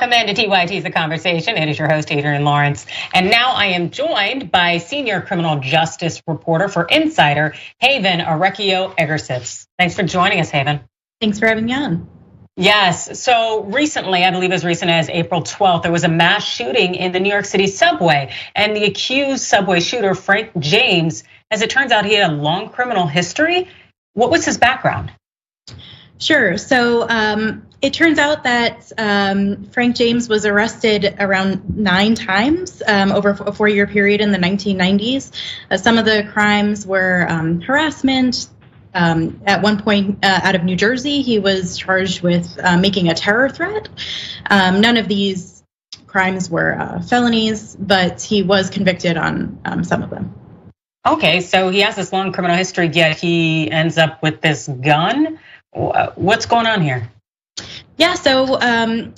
Welcome into TYT's The Conversation. It is your host, Adrienne Lawrence. And now I am joined by senior criminal justice reporter for Insider, Haven Arecchio Egersitz. Thanks for joining us, Haven. Thanks for having me on. Yes, so recently, I believe as recent as April 12th, there was a mass shooting in the New York City subway. And the accused subway shooter, Frank James, as it turns out, he had a long criminal history. What was his background? Sure, so it turns out that Frank James was arrested around 9 times over a 4-year period in the 1990s. Some of the crimes were harassment. At one point out of New Jersey, he was charged with making a terror threat. None of these crimes were felonies, but he was convicted on some of them. Okay, so he has this long criminal history, yet he ends up with this gun. What's going on here? Yeah, so I'm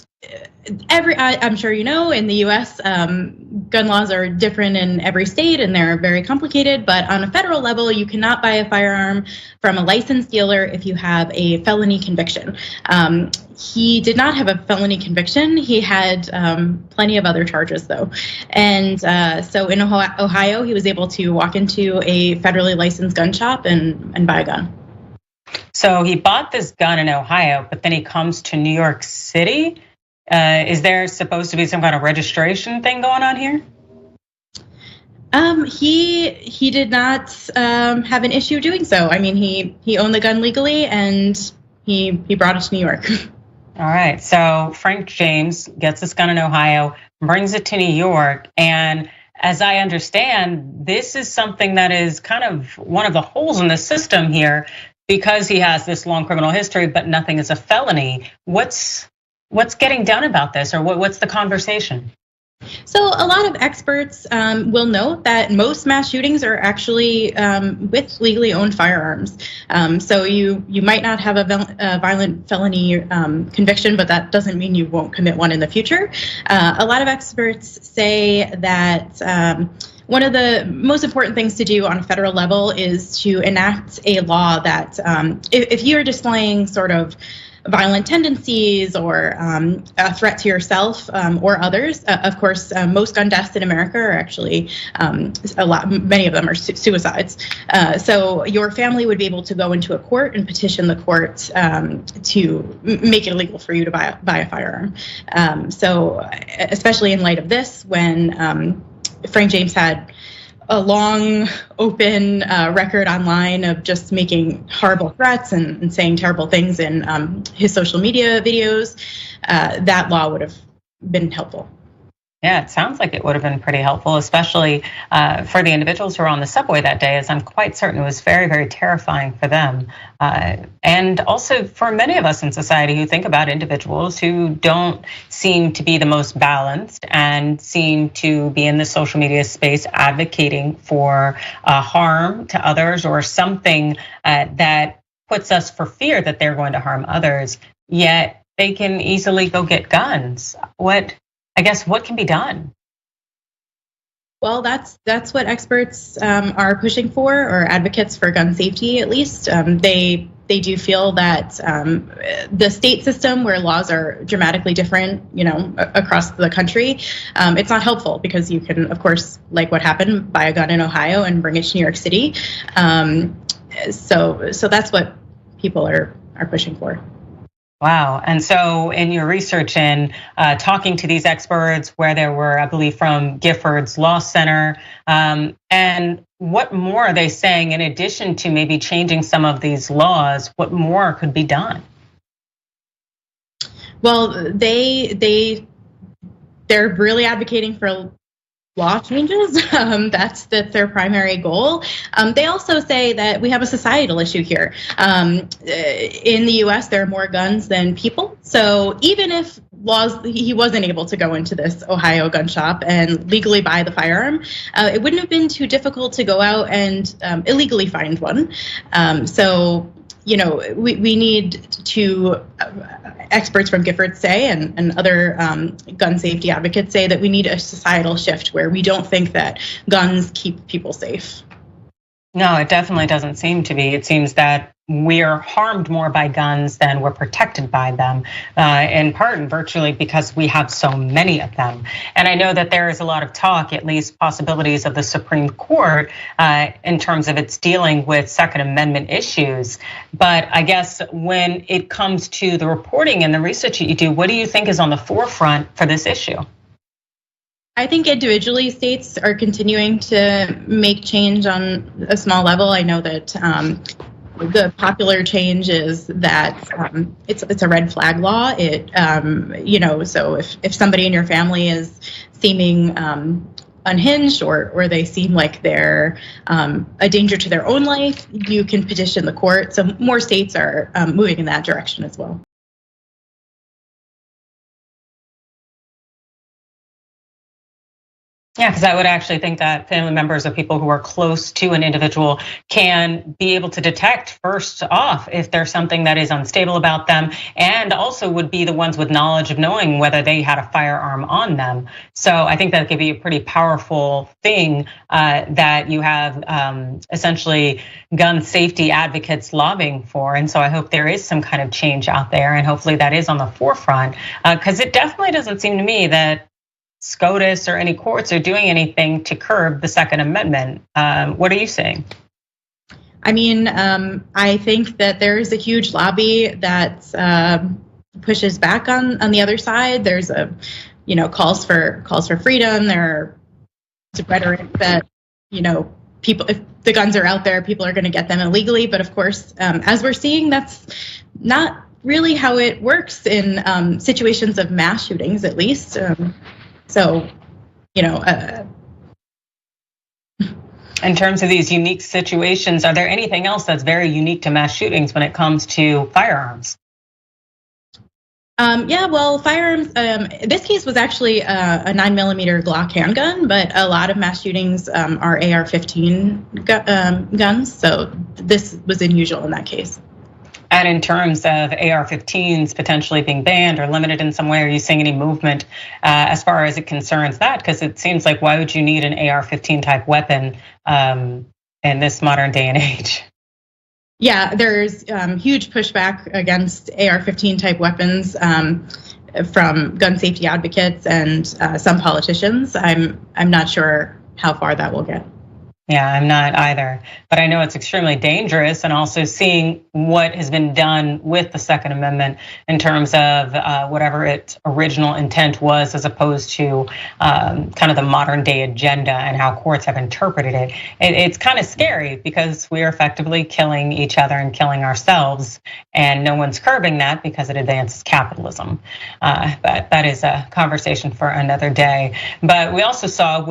sure you know, in the US, gun laws are different in every state and they're very complicated, but on a federal level, you cannot buy a firearm from a licensed dealer if you have a felony conviction. He did not have a felony conviction. He had plenty of other charges though. And so in Ohio, he was able to walk into a federally licensed gun shop and buy a gun. So he bought this gun in Ohio, but then he comes to New York City. Is there supposed to be some kind of registration thing going on here? He did not have an issue doing so. I mean, he owned the gun legally and he brought it to New York. All right, so Frank James gets this gun in Ohio, brings it to New York, and as I understand, this is something that is kind of one of the holes in the system here because he has this long criminal history, but nothing is a felony. What's getting done about this, or what's the conversation? So a lot of experts will note that most mass shootings are actually with legally owned firearms. So you might not have a violent felony conviction, but that doesn't mean you won't commit one in the future. A lot of experts say that one of the most important things to do on a federal level is to enact a law that if you're displaying sort of violent tendencies or a threat to yourself or others. Of course, most gun deaths in America are actually many of them are suicides. So your family would be able to go into a court and petition the court to make it illegal for you to buy a firearm. So especially in light of this, when Frank James had a long, open record online of just making horrible threats and saying terrible things in his social media videos, that law would have been helpful. Yeah, it sounds like it would have been pretty helpful, especially for the individuals who were on the subway that day, as I'm quite certain it was very, very terrifying for them. And also for many of us in society who think about individuals who don't seem to be the most balanced and seem to be in the social media space advocating for harm to others or something that puts us for fear that they're going to harm others, yet they can easily go get guns. What can be done? Well, that's what experts are pushing for, or advocates for gun safety at least. They do feel that the state system, where laws are dramatically different, across the country, it's not helpful because you can, of course, like what happened, buy a gun in Ohio and bring it to New York City. So that's what people are pushing for. Wow. And so in your research and talking to these experts, where there were, I believe, from Giffords Law Center, and what more are they saying in addition to maybe changing some of these laws? What more could be done? Well, they're really advocating for law changes. That's their primary goal. They also say that we have a societal issue here. In the US, there are more guns than people. So even if he wasn't able to go into this Ohio gun shop and legally buy the firearm, it wouldn't have been too difficult to go out and illegally find one. So we need to, experts from Giffords say, and other gun safety advocates say that we need a societal shift where we don't think that guns keep people safe. No, it definitely doesn't seem to be. It seems that we're harmed more by guns than we're protected by them, in part and virtually because we have so many of them. And I know that there is a lot of talk, at least possibilities of the Supreme Court in terms of its dealing with Second Amendment issues. But I guess when it comes to the reporting and the research that you do, what do you think is on the forefront for this issue? I think individually states are continuing to make change on a small level. I know that the popular change is that it's a red flag law. It so if somebody in your family is seeming unhinged or they seem like they're a danger to their own life, you can petition the court. So more states are moving in that direction as well. Yeah, because I would actually think that family members of people who are close to an individual can be able to detect first off if there's something that is unstable about them, and also would be the ones with knowledge of knowing whether they had a firearm on them. So I think that could be a pretty powerful thing that you have essentially gun safety advocates lobbying for. And so I hope there is some kind of change out there, and hopefully that is on the forefront, because it definitely doesn't seem to me that SCOTUS or any courts are doing anything to curb the Second Amendment. What are you saying? I mean, I think that there's a huge lobby that pushes back on the other side. There's calls for freedom. There's rhetoric that people, if the guns are out there, people are going to get them illegally. But of course, as we're seeing, that's not really how it works in situations of mass shootings, at least. In terms of these unique situations, are there anything else that's very unique to mass shootings when it comes to firearms? Well, firearms, this case was actually a 9mm Glock handgun, but a lot of mass shootings are AR-15 guns, so this was unusual in that case. And in terms of AR-15s potentially being banned or limited in some way, are you seeing any movement as far as it concerns that? Because it seems like, why would you need an AR-15 type weapon in this modern day and age? Yeah, there's huge pushback against AR-15 type weapons from gun safety advocates and some politicians. I'm not sure how far that will get. Yeah, I'm not either, but I know it's extremely dangerous, and also seeing what has been done with the Second Amendment in terms of whatever its original intent was, as opposed to kind of the modern day agenda and how courts have interpreted it. It's kind of scary because we are effectively killing each other and killing ourselves, and no one's curbing that because it advances capitalism. But that is a conversation for another day. But we also saw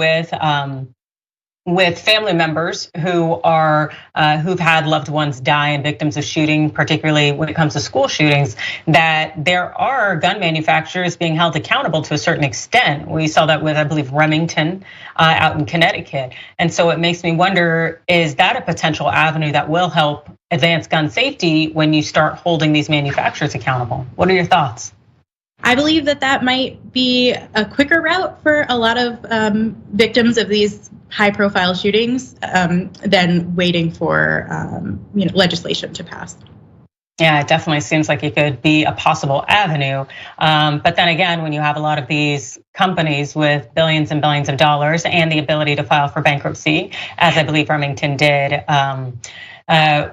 with family members who are who've had loved ones die and victims of shooting, particularly when it comes to school shootings, that there are gun manufacturers being held accountable to a certain extent. We saw that with, I believe, Remington out in Connecticut. And so it makes me wonder, is that a potential avenue that will help advance gun safety when you start holding these manufacturers accountable? What are your thoughts? I believe that might be a quicker route for a lot of victims of these high-profile shootings than waiting for legislation to pass. Yeah, it definitely seems like it could be a possible avenue. But then again, when you have a lot of these companies with billions and billions of dollars and the ability to file for bankruptcy, as I believe Remington did,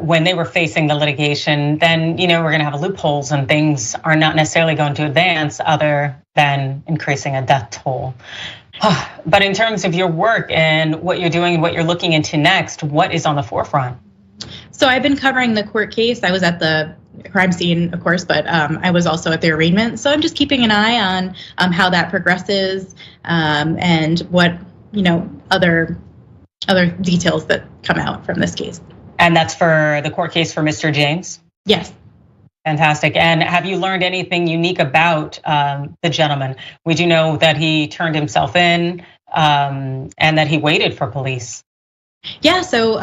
when they were facing the litigation, then we're going to have loopholes and things are not necessarily going to advance other than increasing a death toll. But in terms of your work and what you're doing and what you're looking into next, what is on the forefront? So I've been covering the court case. I was at the crime scene, of course, but I was also at the arraignment. So I'm just keeping an eye on how that progresses and what other details that come out from this case. And that's for the court case for Mr. James? Yes. Fantastic. And have you learned anything unique about the gentleman? We do know that he turned himself in and that he waited for police. Yeah, so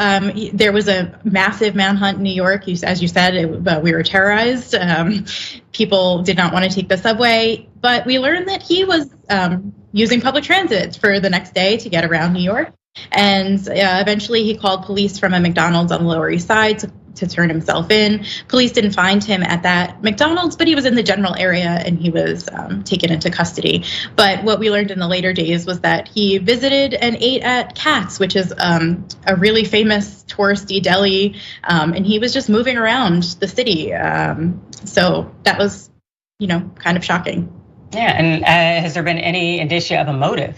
there was a massive manhunt in New York. As you said, we were terrorized. People did not want to take the subway, but we learned that he was using public transit for the next day to get around New York. And eventually he called police from a McDonald's on the Lower East Side to turn himself in. Police didn't find him at that McDonald's, but he was in the general area and he was taken into custody. But what we learned in the later days was that he visited and ate at Katz, which is a really famous touristy deli, and he was just moving around the city. So that was, kind of shocking. Yeah, and has there been any indicia of a motive?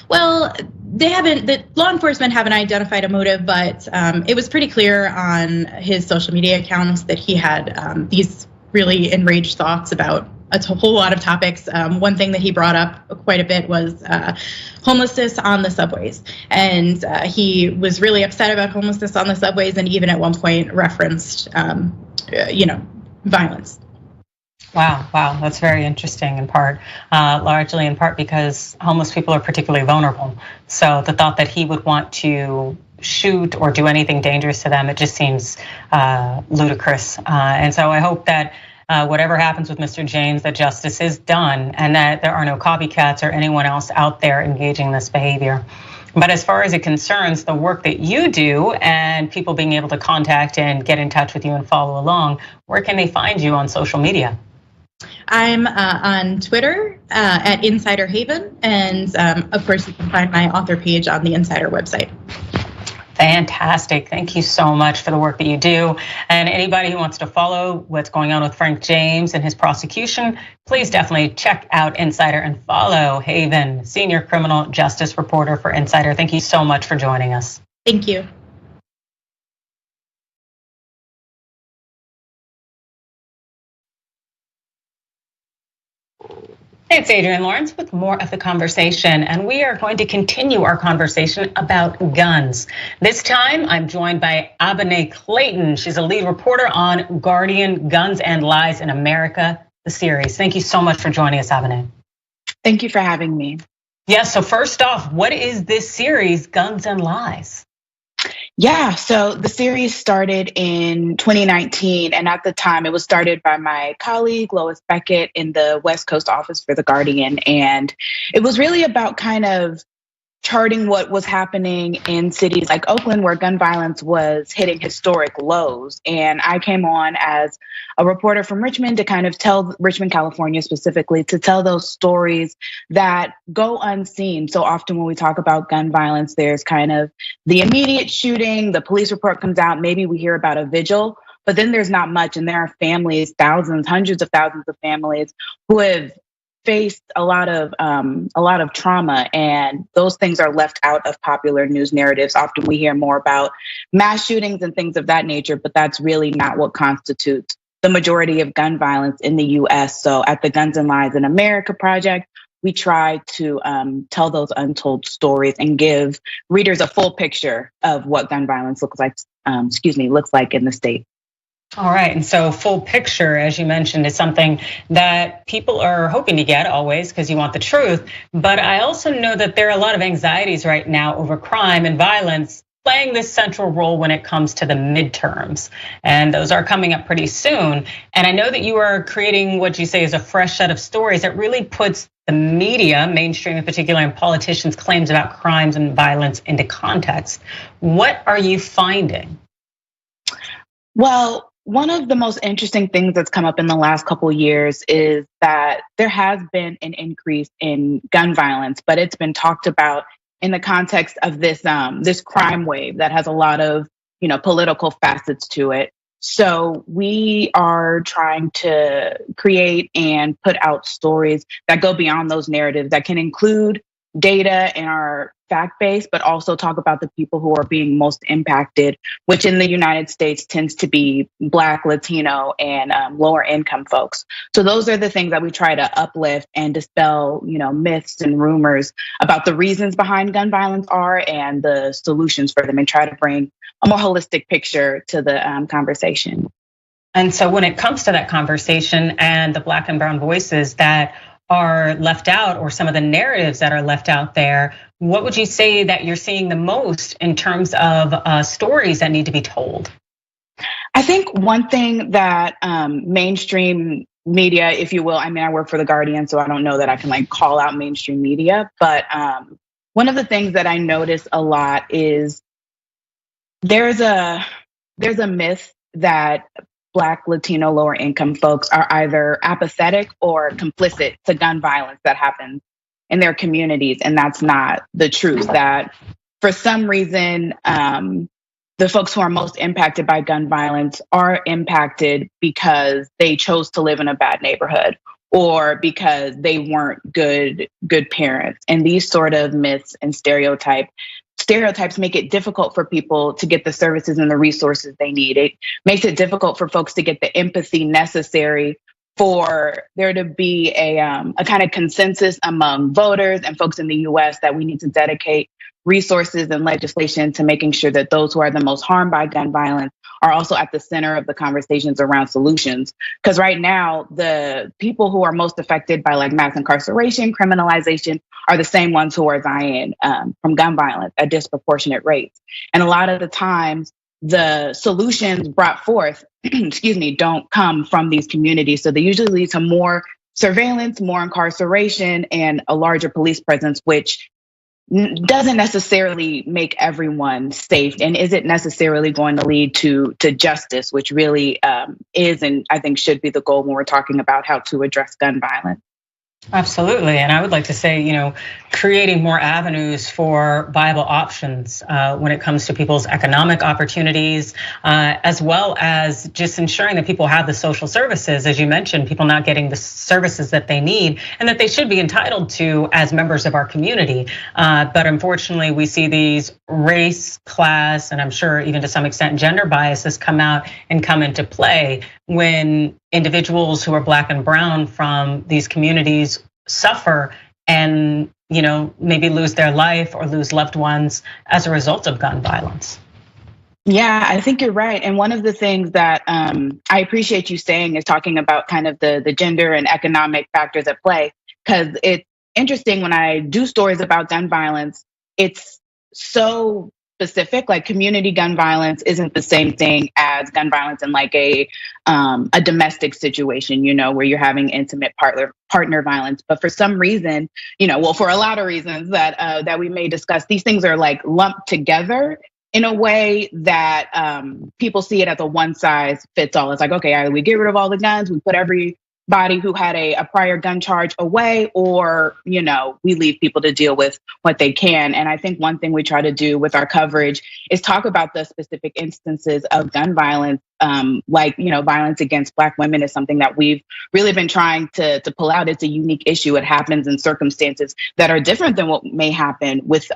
Well, the law enforcement haven't identified a motive, but it was pretty clear on his social media accounts that he had these really enraged thoughts about a whole lot of topics. One thing that he brought up quite a bit was homelessness on the subways. And he was really upset about homelessness on the subways and even at one point referenced, violence. Wow, that's very interesting in part, largely in part because homeless people are particularly vulnerable. So the thought that he would want to shoot or do anything dangerous to them, it just seems ludicrous. And so I hope that whatever happens with Mr. James, that justice is done and that there are no copycats or anyone else out there engaging in this behavior. But as far as it concerns the work that you do and people being able to contact and get in touch with you and follow along, where can they find you on social media? I'm on Twitter at Insider Haven, and of course you can find my author page on the Insider website. Fantastic. Thank you so much for the work that you do. And anybody who wants to follow what's going on with Frank James and his prosecution, please definitely check out Insider and follow Haven, senior criminal justice reporter for Insider. Thank you so much for joining us. Thank you. Hey, it's Adrienne Lawrence with more of the conversation, and we are going to continue our conversation about guns. This time, I'm joined by Abene Clayton. She's a lead reporter on Guardian Guns and Lies in America, the series. Thank you so much for joining us, Abene. Thank you for having me. Yeah, so first off, what is this series, Guns and Lies? Yeah, so the series started in 2019, and at the time it was started by my colleague Lois Beckett in the West Coast office for The Guardian, and it was really about kind of charting what was happening in cities like Oakland, where gun violence was hitting historic lows. And I came on as a reporter from Richmond to kind of tell Richmond, California specifically, to tell those stories that go unseen. So often when we talk about gun violence, there's kind of the immediate shooting, the police report comes out, maybe we hear about a vigil, but then there's not much. And there are families, thousands, hundreds of thousands of families who have faced a lot of trauma, and those things are left out of popular news narratives. Often we hear more about mass shootings and things of that nature, but that's really not what constitutes the majority of gun violence in the US. So at the Guns and Lies in America project, we try to tell those untold stories and give readers a full picture of what gun violence looks like in the state. All right, and so full picture, as you mentioned, is something that people are hoping to get always because you want the truth. But I also know that there are a lot of anxieties right now over crime and violence playing this central role when it comes to the midterms. And those are coming up pretty soon. And I know that you are creating what you say is a fresh set of stories that really puts the media, mainstream in particular, and politicians' claims about crimes and violence into context. What are you finding? Well, one of the most interesting things that's come up in the last couple of years is that there has been an increase in gun violence, but it's been talked about in the context of this crime wave that has a lot of political facets to it. So we are trying to create and put out stories that go beyond those narratives, that can include data and are fact-based, but also talk about the people who are being most impacted, which in the United States tends to be Black, Latino, and lower income folks. So those are the things that we try to uplift and dispel, myths and rumors about the reasons behind gun violence are and the solutions for them, and try to bring a more holistic picture to the conversation. And so when it comes to that conversation and the Black and brown voices that are left out, or some of the narratives that are left out there, what would you say that you're seeing the most in terms of stories that need to be told? I think one thing that mainstream media, if you will, I work for The Guardian, so I don't know that I can call out mainstream media, but one of the things that I notice a lot is there's a myth that Black, Latino, lower income folks are either apathetic or complicit to gun violence that happens in their communities. And that's not the truth. That for some reason, the folks who are most impacted by gun violence are impacted because they chose to live in a bad neighborhood or because they weren't good parents. And these sort of myths and stereotypes make it difficult for people to get the services and the resources they need. It makes it difficult for folks to get the empathy necessary for there to be a kind of consensus among voters and folks in the US that we need to dedicate resources and legislation to making sure that those who are the most harmed by gun violence are also at the center of the conversations around solutions. Because right now, the people who are most affected by like mass incarceration, criminalization, are the same ones who are dying from gun violence at disproportionate rates. And a lot of the times, the solutions brought forth, don't come from these communities. So they usually lead to more surveillance, more incarceration, and a larger police presence, which doesn't necessarily make everyone safe and isn't necessarily going to lead to justice, which really is and I think should be the goal when we're talking about how to address gun violence. Absolutely, and I would like to say, creating more avenues for viable options when it comes to people's economic opportunities, as well as just ensuring that people have the social services, as you mentioned, people not getting the services that they need and that they should be entitled to as members of our community. But unfortunately, we see these race, class, and I'm sure even to some extent gender biases come out and come into play when individuals who are Black and brown from these communities suffer and maybe lose their life or lose loved ones as a result of gun violence. Yeah, I think you're right. And one of the things that I appreciate you saying is talking about kind of the gender and economic factors at play, because it's interesting when I do stories about gun violence, it's so specific. Like community gun violence isn't the same thing as gun violence in like a domestic situation, where you're having intimate partner violence. But for some reason, for a lot of reasons that we may discuss, these things are like lumped together in a way that people see it as a one size fits all. It's like, okay, either we get rid of all the guns, we put everybody who had a prior gun charge away, or, we leave people to deal with what they can. And I think one thing we try to do with our coverage is talk about the specific instances of gun violence, violence against Black women is something that we've really been trying to pull out. It's a unique issue. It happens in circumstances that are different than what may happen with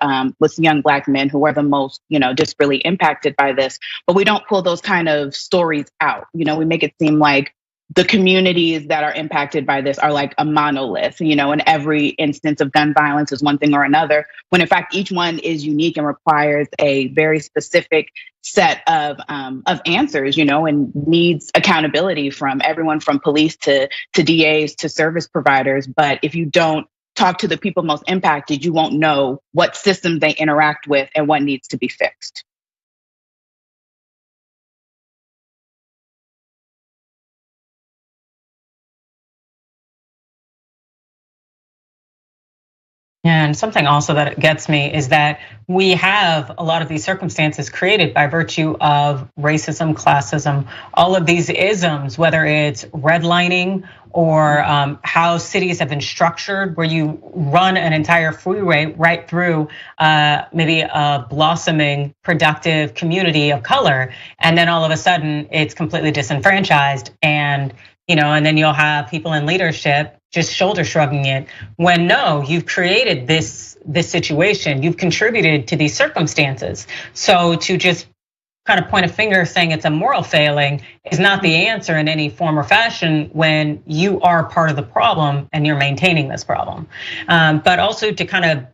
young Black men who are the most, just really impacted by this. But we don't pull those kind of stories out. We make it seem like the communities that are impacted by this are like a monolith, and every instance of gun violence is one thing or another, when in fact, each one is unique and requires a very specific set of answers, and needs accountability from everyone from police to DAs to service providers. But if you don't talk to the people most impacted, you won't know what systems they interact with and what needs to be fixed. And something also that gets me is that we have a lot of these circumstances created by virtue of racism, classism, all of these isms, whether it's redlining or how cities have been structured, where you run an entire freeway right through maybe a blossoming, productive community of color, and then all of a sudden it's completely disenfranchised, and then you'll have people in leadership just shoulder shrugging it, when no, you've created this situation, you've contributed to these circumstances. So to just kind of point a finger saying it's a moral failing is not the answer in any form or fashion when you are part of the problem and you're maintaining this problem. But also to kind of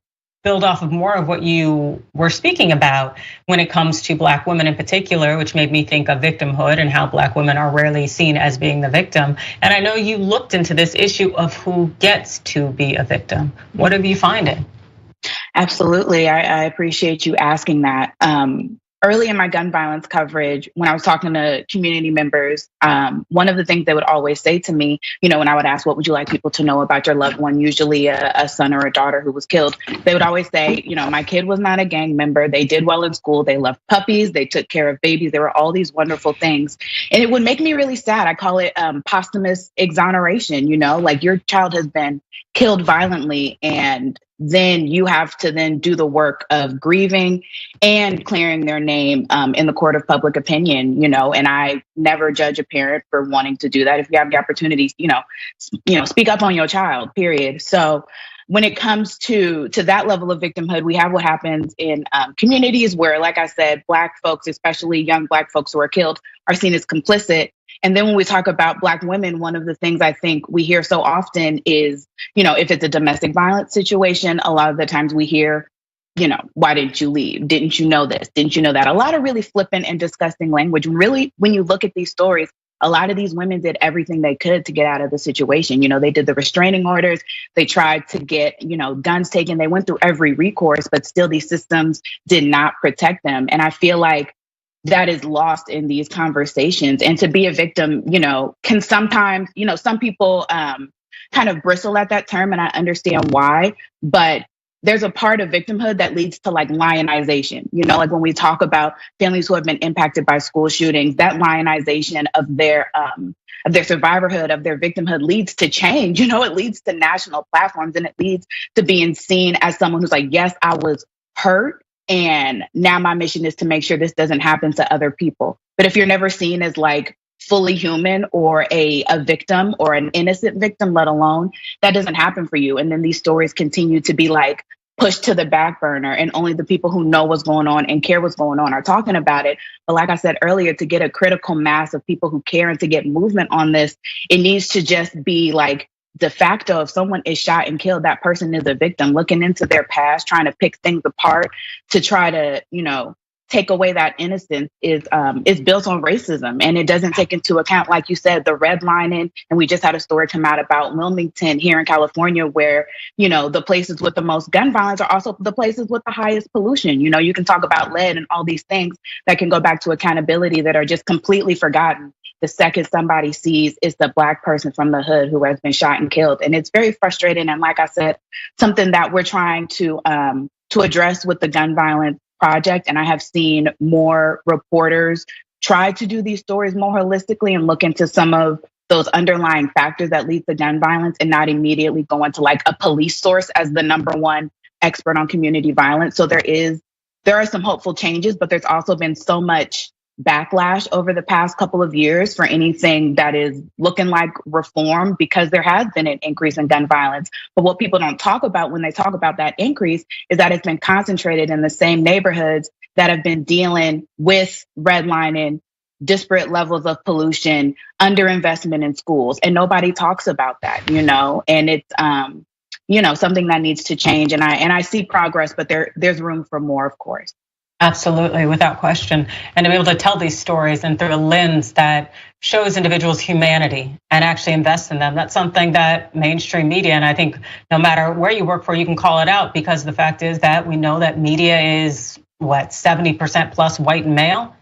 build off of more of what you were speaking about when it comes to Black women in particular, which made me think of victimhood and how Black women are rarely seen as being the victim. And I know you looked into this issue of who gets to be a victim. What have you finding? Absolutely, I appreciate you asking that. early in my gun violence coverage, when I was talking to community members, one of the things they would always say to me, when I would ask, what would you like people to know about your loved one, usually a son or a daughter who was killed, they would always say, my kid was not a gang member. They did well in school. They loved puppies. They took care of babies. There were all these wonderful things. And it would make me really sad. I call it posthumous exoneration, like your child has been killed violently, and then you have to then do the work of grieving and clearing their name in the court of public opinion, and I never judge a parent for wanting to do that. If you have the opportunities, speak up on your child, period. So when it comes to that level of victimhood, we have what happens in communities where, like I said, Black folks, especially young Black folks who are killed, are seen as complicit. And then when we talk about Black women, one of the things I think we hear so often is, if it's a domestic violence situation, a lot of the times we hear, why didn't you leave? Didn't you know this? Didn't you know that? A lot of really flippant and disgusting language. Really, when you look at these stories, a lot of these women did everything they could to get out of the situation. They did the restraining orders. They tried to get, guns taken. They went through every recourse, but still these systems did not protect them. And I feel like that is lost in these conversations. And to be a victim, can sometimes, some people kind of bristle at that term, and I understand why, but there's a part of victimhood that leads to like lionization. Like when we talk about families who have been impacted by school shootings, that lionization of their survivorhood, of their victimhood leads to change. It leads to national platforms, and it leads to being seen as someone who's like, yes, I was hurt, and now my mission is to make sure this doesn't happen to other people. But if you're never seen as like fully human or a victim or an innocent victim, let alone, that doesn't happen for you. And then these stories continue to be like pushed to the back burner, and only the people who know what's going on and care what's going on are talking about it. But like I said earlier, to get a critical mass of people who care and to get movement on this, it needs to just be like de facto. If someone is shot and killed, that person is a victim. Looking into their past, trying to pick things apart to try to, take away that innocence is built on racism, and it doesn't take into account, like you said, the redlining. And we just had a story come out about Wilmington here in California, where the places with the most gun violence are also the places with the highest pollution. You can talk about lead and all these things that can go back to accountability that are just completely forgotten the second somebody sees it's the Black person from the hood who has been shot and killed. And it's very frustrating. And like I said, something that we're trying to address with the gun violence project. And I have seen more reporters try to do these stories more holistically and look into some of those underlying factors that lead to gun violence, and not immediately go into like a police source as the number one expert on community violence. So there are some hopeful changes, but there's also been so much backlash over the past couple of years for anything that is looking like reform, because there has been an increase in gun violence. But what people don't talk about when they talk about that increase is that it's been concentrated in the same neighborhoods that have been dealing with redlining, disparate levels of pollution, underinvestment in schools. And nobody talks about that, and it's something that needs to change. And I see progress, but there's room for more, of course. Absolutely, without question. And to be able to tell these stories and through a lens that shows individuals' humanity and actually invest in them, that's something that mainstream media, and I think no matter where you work for, you can call it out, because the fact is that we know that media is 70% plus white and male.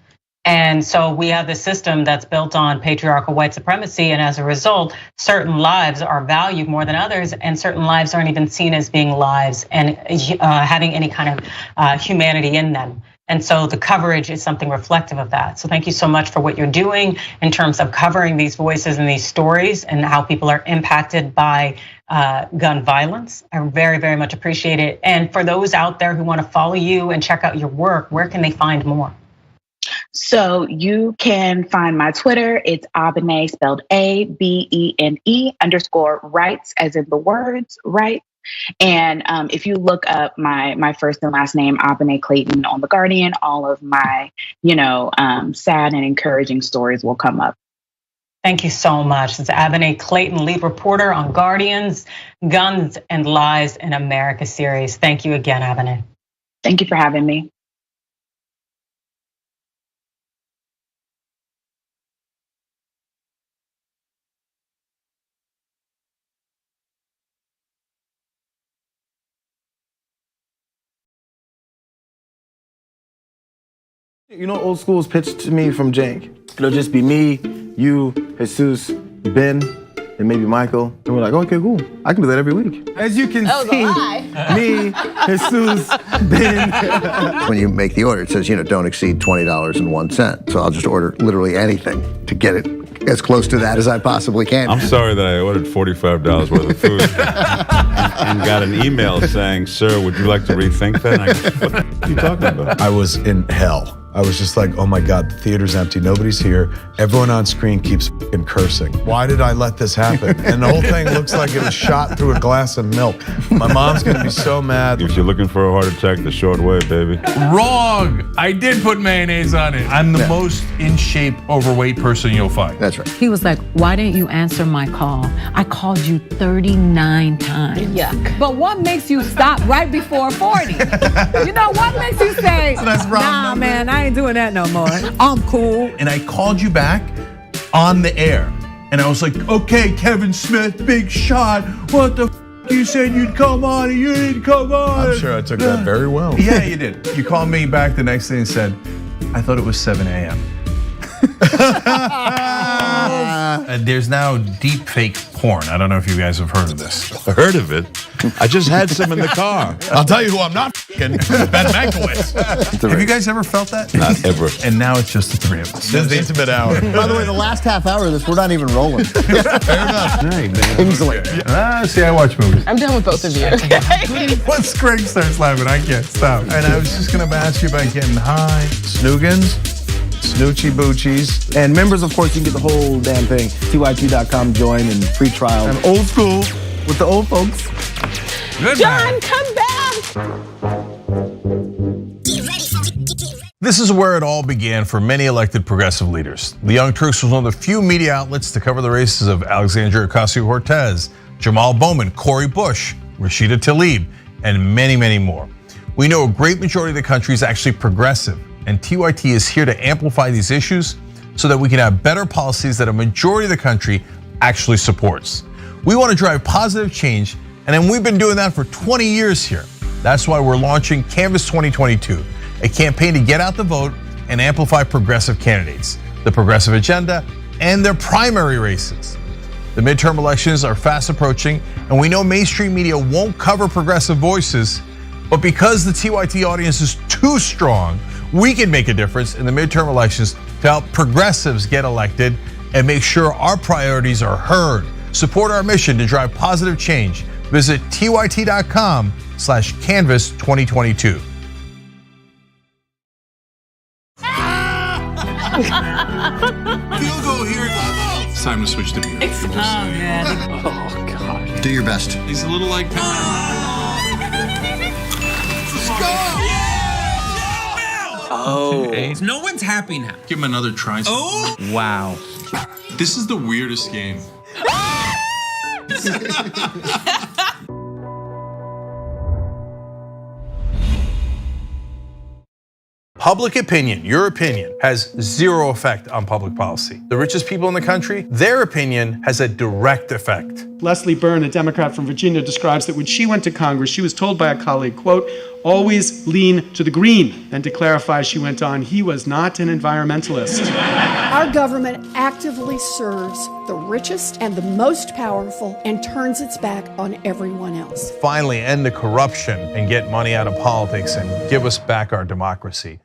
And so we have this system that's built on patriarchal white supremacy. And as a result, certain lives are valued more than others, and certain lives aren't even seen as being lives and having any kind of humanity in them. And so the coverage is something reflective of that. So thank you so much for what you're doing in terms of covering these voices and these stories and how people are impacted by gun violence. I very, very much appreciate it. And for those out there who want to follow you and check out your work, where can they find more? So you can find my Twitter. It's Abene, spelled ABENE_rights, as in the words right. And if you look up my first and last name, Abene Clayton, on The Guardian, all of my, sad and encouraging stories will come up. Thank you so much. It's Abene Clayton, lead reporter on Guardian's Guns and Lies in America series. Thank you again, Abene. Thank you for having me. You know, old school's pitched to me from Jank. It'll just be me, you, Jesus, Ben, and maybe Michael. And we're like, okay, cool. I can do that every week. As you can see, me, Jesus, Ben. When you make the order, it says, don't exceed $20.01. So I'll just order literally anything to get it as close to that as I possibly can. I'm sorry that I ordered $45 worth of food and got an email saying, sir, would you like to rethink that? And I go, what the are you talking about? I was in hell. I was just like, oh my God, the theater's empty, nobody's here. Everyone on screen keeps f***ing cursing. Why did I let this happen? And the whole thing looks like it was shot through a glass of milk. My mom's gonna be so mad. If you're looking for a heart attack, the short way, baby. Wrong! I did put mayonnaise on it. I'm the most in shape, overweight person you'll find. That's right. He was like, why didn't you answer my call? I called you 39 times. Yuck. But what makes you stop right before 40? What makes you say, nah, man, I ain't doing that no more. I'm cool. And I called you back on the air. And I was like, okay, Kevin Smith, big shot. What the f***? You said you'd come on and you didn't come on. I'm sure I took that very well. Yeah, you did. You called me back the next day and said, I thought it was 7 a.m. There's now deep fake porn. I don't know if you guys have heard of this. Heard of it? I just had some in the car. I'll tell you who I'm not f***ing, Ben Mankiewicz. Have you guys ever felt that? Not ever. And now it's just the three of us. This is the intimate hour. By the way, the last half hour of this, we're not even rolling. Fair enough. Kingsley. See, I watch movies. I'm done with both of you. Once Greg starts laughing, I can't stop. And I was just gonna ask you about getting high. Snoogans, Snoochie Boochies. And members, of course, you can get the whole damn thing. TYT.com, join, and free trial. I'm old school with the old folks. Good John, come back! This is where it all began for many elected progressive leaders. The Young Turks was one of the few media outlets to cover the races of Alexandria Ocasio-Cortez, Jamal Bowman, Cori Bush, Rashida Tlaib, and many, many more. We know a great majority of the country is actually progressive, and TYT is here to amplify these issues so that we can have better policies that a majority of the country actually supports. We want to drive positive change, and then we've been doing that for 20 years here. That's why we're launching Canvas 2022, a campaign to get out the vote and amplify progressive candidates, the progressive agenda, and their primary races. The midterm elections are fast approaching, and we know mainstream media won't cover progressive voices, but because the TYT audience is too strong, we can make a difference in the midterm elections to help progressives get elected and make sure our priorities are heard. Support our mission to drive positive change. Visit tyt.com/canvas2022. Field goal here. It's time to switch to music. Oh, man. Oh, God. Do your best. He's a little like... Let's go! Oh. No one's happy now. Give him another try. Oh! Wow. This is the weirdest game. Public opinion, your opinion, has zero effect on public policy. The richest people in the country, their opinion has a direct effect. Leslie Byrne, a Democrat from Virginia, describes that when she went to Congress, she was told by a colleague, quote, always lean to the green. And to clarify, she went on, he was not an environmentalist. Our government actively serves the richest and the most powerful and turns its back on everyone else. Finally, end the corruption and get money out of politics and give us back our democracy.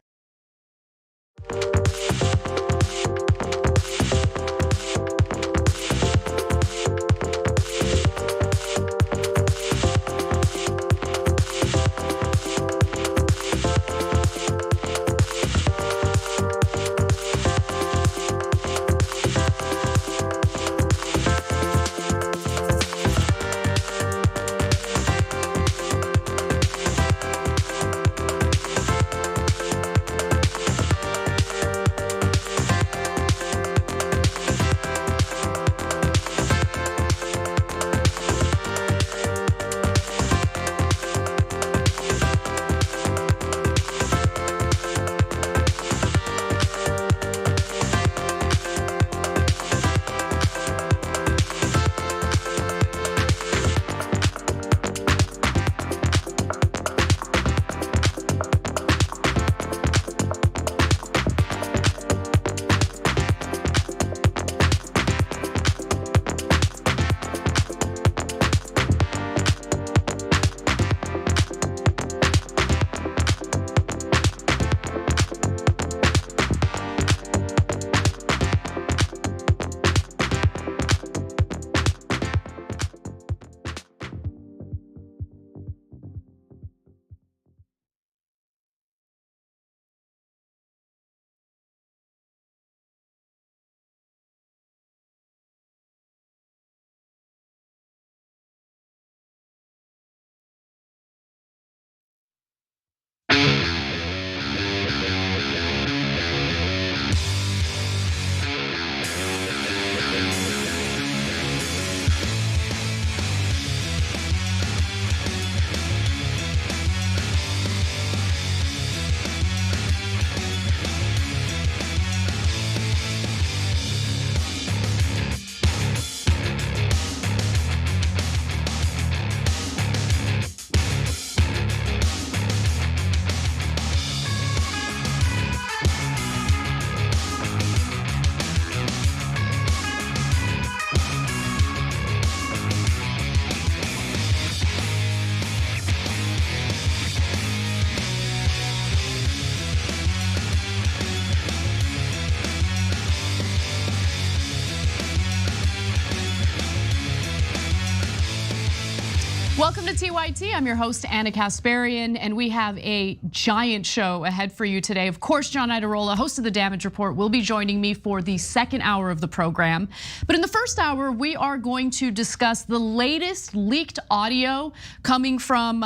Welcome to TYT. I'm your host, Anna Kasparian, and we have a giant show ahead for you today. Of course, John Iadarola, host of The Damage Report, will be joining me for the second hour of the program. But in the first hour, we are going to discuss the latest leaked audio coming from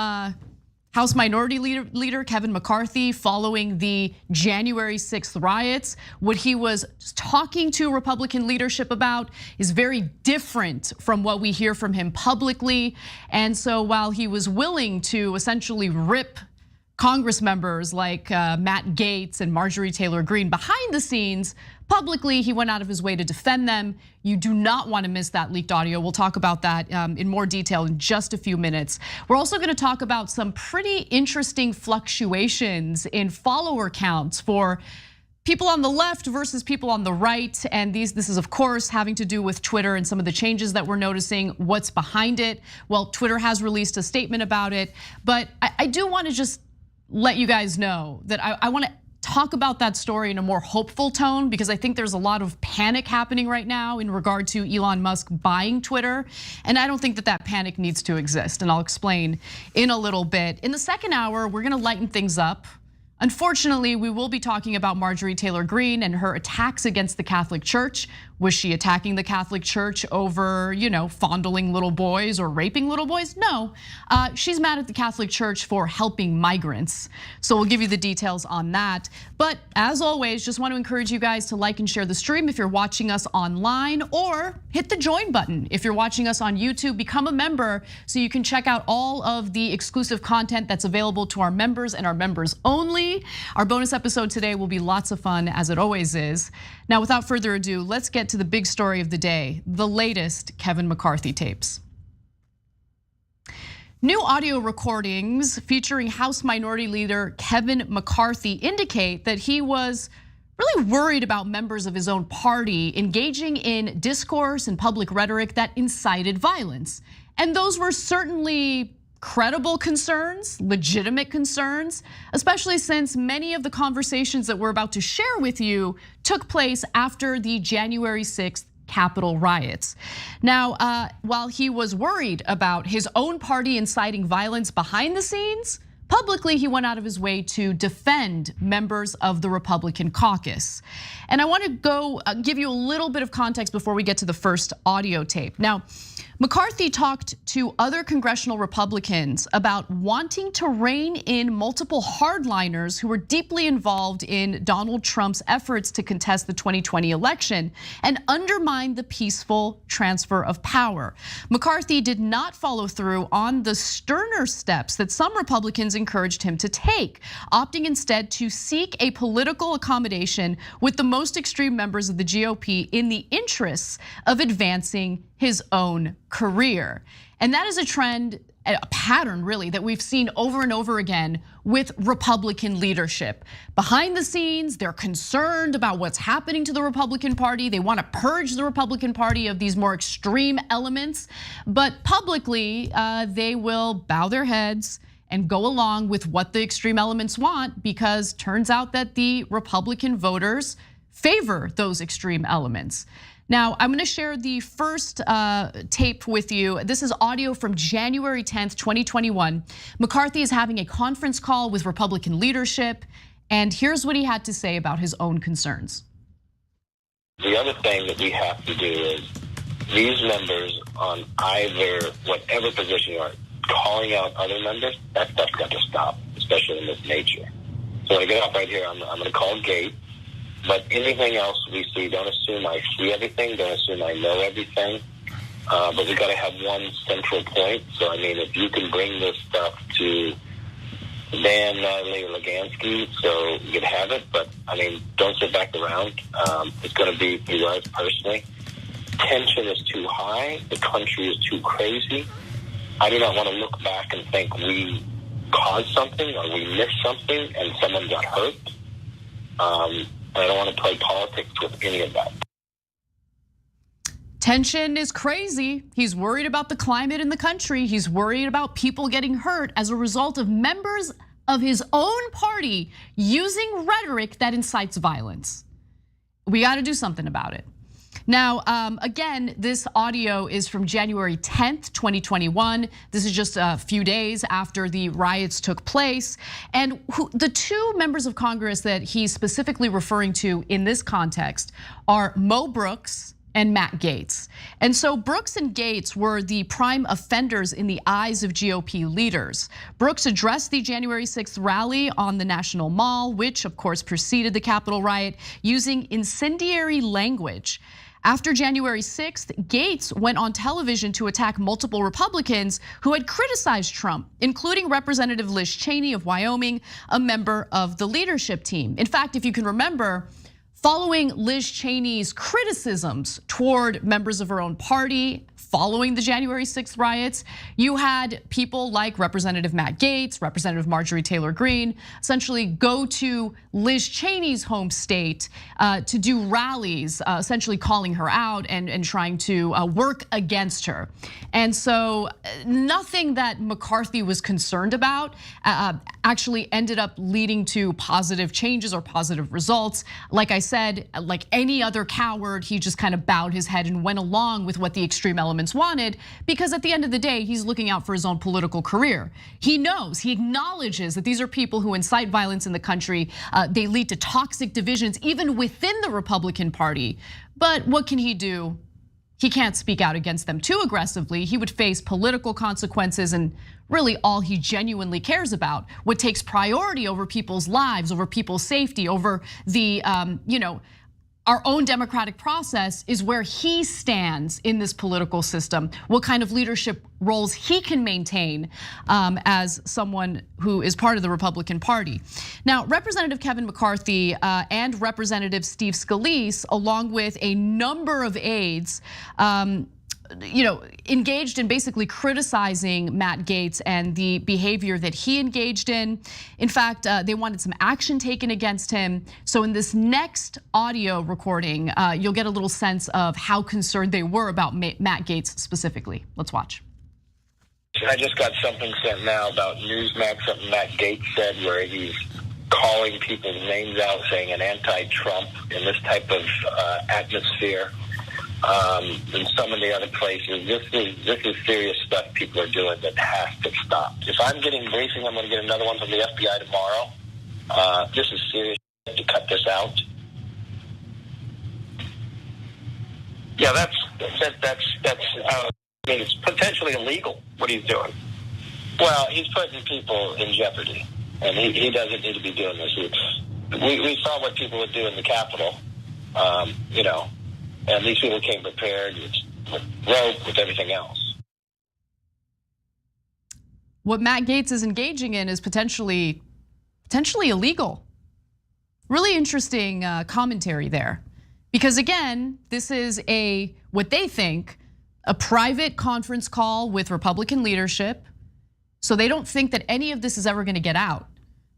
House Minority Leader Kevin McCarthy following the January 6th riots. What he was talking to Republican leadership about is very different from what we hear from him publicly. And so while he was willing to essentially rip Congress members like Matt Gaetz and Marjorie Taylor Greene behind the scenes, publicly he went out of his way to defend them. You do not want to miss that leaked audio. We'll talk about that in more detail in just a few minutes. We're also going to talk about some pretty interesting fluctuations in follower counts for people on the left versus people on the right. And this is of course having to do with Twitter and some of the changes that we're noticing. What's behind it? Well, Twitter has released a statement about it, but I do want to just let you guys know that I want to talk about that story in a more hopeful tone, because I think there's a lot of panic happening right now in regard to Elon Musk buying Twitter. And I don't think that panic needs to exist. And I'll explain in a little bit. In the second hour, we're gonna lighten things up. Unfortunately, we will be talking about Marjorie Taylor Greene and her attacks against the Catholic Church. Was she attacking the Catholic Church over, fondling little boys or raping little boys? No, she's mad at the Catholic Church for helping migrants. So we'll give you the details on that. But as always, just want to encourage you guys to like and share the stream if you're watching us online, or hit the join button if you're watching us on YouTube. Become a member so you can check out all of the exclusive content that's available to our members and our members only. Our bonus episode today will be lots of fun, as it always is. Now, without further ado, let's get to the big story of the day, the latest Kevin McCarthy tapes. New audio recordings featuring House Minority Leader Kevin McCarthy indicate that he was really worried about members of his own party engaging in discourse and public rhetoric that incited violence. And those were certainly credible concerns, legitimate concerns, especially since many of the conversations that we're about to share with you took place after the January 6th Capitol riots. Now, while he was worried about his own party inciting violence behind the scenes, publicly he went out of his way to defend members of the Republican caucus. And I want to give you a little bit of context before we get to the first audio tape. Now, McCarthy talked to other congressional Republicans about wanting to rein in multiple hardliners who were deeply involved in Donald Trump's efforts to contest the 2020 election and undermine the peaceful transfer of power. McCarthy did not follow through on the sterner steps that some Republicans encouraged him to take, opting instead to seek a political accommodation with the most extreme members of the GOP in the interests of advancing his own career. And that is a trend, a pattern really, that we've seen over and over again with Republican leadership. Behind the scenes, they're concerned about what's happening to the Republican Party. They want to purge the Republican Party of these more extreme elements. But publicly, they will bow their heads and go along with what the extreme elements want, because turns out that the Republican voters favor those extreme elements. Now, I'm gonna share the first tape with you. This is audio from January 10th, 2021. McCarthy is having a conference call with Republican leadership, and here's what he had to say about his own concerns. The other thing that we have to do is these members on either whatever position you are, calling out other members, that stuff's got to stop, especially in this nature. So when I get off right here, I'm gonna call Gate. But anything else we see, don't assume I see everything, don't assume I know everything. But we gotta have one central point. So I mean, if you can bring this stuff to Dan, Natalie, or Lugansky, so you can have it. But I mean, don't sit back around. It's gonna be for you guys personally. Tension is too high. The country is too crazy. I do not want to look back and think we caused something or we missed something and someone got hurt. I don't want to play politics with any of that. Tension is crazy. He's worried about the climate in the country. He's worried about people getting hurt as a result of members of his own party using rhetoric that incites violence. We got to do something about it. Now, again, this audio is from January 10th, 2021. This is just a few days after the riots took place. And the two members of Congress that he's specifically referring to in this context are Mo Brooks and Matt Gaetz. And so Brooks and Gaetz were the prime offenders in the eyes of GOP leaders. Brooks addressed the January 6th rally on the National Mall, which of course preceded the Capitol riot, using incendiary language. After January 6th, Gaetz went on television to attack multiple Republicans who had criticized Trump, including Representative Liz Cheney of Wyoming, a member of the leadership team. In fact, if you can remember, following Liz Cheney's criticisms toward members of her own party following the January 6th riots, you had people like Representative Matt Gaetz, Representative Marjorie Taylor Greene, essentially go to Liz Cheney's home state to do rallies, essentially calling her out and trying to work against her. And so nothing that McCarthy was concerned about actually ended up leading to positive changes or positive results. Like I said, like any other coward, he just kind of bowed his head and went along with what the extreme elements wanted, because at the end of the day, he's looking out for his own political career. He knows, he acknowledges that these are people who incite violence in the country. They lead to toxic divisions even within the Republican Party. But what can he do? He can't speak out against them too aggressively. He would face political consequences, and really all he genuinely cares about, what takes priority over people's lives, over people's safety, over the our own democratic process, is where he stands in this political system, what kind of leadership roles he can maintain as someone who is part of the Republican Party. Now, Representative Kevin McCarthy and Representative Steve Scalise, along with a number of aides, engaged in basically criticizing Matt Gaetz and the behavior that he engaged in. In fact, they wanted some action taken against him. So in this next audio recording, you'll get a little sense of how concerned they were about Matt Gaetz specifically. Let's watch. I just got something sent now about Newsmax, something Matt Gaetz said, where he's calling people's names out, saying an anti-Trump in this type of atmosphere. In some of the other places, this is serious stuff people are doing that has to stop. If I'm getting briefing, I'm going to get another one from the FBI tomorrow. This is serious. We have to cut this out. Yeah, that's. I mean, it's potentially illegal what he's doing. Well, he's putting people in jeopardy, and he doesn't need to be doing this. We saw what people would do in the Capitol. And these people came prepared with rope, with everything else. What Matt Gaetz is engaging in is potentially illegal. Really interesting commentary there. Because again, this is what they think, a private conference call with Republican leadership. So they don't think that any of this is ever gonna get out.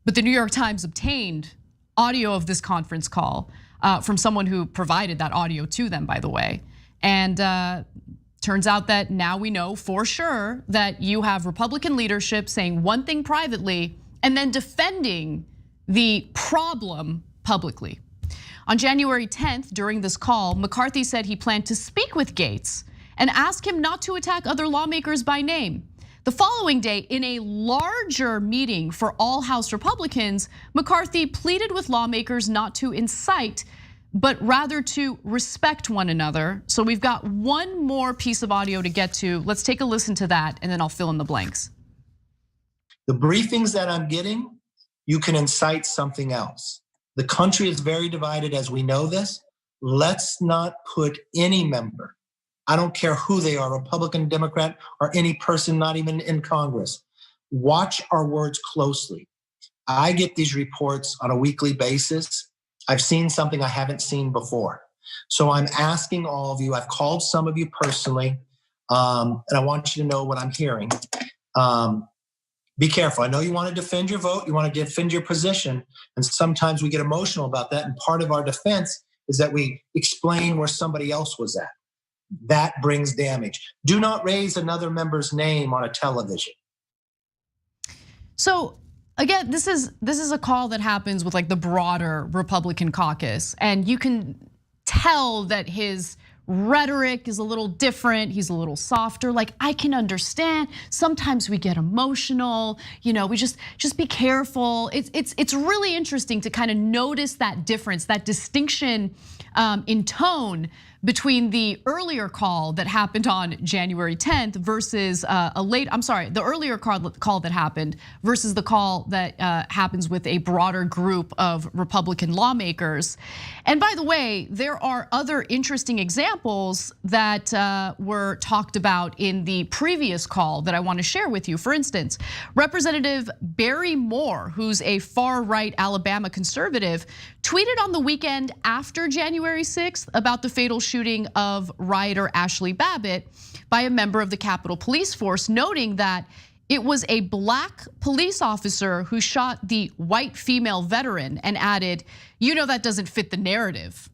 But the New York Times obtained audio of this conference call from someone who provided that audio to them, by the way. And turns out that now we know for sure that you have Republican leadership saying one thing privately and then defending the problem publicly. On January 10th, during this call, McCarthy said he planned to speak with Gaetz and ask him not to attack other lawmakers by name. The following day, in a larger meeting for all House Republicans, McCarthy pleaded with lawmakers not to incite, but rather to respect one another. So we've got one more piece of audio to get to. Let's take a listen to that, and then I'll fill in the blanks. The briefings that I'm getting, you can incite something else. The country is very divided, as we know this. Let's not put any member, I don't care who they are, Republican, Democrat, or any person not even in Congress. Watch our words closely. I get these reports on a weekly basis. I've seen something I haven't seen before. So I'm asking all of you, I've called some of you personally, and I want you to know what I'm hearing. Be careful. I know you want to defend your vote, you want to defend your position, and sometimes we get emotional about that, and part of our defense is that we explain where somebody else was at. That brings damage. Do not raise another member's name on a television. So again, this is a call that happens with like the broader Republican caucus, and you can tell that his rhetoric is a little different. He's a little softer. Like, I can understand. Sometimes we get emotional. We just be careful. It's really interesting to kind of notice that difference, that distinction in tone between the earlier call that happened on January 10th versus the earlier call that happened versus the call that happens with a broader group of Republican lawmakers. And by the way, there are other interesting examples that were talked about in the previous call that I want to share with you. For instance, Representative Barry Moore, who's a far-right Alabama conservative, tweeted on the weekend after January 6th about the fatal shooting of rioter Ashley Babbitt by a member of the Capitol Police Force, noting that it was a black police officer who shot the white female veteran, and added, that doesn't fit the narrative.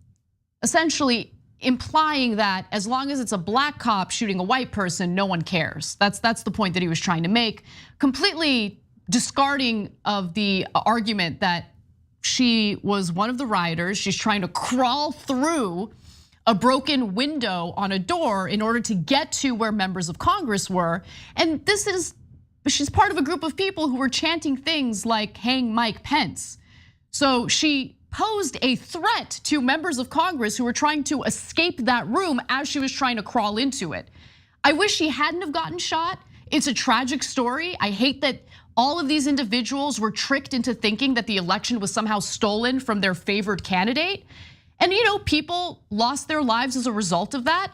Essentially implying that as long as it's a black cop shooting a white person, no one cares. That's the point that he was trying to make, completely discarding of the argument that she was one of the rioters. She's trying to crawl through a broken window on a door in order to get to where members of Congress were. And she's part of a group of people who were chanting things like hang Mike Pence. So she posed a threat to members of Congress who were trying to escape that room as she was trying to crawl into it. I wish she hadn't have gotten shot. It's a tragic story. I hate that all of these individuals were tricked into thinking that the election was somehow stolen from their favored candidate. And people lost their lives as a result of that,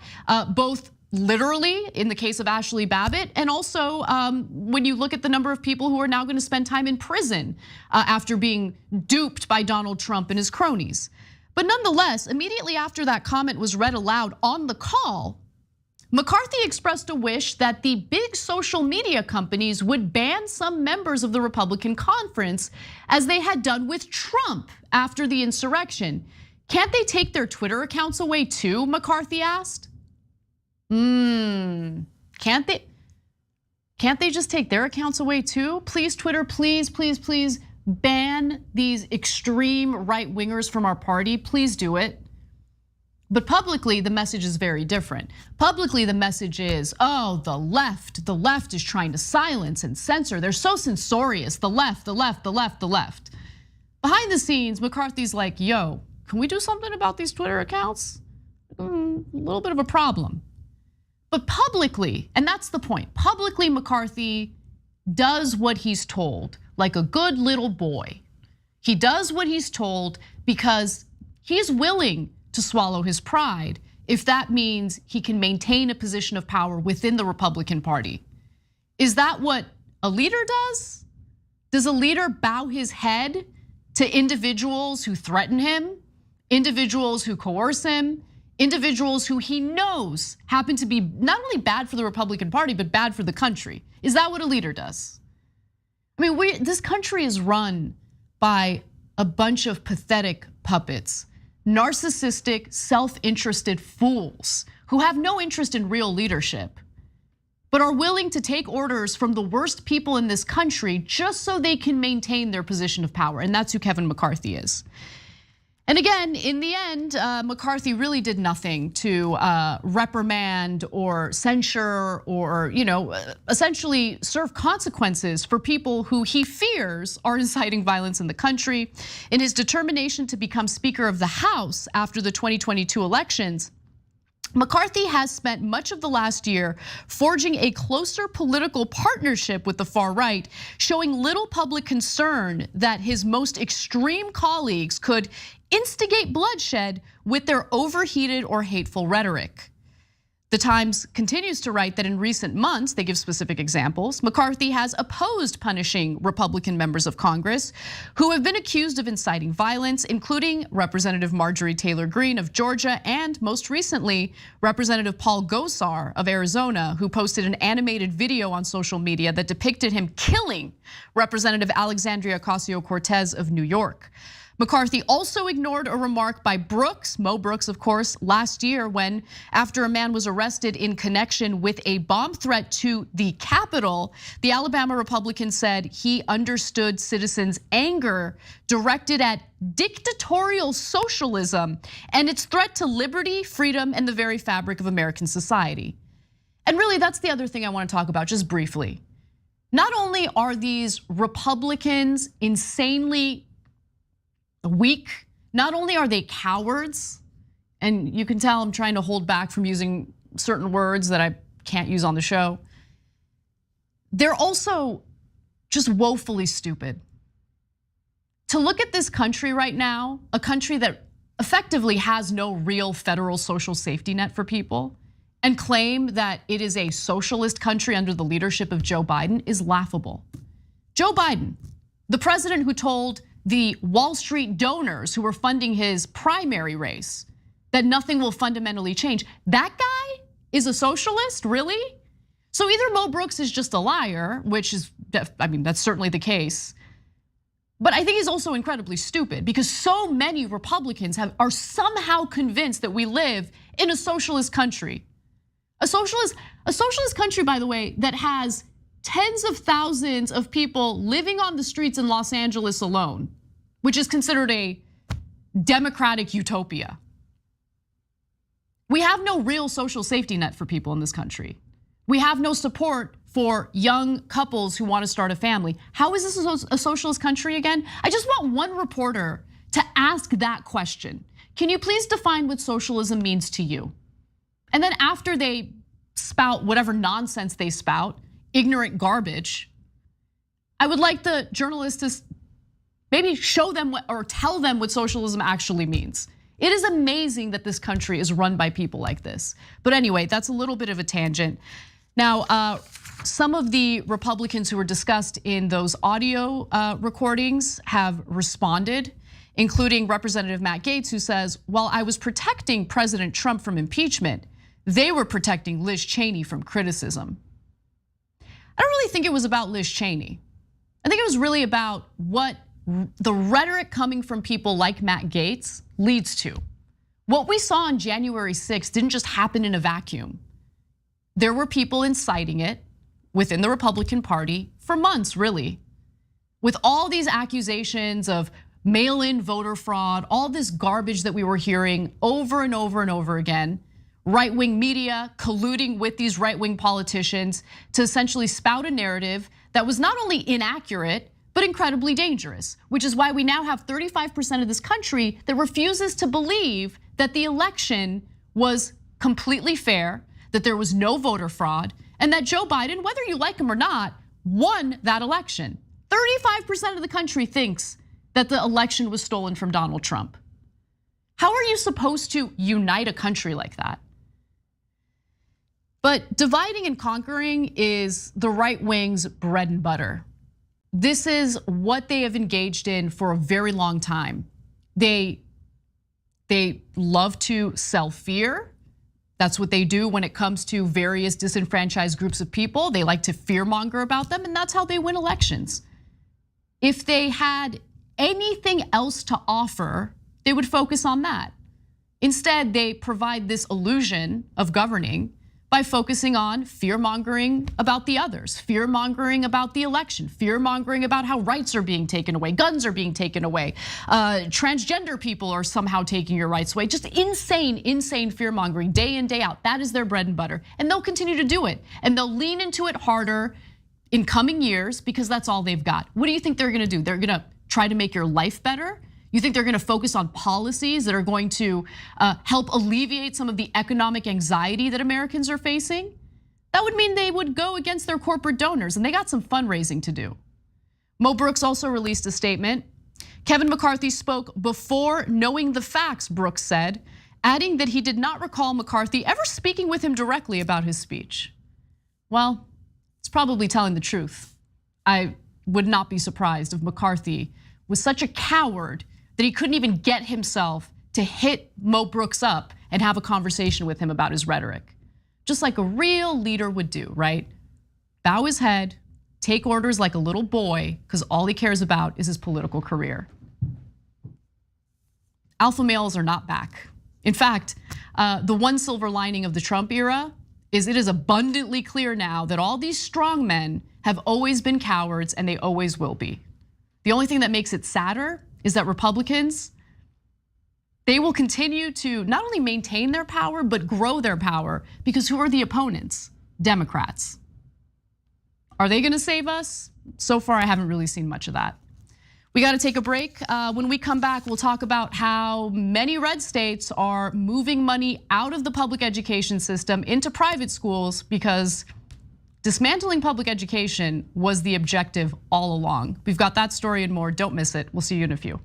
both literally in the case of Ashley Babbitt, and also when you look at the number of people who are now going to spend time in prison after being duped by Donald Trump and his cronies. But nonetheless, immediately after that comment was read aloud on the call, McCarthy expressed a wish that the big social media companies would ban some members of the Republican conference, as they had done with Trump after the insurrection. Can't they take their Twitter accounts away too, McCarthy asked? Can't they just take their accounts away too? Please, Twitter, please ban these extreme right-wingers from our party. Please do it. But publicly, the message is very different. Publicly, the message is, the left is trying to silence and censor. They're so censorious, the left. Behind the scenes, McCarthy's like, yo, can we do something about these Twitter accounts? A little bit of a problem. But publicly, and that's the point, publicly McCarthy does what he's told, like a good little boy. He does what he's told because he's willing to swallow his pride if that means he can maintain a position of power within the Republican Party. Is that what a leader does? Does a leader bow his head to individuals who threaten him, individuals who coerce him, individuals who he knows happen to be not only bad for the Republican Party, but bad for the country? Is that what a leader does? I mean, this country is run by a bunch of pathetic puppets, narcissistic, self-interested fools who have no interest in real leadership, but are willing to take orders from the worst people in this country just so they can maintain their position of power. And that's who Kevin McCarthy is. And again, in the end, McCarthy really did nothing to reprimand or censure or essentially serve consequences for people who he fears are inciting violence in the country. In his determination to become Speaker of the House after the 2022 elections, McCarthy has spent much of the last year forging a closer political partnership with the far right, showing little public concern that his most extreme colleagues could instigate bloodshed with their overheated or hateful rhetoric. The Times continues to write that in recent months, they give specific examples, McCarthy has opposed punishing Republican members of Congress who have been accused of inciting violence, including Representative Marjorie Taylor Greene of Georgia and most recently, Representative Paul Gosar of Arizona, who posted an animated video on social media that depicted him killing Representative Alexandria Ocasio-Cortez of New York. McCarthy also ignored a remark by Brooks, Mo Brooks, of course, last year when, after a man was arrested in connection with a bomb threat to the Capitol, the Alabama Republican said he understood citizens' anger directed at dictatorial socialism and its threat to liberty, freedom, and the very fabric of American society. And really, that's the other thing I want to talk about just briefly. Not only are these Republicans insanely weak, not only are they cowards, and you can tell I'm trying to hold back from using certain words that I can't use on the show, they're also just woefully stupid. To look at this country right now, a country that effectively has no real federal social safety net for people, and claim that it is a socialist country under the leadership of Joe Biden is laughable. Joe Biden, the president who told the Wall Street donors who were funding his primary race that nothing will fundamentally change. That guy is a socialist, really? So either Mo Brooks is just a liar, which is, I mean, that's certainly the case. But I think he's also incredibly stupid because so many Republicans are somehow convinced that we live in a socialist country. A socialist country, by the way, that has tens of thousands of people living on the streets in Los Angeles alone, which is considered a democratic utopia. We have no real social safety net for people in this country. We have no support for young couples who want to start a family. How is this a socialist country again? I just want one reporter to ask that question. Can you please define what socialism means to you? And then after they spout whatever nonsense they spout, ignorant garbage, I would like the journalists to maybe show them or tell them what socialism actually means. It is amazing that this country is run by people like this. But anyway, that's a little bit of a tangent. Now, some of the Republicans who were discussed in those audio recordings have responded, including Representative Matt Gaetz, who says, while I was protecting President Trump from impeachment, they were protecting Liz Cheney from criticism. I don't really think it was about Liz Cheney. I think it was really about what the rhetoric coming from people like Matt Gaetz leads to. What we saw on January 6th didn't just happen in a vacuum. There were people inciting it within the Republican Party for months, really. With all these accusations of mail-in voter fraud, all this garbage that we were hearing over and over and over again, right-wing media colluding with these right-wing politicians to essentially spout a narrative that was not only inaccurate, but incredibly dangerous, which is why we now have 35% of this country that refuses to believe that the election was completely fair, that there was no voter fraud, and that Joe Biden, whether you like him or not, won that election. 35% of the country thinks that the election was stolen from Donald Trump. How are you supposed to unite a country like that? But dividing and conquering is the right wing's bread and butter. This is what they have engaged in for a very long time. They love to sell fear. That's what they do when it comes to various disenfranchised groups of people. They like to fearmonger about them, and that's how they win elections. If they had anything else to offer, they would focus on that. Instead, they provide this illusion of governing by focusing on fear-mongering about the others, fear-mongering about the election, fear-mongering about how rights are being taken away, guns are being taken away, transgender people are somehow taking your rights away. Just insane fear-mongering day in, day out. That is their bread and butter, and they'll continue to do it. And they'll lean into it harder in coming years because that's all they've got. What do you think they're gonna do? They're gonna try to make your life better? You think they're gonna focus on policies that are going to help alleviate some of the economic anxiety that Americans are facing? That would mean they would go against their corporate donors, and they got some fundraising to do. Mo Brooks also released a statement. Kevin McCarthy spoke before knowing the facts, Brooks said, adding that he did not recall McCarthy ever speaking with him directly about his speech. Well, it's probably telling the truth. I would not be surprised if McCarthy was such a coward that he couldn't even get himself to hit Mo Brooks up and have a conversation with him about his rhetoric. Just like a real leader would do, right? Bow his head, take orders like a little boy, because all he cares about is his political career. alpha males are not back. In fact, the one silver lining of the Trump era is it is abundantly clear now that all these strong men have always been cowards and they always will be. The only thing that makes it sadder is that Republicans, they will continue to not only maintain their power, but grow their power, because who are the opponents? Democrats. Are they gonna save us? So far, I haven't really seen much of that. We gotta take a break. When we come back, we'll talk about how many red states are moving money out of the public education system into private schools, because dismantling public education was the objective all along. We've got that story and more, don't miss it. We'll see you in a few.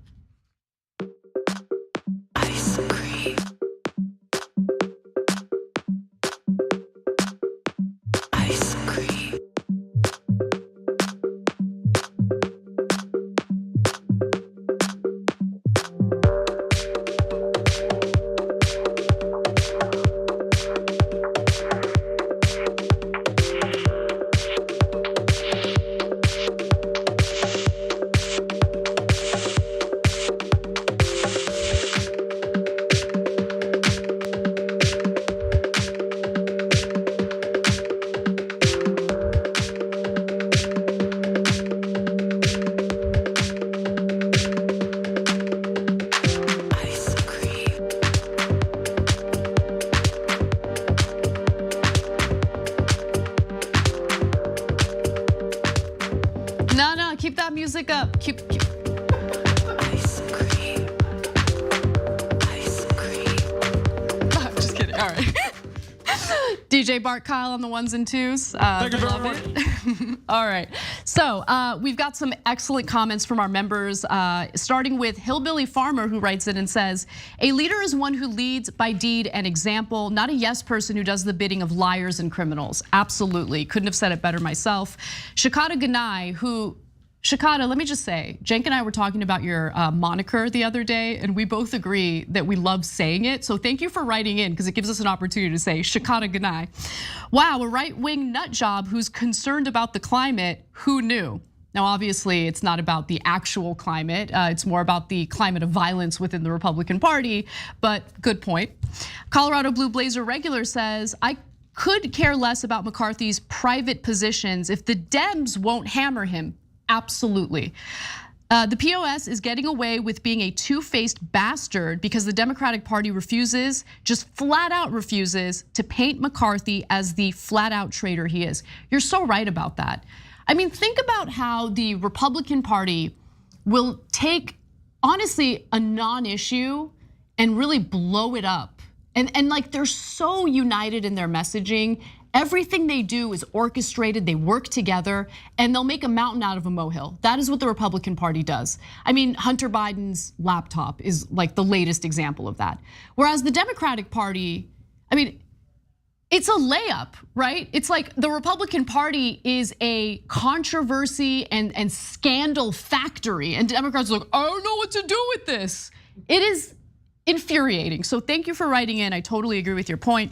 Keep that music up. Keep. Ice cream. Ice cream. I'm just kidding. All right. DJ Bart Kyle on the ones and twos. Thank you very love much. it. All right. So we've got some excellent comments from our members, starting with Hillbilly Farmer, who writes in and says, "A leader is one who leads by deed and example, not a yes person who does the bidding of liars and criminals." Absolutely. Couldn't have said it better myself. Shakata Ganai, who Shakata, let me just say, Cenk and I were talking about your moniker the other day, and we both agree that we love saying it. So thank you for writing in, because it gives us an opportunity to say Shakata Ganai. Wow, a right-wing nut job who's concerned about the climate, who knew? Now, obviously, it's not about the actual climate. It's more about the climate of violence within the Republican Party, but good point. Colorado Blue Blazer Regular says, "I could care less about McCarthy's private positions if the Dems won't hammer him." Absolutely. The POS is getting away with being a two-faced bastard because the Democratic Party refuses, just flat out refuses, to paint McCarthy as the flat out traitor he is. You're so right about that. I mean, think about how the Republican Party will take, honestly, a non-issue and really blow it up. And like, they're so united in their messaging. Everything they do is orchestrated, they work together, and they'll make a mountain out of a molehill. That is what the Republican Party does. I mean, Hunter Biden's laptop is like the latest example of that. Whereas the Democratic Party, I mean, it's a layup, right? It's like the Republican Party is a controversy and scandal factory, and Democrats are like, I don't know what to do with this. It is infuriating. So thank you for writing in. I totally agree with your point.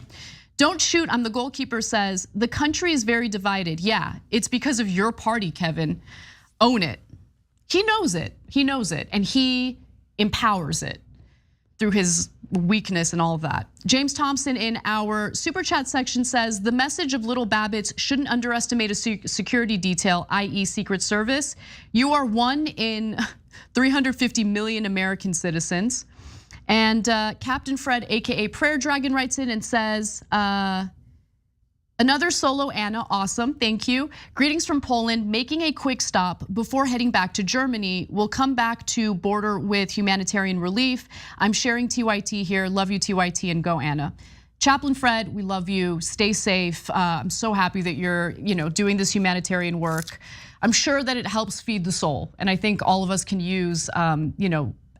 Don't shoot, I'm the goalkeeper says, the country is very divided. Yeah, it's because of your party, Kevin. Own it. He knows it, and he empowers it through his weakness and all of that. James Thompson in our super chat section says, the message of little Babbitts shouldn't underestimate a security detail, i.e. Secret Service. You are one in 350 million American citizens. And Captain Fred, AKA Prayer Dragon, writes in and says, another solo Anna, awesome, thank you. Greetings from Poland, making a quick stop before heading back to Germany. We'll come back to border with humanitarian relief. I'm sharing TYT here, love you TYT, and go Anna. Chaplain Fred, we love you, stay safe. I'm so happy that you're doing this humanitarian work. I'm sure that it helps feed the soul. And I think all of us can use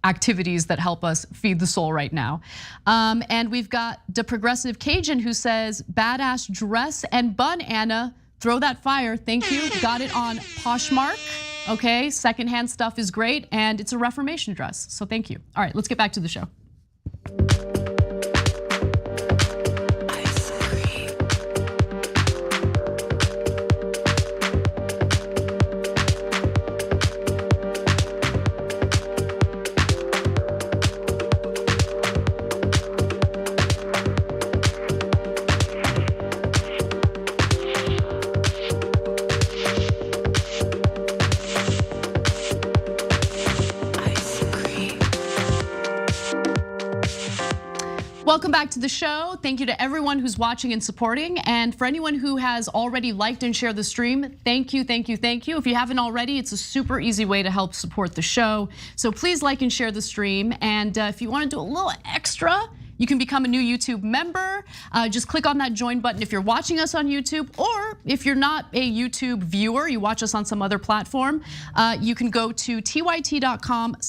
activities that help us feed the soul right now. And we've got the Progressive Cajun who says, badass dress and bun, Anna, throw that fire, thank you. Got it on Poshmark, okay? Secondhand stuff is great, and it's a Reformation dress, so thank you. All right, let's get back to the show. Welcome back to the show. Thank you to everyone who's watching and supporting. And for anyone who has already liked and shared the stream, thank you, thank you, thank you. If you haven't already, it's a super easy way to help support the show. So please like and share the stream. And if you want to do a little extra, you can become a new YouTube member. Just click on that join button if you're watching us on YouTube, or if you're not a YouTube viewer, you watch us on some other platform, you can go to tyt.com/join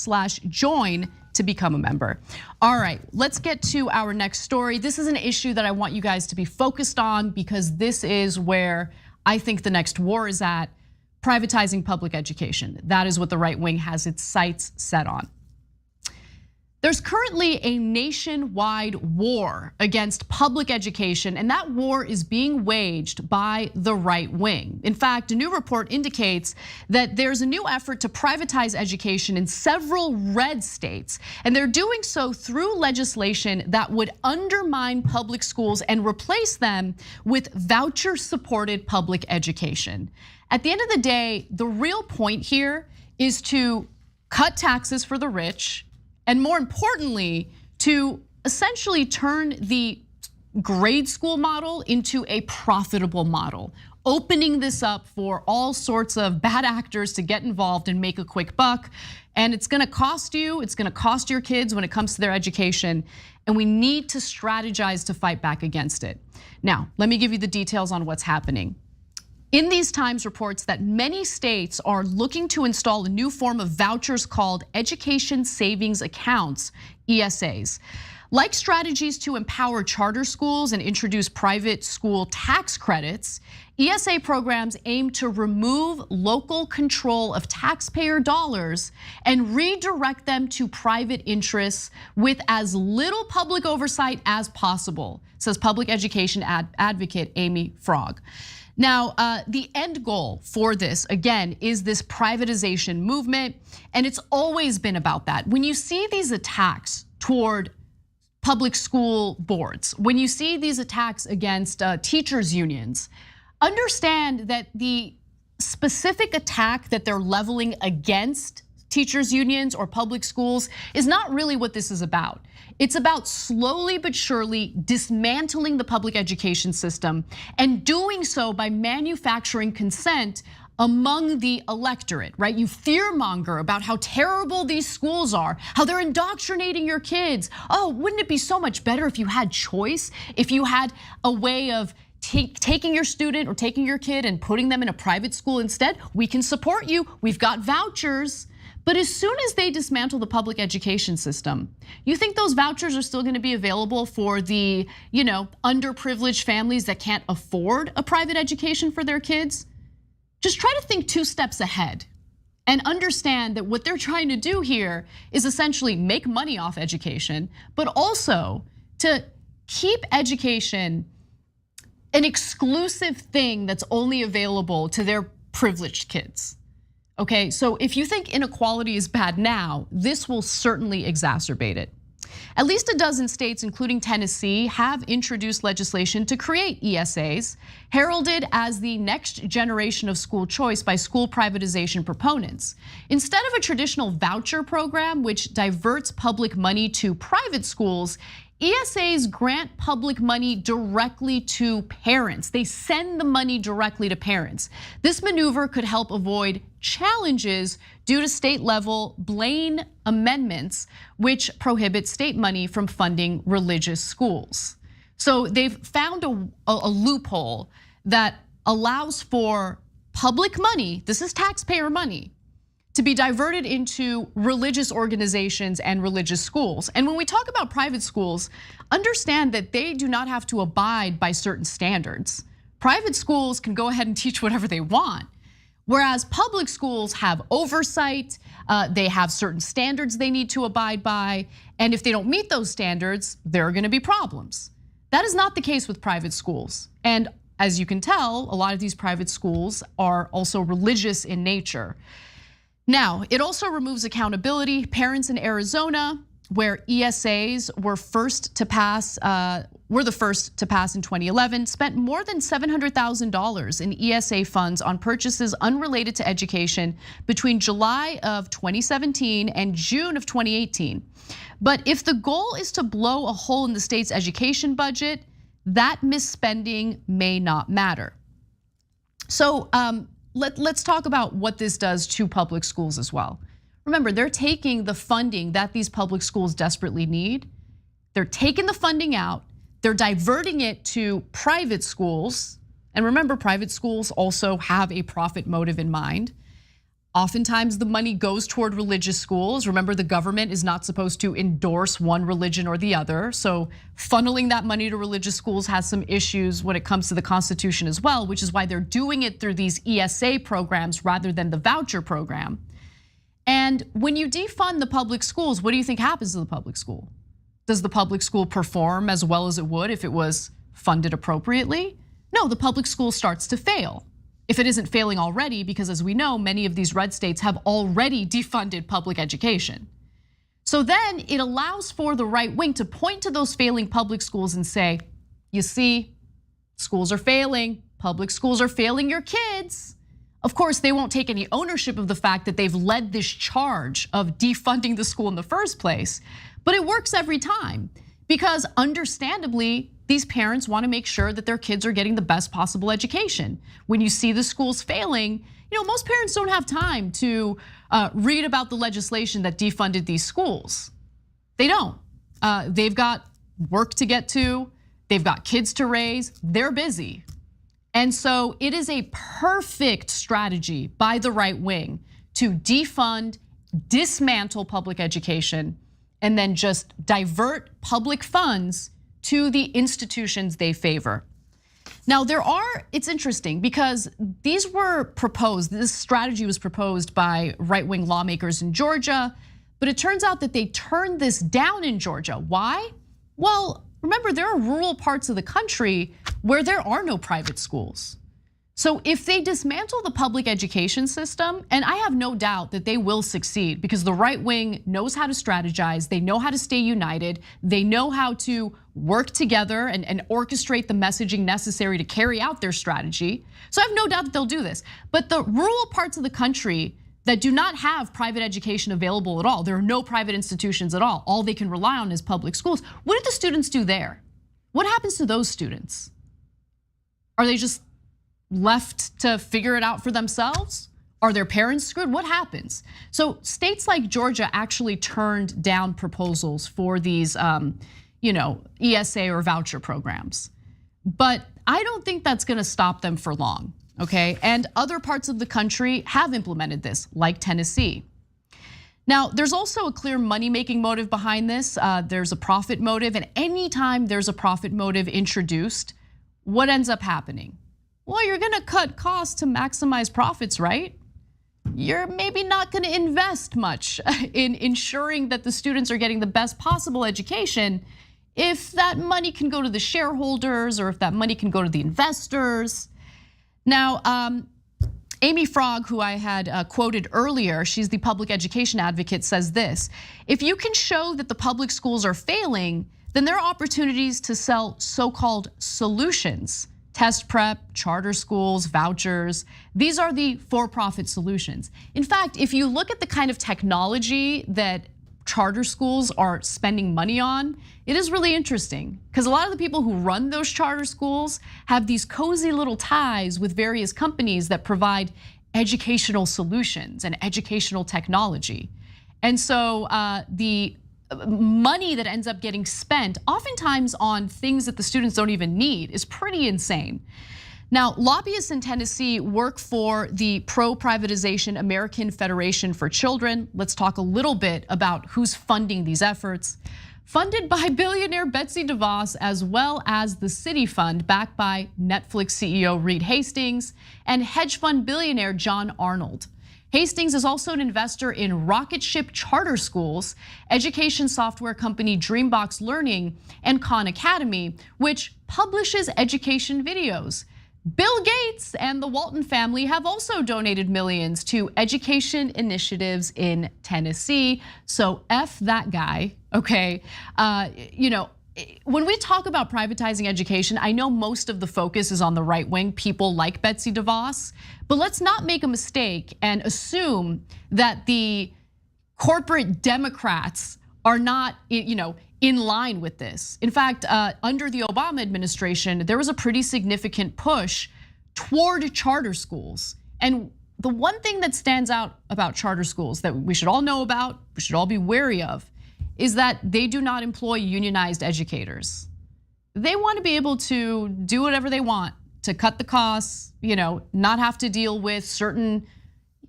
to become a member. All right, let's get to our next story. This is an issue that I want you guys to be focused on because this is where I think the next war is at: privatizing public education. That is what the right wing has its sights set on. There's currently a nationwide war against public education, and that war is being waged by the right wing. In fact, a new report indicates that there's a new effort to privatize education in several red states, and they're doing so through legislation that would undermine public schools and replace them with voucher-supported public education. At the end of the day, the real point here is to cut taxes for the rich, and more importantly, to essentially turn the grade school model into a profitable model, opening this up for all sorts of bad actors to get involved and make a quick buck. And it's gonna cost you, it's gonna cost your kids when it comes to their education, and we need to strategize to fight back against it. Now, let me give you the details on what's happening. In these Times reports that many states are looking to install a new form of vouchers called Education Savings Accounts, ESAs. Like strategies to empower charter schools and introduce private school tax credits, ESA programs aim to remove local control of taxpayer dollars and redirect them to private interests with as little public oversight as possible, says public education advocate Amy Frog. Now, the end goal for this, again, is this privatization movement, and it's always been about that. When you see these attacks toward public school boards, when you see these attacks against teachers' unions, understand that the specific attack that they're leveling against teachers' unions or public schools is not really what this is about. It's about slowly but surely dismantling the public education system, and doing so by manufacturing consent among the electorate, right? You fearmonger about how terrible these schools are, how they're indoctrinating your kids. Oh, wouldn't it be so much better if you had choice, if you had a way of taking your student or taking your kid and putting them in a private school instead? We can support you, we've got vouchers. But as soon as they dismantle the public education system, you think those vouchers are still gonna be available for the underprivileged families that can't afford a private education for their kids? Just try to think 2 steps ahead and understand that what they're trying to do here is essentially make money off education, but also to keep education an exclusive thing that's only available to their privileged kids. Okay, so if you think inequality is bad now, this will certainly exacerbate it. At least a dozen states, including Tennessee, have introduced legislation to create ESAs, heralded as the next generation of school choice by school privatization proponents. Instead of a traditional voucher program, which diverts public money to private schools, ESAs grant public money directly to parents. They send the money directly to parents. This maneuver could help avoid challenges due to state level Blaine amendments, which prohibit state money from funding religious schools. So they've found a loophole that allows for public money, this is taxpayer money, to be diverted into religious organizations and religious schools. And when we talk about private schools, understand that they do not have to abide by certain standards. Private schools can go ahead and teach whatever they want, whereas public schools have oversight, they have certain standards they need to abide by, and if they don't meet those standards, there are gonna be problems. That is not the case with private schools. And as you can tell, a lot of these private schools are also religious in nature. Now, it also removes accountability. Parents in Arizona where ESAs were first to pass, were the first to pass in 2011, spent more than $700,000 in ESA funds on purchases unrelated to education between July of 2017 and June of 2018. But if the goal is to blow a hole in the state's education budget, that misspending may not matter. So let's talk about what this does to public schools as well. Remember, they're taking the funding that these public schools desperately need. They're taking the funding out, they're diverting it to private schools. And remember, private schools also have a profit motive in mind. Oftentimes the money goes toward religious schools. Remember, the government is not supposed to endorse one religion or the other. So funneling that money to religious schools has some issues when it comes to the Constitution as well, which is why they're doing it through these ESA programs rather than the voucher program. And when you defund the public schools, what do you think happens to the public school? Does the public school perform as well as it would if it was funded appropriately? No, the public school starts to fail. If it isn't failing already, because as we know, many of these red states have already defunded public education. So then it allows for the right wing to point to those failing public schools and say, you see, schools are failing, public schools are failing your kids. Of course, they won't take any ownership of the fact that they've led this charge of defunding the school in the first place, but it works every time because understandably, these parents want to make sure that their kids are getting the best possible education. When you see the schools failing, most parents don't have time to read about the legislation that defunded these schools. They don't. They've got work to get to, they've got kids to raise, they're busy. And so it is a perfect strategy by the right wing to defund, dismantle public education, and then just divert public funds to the institutions they favor. Now it's interesting because these were proposed, this strategy was proposed by right-wing lawmakers in Georgia, but it turns out that they turned this down in Georgia. Why? Well, remember, there are rural parts of the country where there are no private schools. So if they dismantle the public education system, and I have no doubt that they will succeed because the right wing knows how to strategize, they know how to stay united, they know how to work together and orchestrate the messaging necessary to carry out their strategy. So I have no doubt that they'll do this. But the rural parts of the country that do not have private education available at all, there are no private institutions at all they can rely on is public schools. What do the students do there? What happens to those students? Are they just left to figure it out for themselves? Are their parents screwed? What happens? So states like Georgia actually turned down proposals for these ESA or voucher programs. But I don't think that's gonna stop them for long, okay? And other parts of the country have implemented this, like Tennessee. Now, there's also a clear money-making motive behind this. There's a profit motive, and anytime there's a profit motive introduced, what ends up happening? Well, you're gonna cut costs to maximize profits, right? You're maybe not gonna invest much in ensuring that the students are getting the best possible education if that money can go to the shareholders or if that money can go to the investors. Now, Amy Frog, who I had quoted earlier, she's the public education advocate, says this: if you can show that the public schools are failing, then there are opportunities to sell so-called solutions. Test prep, charter schools, vouchers. These are the for-profit solutions. In fact, if you look at the kind of technology that charter schools are spending money on, it is really interesting because a lot of the people who run those charter schools have these cozy little ties with various companies that provide educational solutions and educational technology. And so the money that ends up getting spent, oftentimes on things that the students don't even need, is pretty insane. Now, lobbyists in Tennessee work for the pro-privatization American Federation for Children. Let's talk a little bit about who's funding these efforts. Funded by billionaire Betsy DeVos, as well as the Citi Fund, backed by Netflix CEO Reed Hastings and hedge fund billionaire John Arnold. Hastings is also an investor in rocket ship charter schools, education software company Dreambox Learning, and Khan Academy, which publishes education videos. Bill Gates and the Walton family have also donated millions to education initiatives in Tennessee. So F that guy, okay? When we talk about privatizing education, I know most of the focus is on the right wing, people like Betsy DeVos, but let's not make a mistake and assume that the corporate Democrats are not, in line with this. In fact, under the Obama administration, there was a pretty significant push toward charter schools. And the one thing that stands out about charter schools that we should all know about, we should all be wary of, is that they do not employ unionized educators. They want to be able to do whatever they want to cut the costs, not have to deal with certain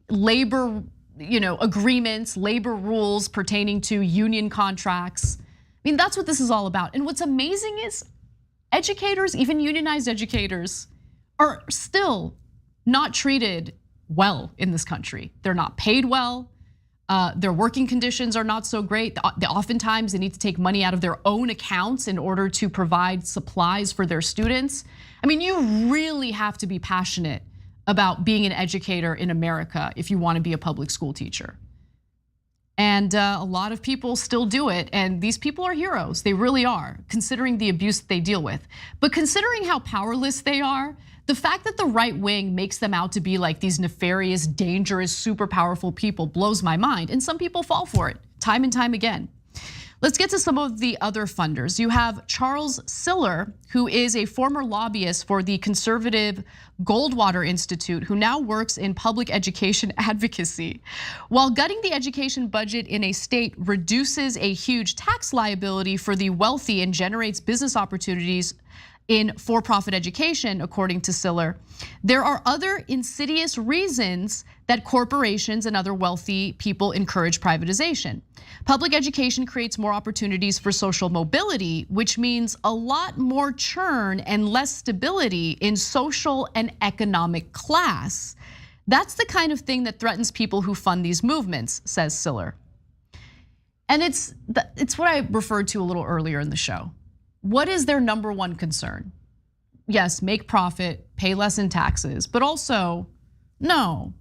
labor, agreements, labor rules pertaining to union contracts. I mean, that's what this is all about. And what's amazing is educators, even unionized educators, are still not treated well in this country. They're not paid well. Their working conditions are not so great. Oftentimes they need to take money out of their own accounts in order to provide supplies for their students. I mean, you really have to be passionate about being an educator in America if you want to be a public school teacher. And a lot of people still do it, and these people are heroes. They really are, considering the abuse that they deal with. But considering how powerless they are, the fact that the right wing makes them out to be like these nefarious, dangerous, super powerful people blows my mind. And some people fall for it time and time again. Let's get to some of the other funders. You have Charles Siller, who is a former lobbyist for the conservative Goldwater Institute, who now works in public education advocacy. While gutting the education budget in a state reduces a huge tax liability for the wealthy and generates business opportunities in for-profit education, according to Siller, there are other insidious reasons that corporations and other wealthy people encourage privatization. Public education creates more opportunities for social mobility, which means a lot more churn and less stability in social and economic class. That's the kind of thing that threatens people who fund these movements, says Siller. And it's what I referred to a little earlier in the show. What is their number one concern? Yes, make profit, pay less in taxes, but also, no,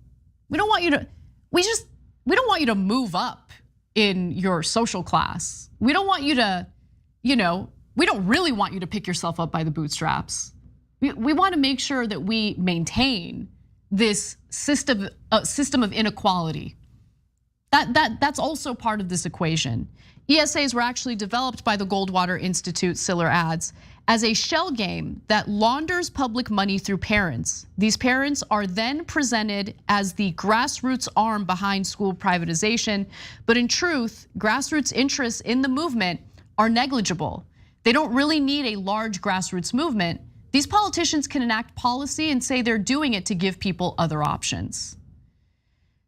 we don't want you to, we don't want you to move up in your social class. We don't want you to, we don't really want you to pick yourself up by the bootstraps. We want to make sure that we maintain this system of inequality. That's also part of this equation. ESAs were actually developed by the Goldwater Institute, Siller adds, as a shell game that launders public money through parents. These parents are then presented as the grassroots arm behind school privatization, but in truth, grassroots interests in the movement are negligible. They don't really need a large grassroots movement. These politicians can enact policy and say they're doing it to give people other options.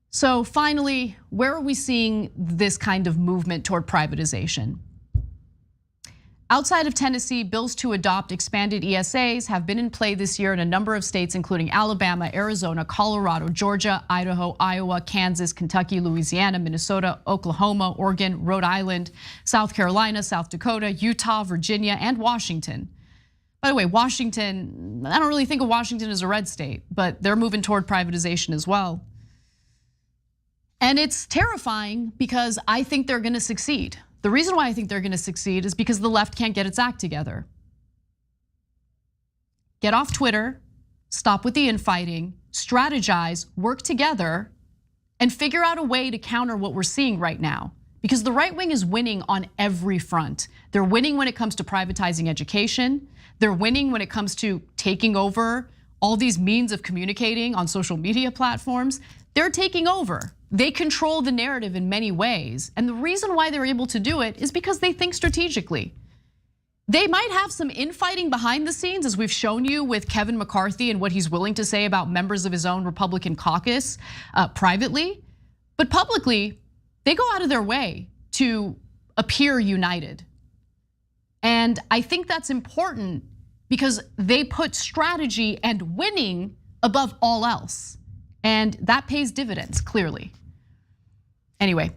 So finally, where are we seeing this kind of movement toward privatization? Outside of Tennessee, bills to adopt expanded ESAs have been in play this year in a number of states, including Alabama, Arizona, Colorado, Georgia, Idaho, Iowa, Kansas, Kentucky, Louisiana, Minnesota, Oklahoma, Oregon, Rhode Island, South Carolina, South Dakota, Utah, Virginia, and Washington. By the way, Washington, I don't really think of Washington as a red state, but they're moving toward privatization as well. And it's terrifying because I think they're gonna succeed. The reason why I think they're gonna succeed is because the left can't get its act together. Get off Twitter, stop with the infighting, strategize, work together, and figure out a way to counter what we're seeing right now. Because the right wing is winning on every front. They're winning when it comes to privatizing education. They're winning when it comes to taking over all these means of communicating on social media platforms. They're taking over. They control the narrative in many ways. And the reason why they're able to do it is because they think strategically. They might have some infighting behind the scenes, as we've shown you with Kevin McCarthy and what he's willing to say about members of his own Republican caucus privately. But publicly, they go out of their way to appear united. And I think that's important because they put strategy and winning above all else. And that pays dividends, clearly. Anyway,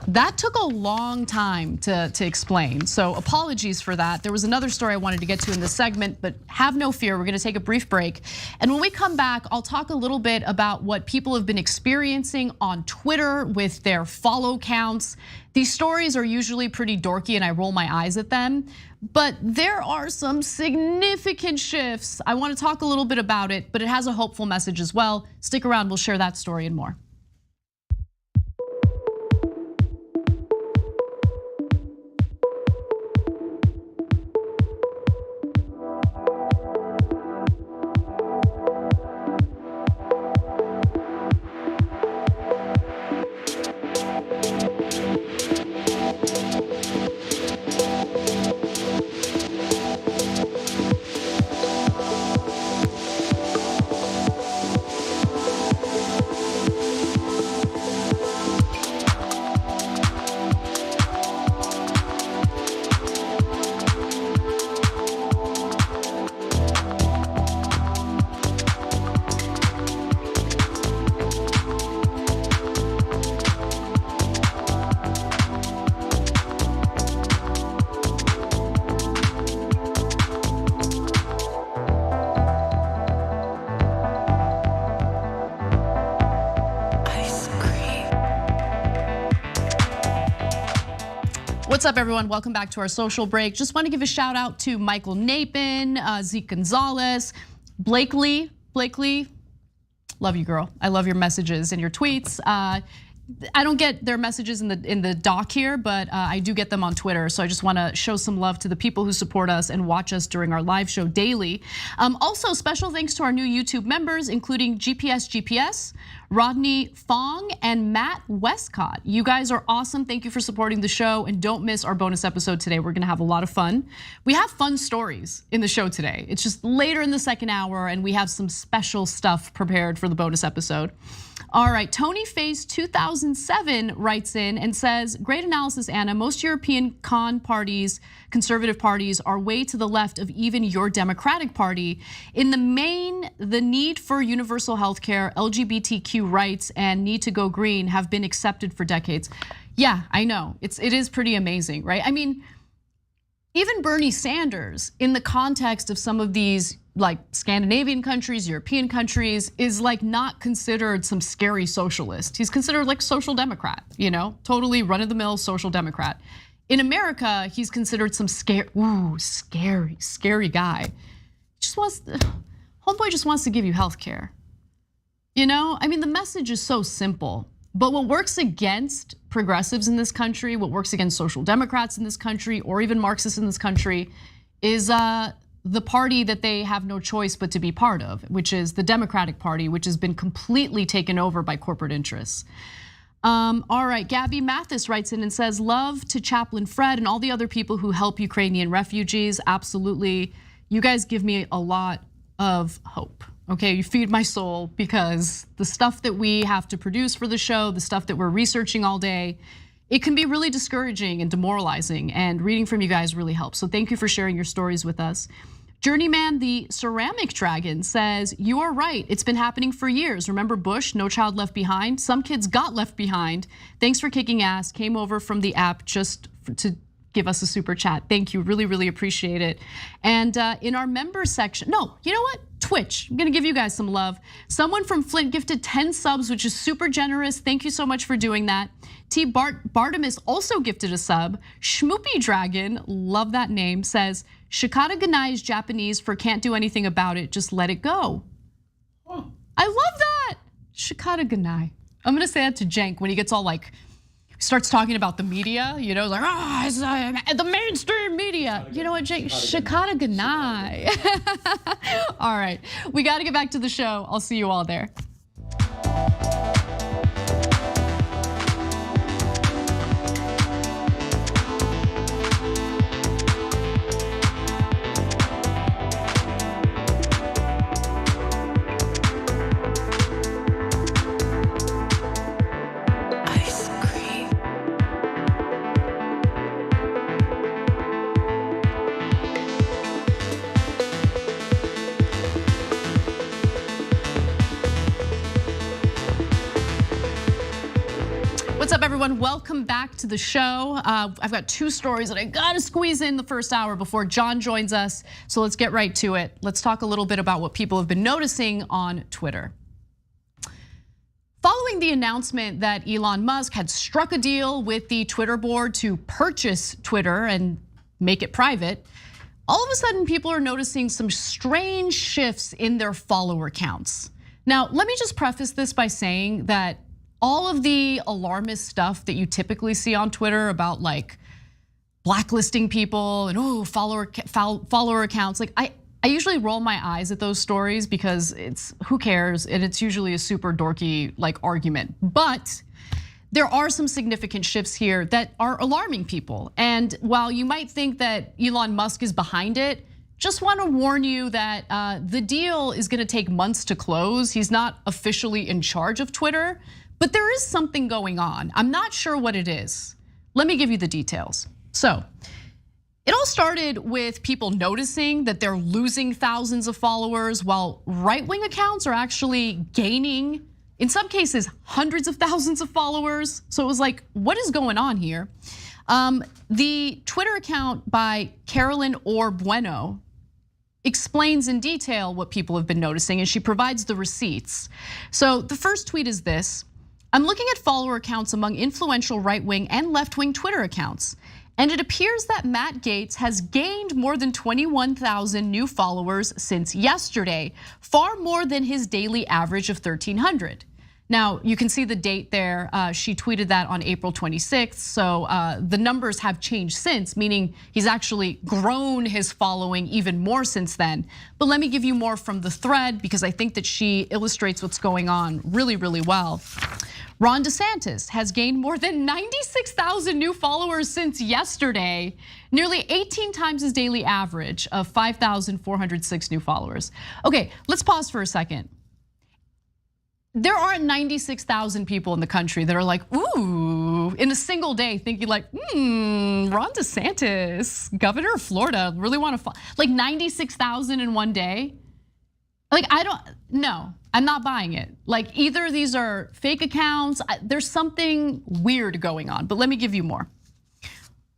That took a long time to explain, so apologies for that. There was another story I wanted to get to in this segment, but have no fear, we're gonna take a brief break. And when we come back, I'll talk a little bit about what people have been experiencing on Twitter with their follow counts. These stories are usually pretty dorky and I roll my eyes at them, but there are some significant shifts. I wanna talk a little bit about it, but it has a hopeful message as well. Stick around, we'll share that story and more. What's up, everyone? Welcome back to our social break. Just want to give a shout out to Michael Napin, Zeke Gonzalez, Blakely, love you, girl. I love your messages and your tweets. I don't get their messages in the doc here, but I do get them on Twitter. So I just want to show some love to the people who support us and watch us during our live show daily. Also, special thanks to our new YouTube members, including GPS, Rodney Fong, and Matt Westcott. You guys are awesome. Thank you for supporting the show, and don't miss our bonus episode today. We're gonna have a lot of fun. We have fun stories in the show today. It's just later in the second hour, and we have some special stuff prepared for the bonus episode. All right, Tony Face 2007 writes in and says, great analysis, Anna. Most European conservative parties are way to the left of even your Democratic Party. In the main, the need for universal health care, LGBTQ rights, and need to go green have been accepted for decades. Yeah, I know, it is pretty amazing, right? I mean, even Bernie Sanders, in the context of some of these like Scandinavian countries, European countries, is like not considered some scary socialist. He's considered like social democrat, totally run-of-the-mill social democrat. In America, he's considered some scary guy. Homeboy just wants to give you health care. I mean, the message is so simple. But what works against progressives in this country, what works against social democrats in this country, or even Marxists in this country, is the party that they have no choice but to be part of, which is the Democratic Party, which has been completely taken over by corporate interests. All right, Gabby Mathis writes in and says, love to Chaplain Fred and all the other people who help Ukrainian refugees. Absolutely, you guys give me a lot of hope. Okay, you feed my soul, because the stuff that we have to produce for the show, the stuff that we're researching all day, it can be really discouraging and demoralizing, and reading from you guys really helps. So thank you for sharing your stories with us. Journeyman the Ceramic Dragon says, you are right, it's been happening for years. Remember Bush, No Child Left Behind? Some kids got left behind. Thanks for kicking ass, came over from the app just to give us a super chat. Thank you, really, really appreciate it. And in our members section, no, you know what? Twitch, I'm gonna give you guys some love. Someone from Flint gifted 10 subs, which is super generous. Thank you so much for doing that. T. Bartimus also gifted a sub. Schmoopy Dragon, love that name, says, Shikata Ganai is Japanese for can't do anything about it, just let it go. Oh. I love that, Shikata Ganai. I'm gonna say that to Cenk when he gets all like, starts talking about the media, like, it's the mainstream media. You know what, Cenk? Shikata Ganai. All right, we gotta get back to the show. I'll see you all there. everyone, welcome back to the show. I've got two stories that I gotta squeeze in the first hour before John joins us. So let's get right to it. Let's talk a little bit about what people have been noticing on Twitter. Following the announcement that Elon Musk had struck a deal with the Twitter board to purchase Twitter and make it private, all of a sudden people are noticing some strange shifts in their follower counts. Now, let me just preface this by saying that all of the alarmist stuff that you typically see on Twitter about like blacklisting people and follower accounts, like I usually roll my eyes at those stories because it's who cares, and it's usually a super dorky like argument. But there are some significant shifts here that are alarming people. And while you might think that Elon Musk is behind it, just want to warn you that the deal is going to take months to close. He's not officially in charge of Twitter, but there is something going on. I'm not sure what it is. Let me give you the details. So, it all started with people noticing that they're losing thousands of followers while right-wing accounts are actually gaining, in some cases, hundreds of thousands of followers. So it was like, what is going on here? The Twitter account by Carolyn Orr Bueno explains in detail what people have been noticing, and she provides the receipts. So the first tweet is this: I'm looking at follower accounts among influential right-wing and left-wing Twitter accounts, and it appears that Matt Gaetz has gained more than 21,000 new followers since yesterday, far more than his daily average of 1,300. Now, you can see the date there. She tweeted that on April 26th. So the numbers have changed since, meaning he's actually grown his following even more since then. But let me give you more from the thread because I think that she illustrates what's going on really, really well. Ron DeSantis has gained more than 96,000 new followers since yesterday, nearly 18 times his daily average of 5,406 new followers. Okay, let's pause for a second. There aren't 96,000 people in the country that are like, ooh, in a single day thinking like, Ron DeSantis, governor of Florida, really want to, like 96,000 in one day? Like, no, I'm not buying it. Like either these are fake accounts, there's something weird going on, but let me give you more.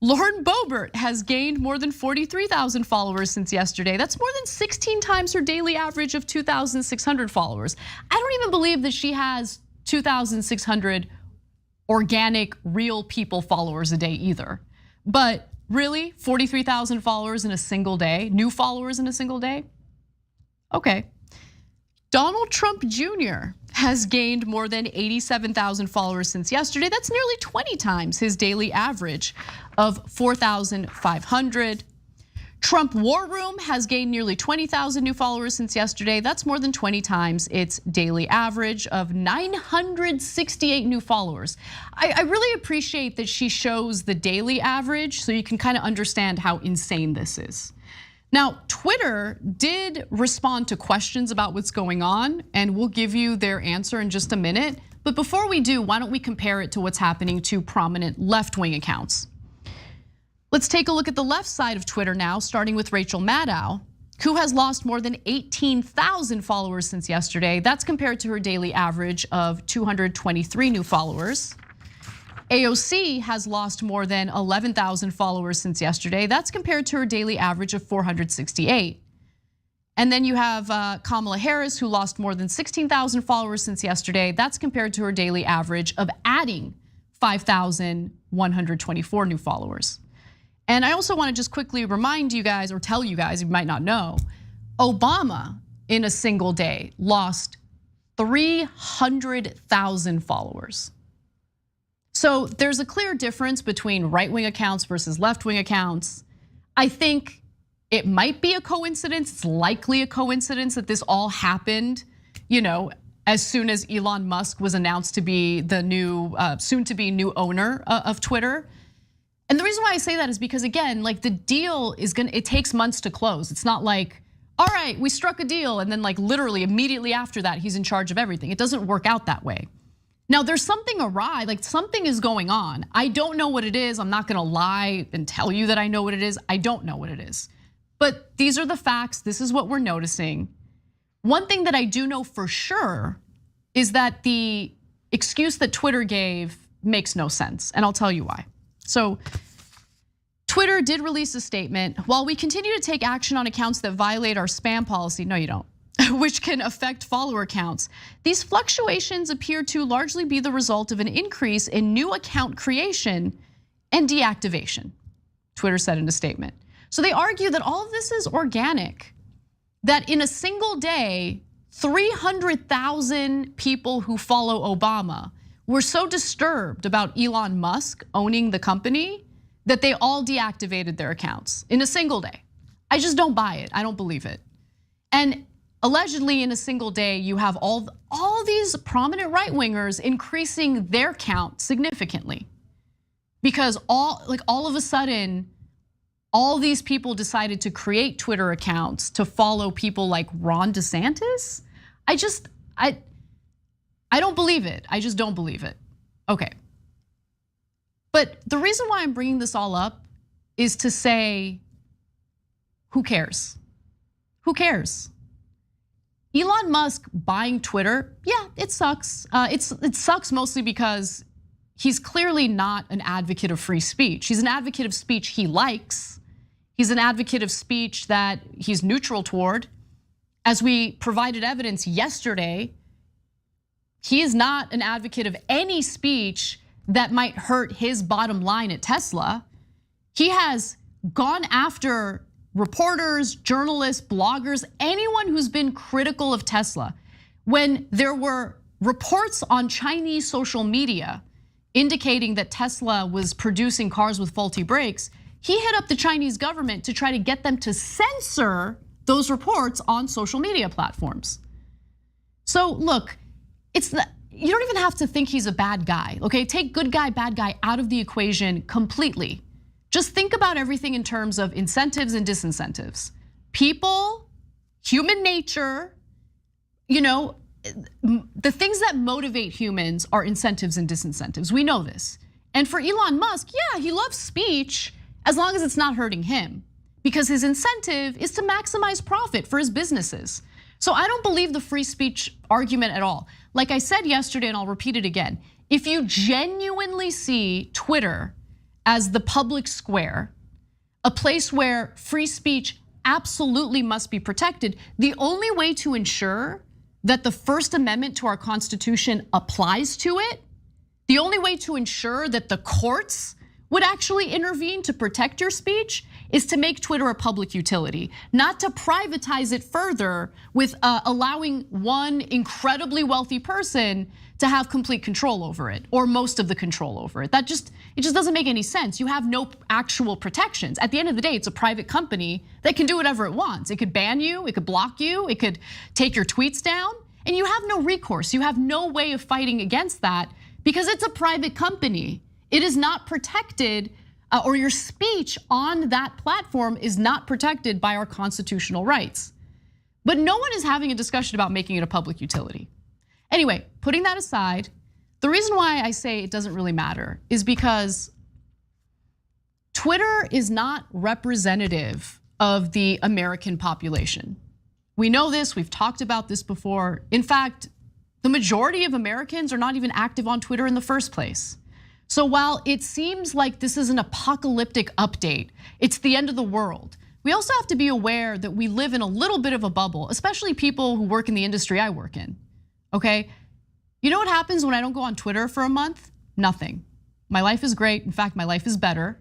Lauren Boebert has gained more than 43,000 followers since yesterday. That's more than 16 times her daily average of 2,600 followers. I don't even believe that she has 2,600 organic, real people followers a day either. But really, 43,000 followers in a single day, new followers in a single day? Okay. Donald Trump Jr. has gained more than 87,000 followers since yesterday. That's nearly 20 times his daily average of 4,500. Trump War Room has gained nearly 20,000 new followers since yesterday. That's more than 20 times its daily average of 968 new followers. I really appreciate that she shows the daily average so you can kind of understand how insane this is. Now, Twitter did respond to questions about what's going on, and we'll give you their answer in just a minute. But before we do, why don't we compare it to what's happening to prominent left-wing accounts? Let's take a look at the left side of Twitter now, starting with Rachel Maddow, who has lost more than 18,000 followers since yesterday. That's compared to her daily average of 223 new followers. AOC has lost more than 11,000 followers since yesterday. That's compared to her daily average of 468. And then you have Kamala Harris, who lost more than 16,000 followers since yesterday. That's compared to her daily average of adding 5,124 new followers. And I also want to just quickly remind you guys, or tell you guys, you might not know, Obama in a single day lost 300,000 followers. So there's a clear difference between right-wing accounts versus left-wing accounts. I think it might be a coincidence, it's likely a coincidence that this all happened, as soon as Elon Musk was announced to be the new, soon-to-be new owner of Twitter. And the reason why I say that is because again, like the deal it takes months to close. It's not like, all right, we struck a deal and then like literally immediately after that, he's in charge of everything. It doesn't work out that way. Now there's something awry, like something is going on. I don't know what it is. I'm not gonna lie and tell you that I know what it is. I don't know what it is. But these are the facts, this is what we're noticing. One thing that I do know for sure is that the excuse that Twitter gave makes no sense, and I'll tell you why. So Twitter did release a statement. While we continue to take action on accounts that violate our spam policy, no you don't, which can affect follower counts, these fluctuations appear to largely be the result of an increase in new account creation and deactivation, Twitter said in a statement. So they argue that all of this is organic, that in a single day, 300,000 people who follow Obama were so disturbed about Elon Musk owning the company that they all deactivated their accounts in a single day. I just don't buy it, I don't believe it. And allegedly in a single day, you have all these prominent right-wingers increasing their count significantly. Because all of a sudden, all these people decided to create Twitter accounts to follow people like Ron DeSantis. I don't believe it, I just don't believe it. Okay. But the reason why I'm bringing this all up is to say, who cares? Who cares? Elon Musk buying Twitter, yeah, it sucks. It sucks mostly because he's clearly not an advocate of free speech. He's an advocate of speech he likes. He's an advocate of speech that he's neutral toward. As we provided evidence yesterday, he is not an advocate of any speech that might hurt his bottom line at Tesla. He has gone after reporters, journalists, bloggers, anyone who's been critical of Tesla. When there were reports on Chinese social media indicating that Tesla was producing cars with faulty brakes, he hit up the Chinese government to try to get them to censor those reports on social media platforms. So look, you don't even have to think he's a bad guy, okay? Take good guy, bad guy out of the equation completely. Just think about everything in terms of incentives and disincentives. People, human nature, the things that motivate humans are incentives and disincentives. We know this. And for Elon Musk, yeah, he loves speech as long as it's not hurting him, because his incentive is to maximize profit for his businesses. So I don't believe the free speech argument at all. Like I said yesterday, and I'll repeat it again, if you genuinely see Twitter as the public square, a place where free speech absolutely must be protected, the only way to ensure that the First Amendment to our Constitution applies to it, the only way to ensure that the courts would actually intervene to protect your speech is to make Twitter a public utility, not to privatize it further with allowing one incredibly wealthy person to have complete control over it, or most of the control over it. It just doesn't make any sense. You have no actual protections. At the end of the day, it's a private company that can do whatever it wants. It could ban you, it could block you, it could take your tweets down, and you have no recourse. You have no way of fighting against that because it's a private company. It is not protected, or your speech on that platform is not protected by our constitutional rights. But no one is having a discussion about making it a public utility. Anyway, putting that aside, the reason why I say it doesn't really matter is because Twitter is not representative of the American population. We know this, we've talked about this before. In fact, the majority of Americans are not even active on Twitter in the first place. So while it seems like this is an apocalyptic update, it's the end of the world, we also have to be aware that we live in a little bit of a bubble, especially people who work in the industry I work in, okay? You know what happens when I don't go on Twitter for a month? Nothing. My life is great, in fact, my life is better.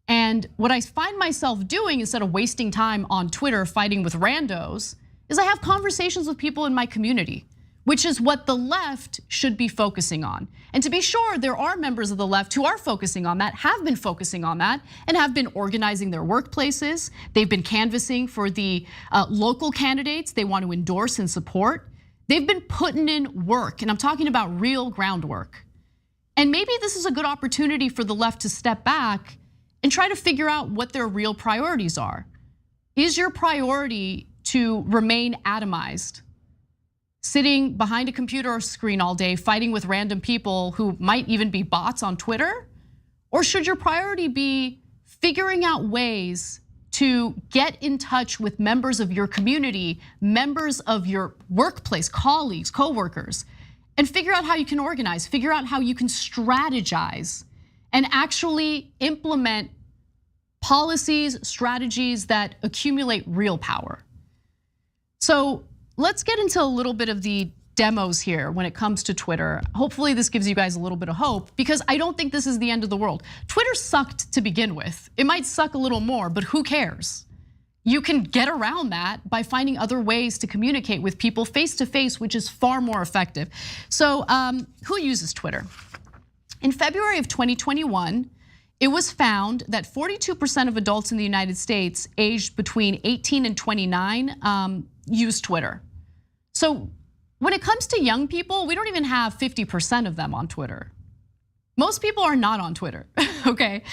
And what I find myself doing instead of wasting time on Twitter fighting with randos is I have conversations with people in my community, which is what the left should be focusing on. And to be sure, there are members of the left who are focusing on that, have been focusing on that, and have been organizing their workplaces. They've been canvassing for the local candidates they want to endorse and support. They've been putting in work, and I'm talking about real groundwork. And maybe this is a good opportunity for the left to step back and try to figure out what their real priorities are. Is your priority to remain atomized, sitting behind a computer or screen all day, fighting with random people who might even be bots on Twitter? Or should your priority be figuring out ways to get in touch with members of your community, members of your workplace, colleagues, coworkers, and figure out how you can organize, figure out how you can strategize and actually implement policies, strategies that accumulate real power. So let's get into a little bit of the demos here when it comes to Twitter. Hopefully this gives you guys a little bit of hope, because I don't think this is the end of the world. Twitter sucked to begin with. It might suck a little more, but who cares? You can get around that by finding other ways to communicate with people face to face, which is far more effective. So who uses Twitter? In February of 2021, it was found that 42% of adults in the United States aged between 18 and 29 use Twitter. So when it comes to young people, we don't even have 50% of them on Twitter. Most people are not on Twitter, okay?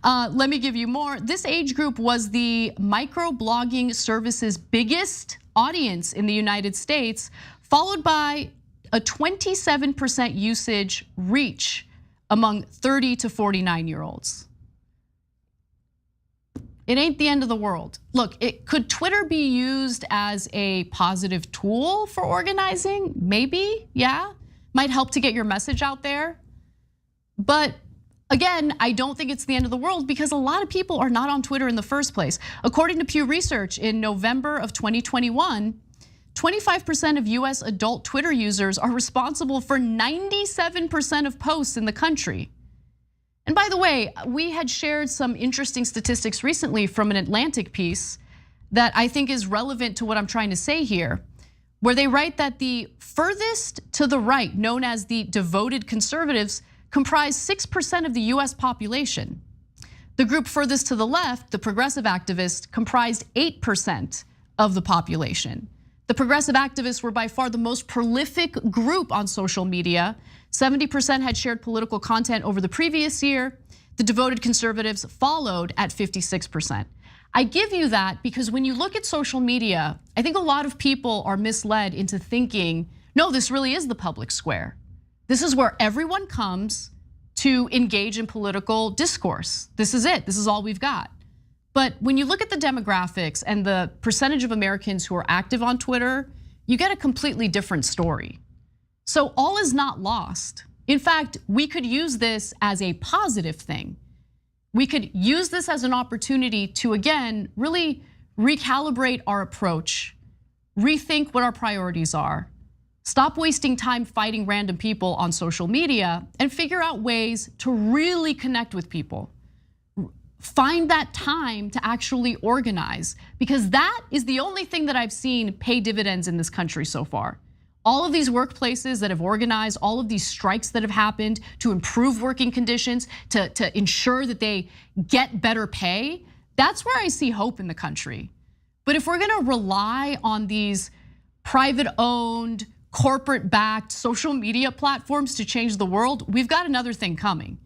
Let me give you more. This age group was the microblogging service's biggest audience in the United States, followed by a 27% usage reach among 30 to 49-year-olds. It ain't the end of the world. Look, could Twitter be used as a positive tool for organizing? Maybe, yeah. Might help to get your message out there. But again, I don't think it's the end of the world, because a lot of people are not on Twitter in the first place. According to Pew Research, in November of 2021, 25% of US adult Twitter users are responsible for 97% of posts in the country. And by the way, we had shared some interesting statistics recently from an Atlantic piece that I think is relevant to what I'm trying to say here, where they write that the furthest to the right, known as the devoted conservatives, comprise 6% of the US population. The group furthest to the left, the progressive activists, comprised 8% of the population. The progressive activists were by far the most prolific group on social media. 70% had shared political content over the previous year. The devoted conservatives followed at 56%. I give you that because when you look at social media, I think a lot of people are misled into thinking, no, this really is the public square. This is where everyone comes to engage in political discourse. This is it, this is all we've got. But when you look at the demographics and the percentage of Americans who are active on Twitter, you get a completely different story. So all is not lost. In fact, we could use this as a positive thing. We could use this as an opportunity to, again, really recalibrate our approach, rethink what our priorities are, stop wasting time fighting random people on social media, and figure out ways to really connect with people. Find that time to actually organize, because that is the only thing that I've seen pay dividends in this country so far. All of these workplaces that have organized, all of these strikes that have happened to improve working conditions, to ensure that they get better pay, that's where I see hope in the country. But if we're gonna rely on these private-owned, corporate-backed social media platforms to change the world, we've got another thing coming.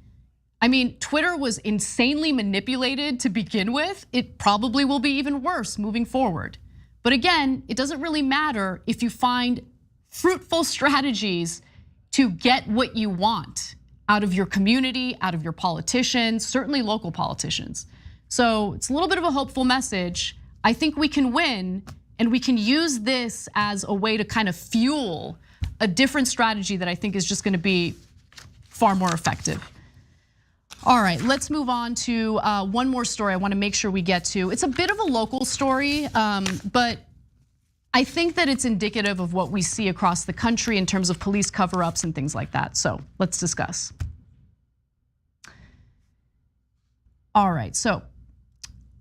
I mean, Twitter was insanely manipulated to begin with. It probably will be even worse moving forward. But again, it doesn't really matter if you find fruitful strategies to get what you want out of your community, out of your politicians, certainly local politicians. So it's a little bit of a hopeful message. I think we can win, and we can use this as a way to kind of fuel a different strategy that I think is just gonna be far more effective. All right, let's move on to one more story I wanna make sure we get to. It's a bit of a local story, but I think that it's indicative of what we see across the country in terms of police cover-ups and things like that. So let's discuss. All right, so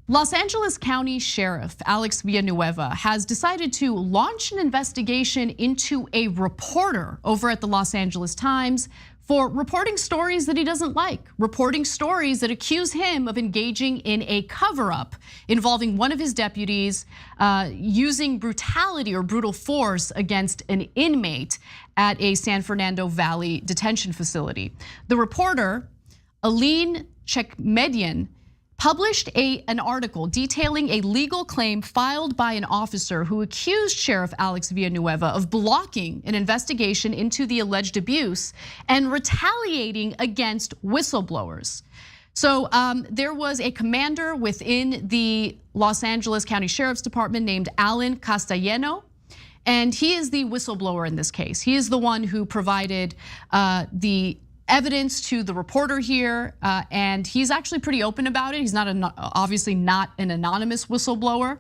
Los Angeles County Sheriff Alex Villanueva has decided to launch an investigation into a reporter over at the Los Angeles Times for reporting stories that he doesn't like, reporting stories that accuse him of engaging in a cover-up involving one of his deputies using brutality or brutal force against an inmate at a San Fernando Valley detention facility. The reporter, Aline Chekmedian, published an article detailing a legal claim filed by an officer who accused Sheriff Alex Villanueva of blocking an investigation into the alleged abuse and retaliating against whistleblowers. So there was a commander within the Los Angeles County Sheriff's Department named Alan Castellano, And he is the whistleblower in this case. He is the one who provided the evidence to the reporter here, and he's actually pretty open about it. He's not obviously not an anonymous whistleblower.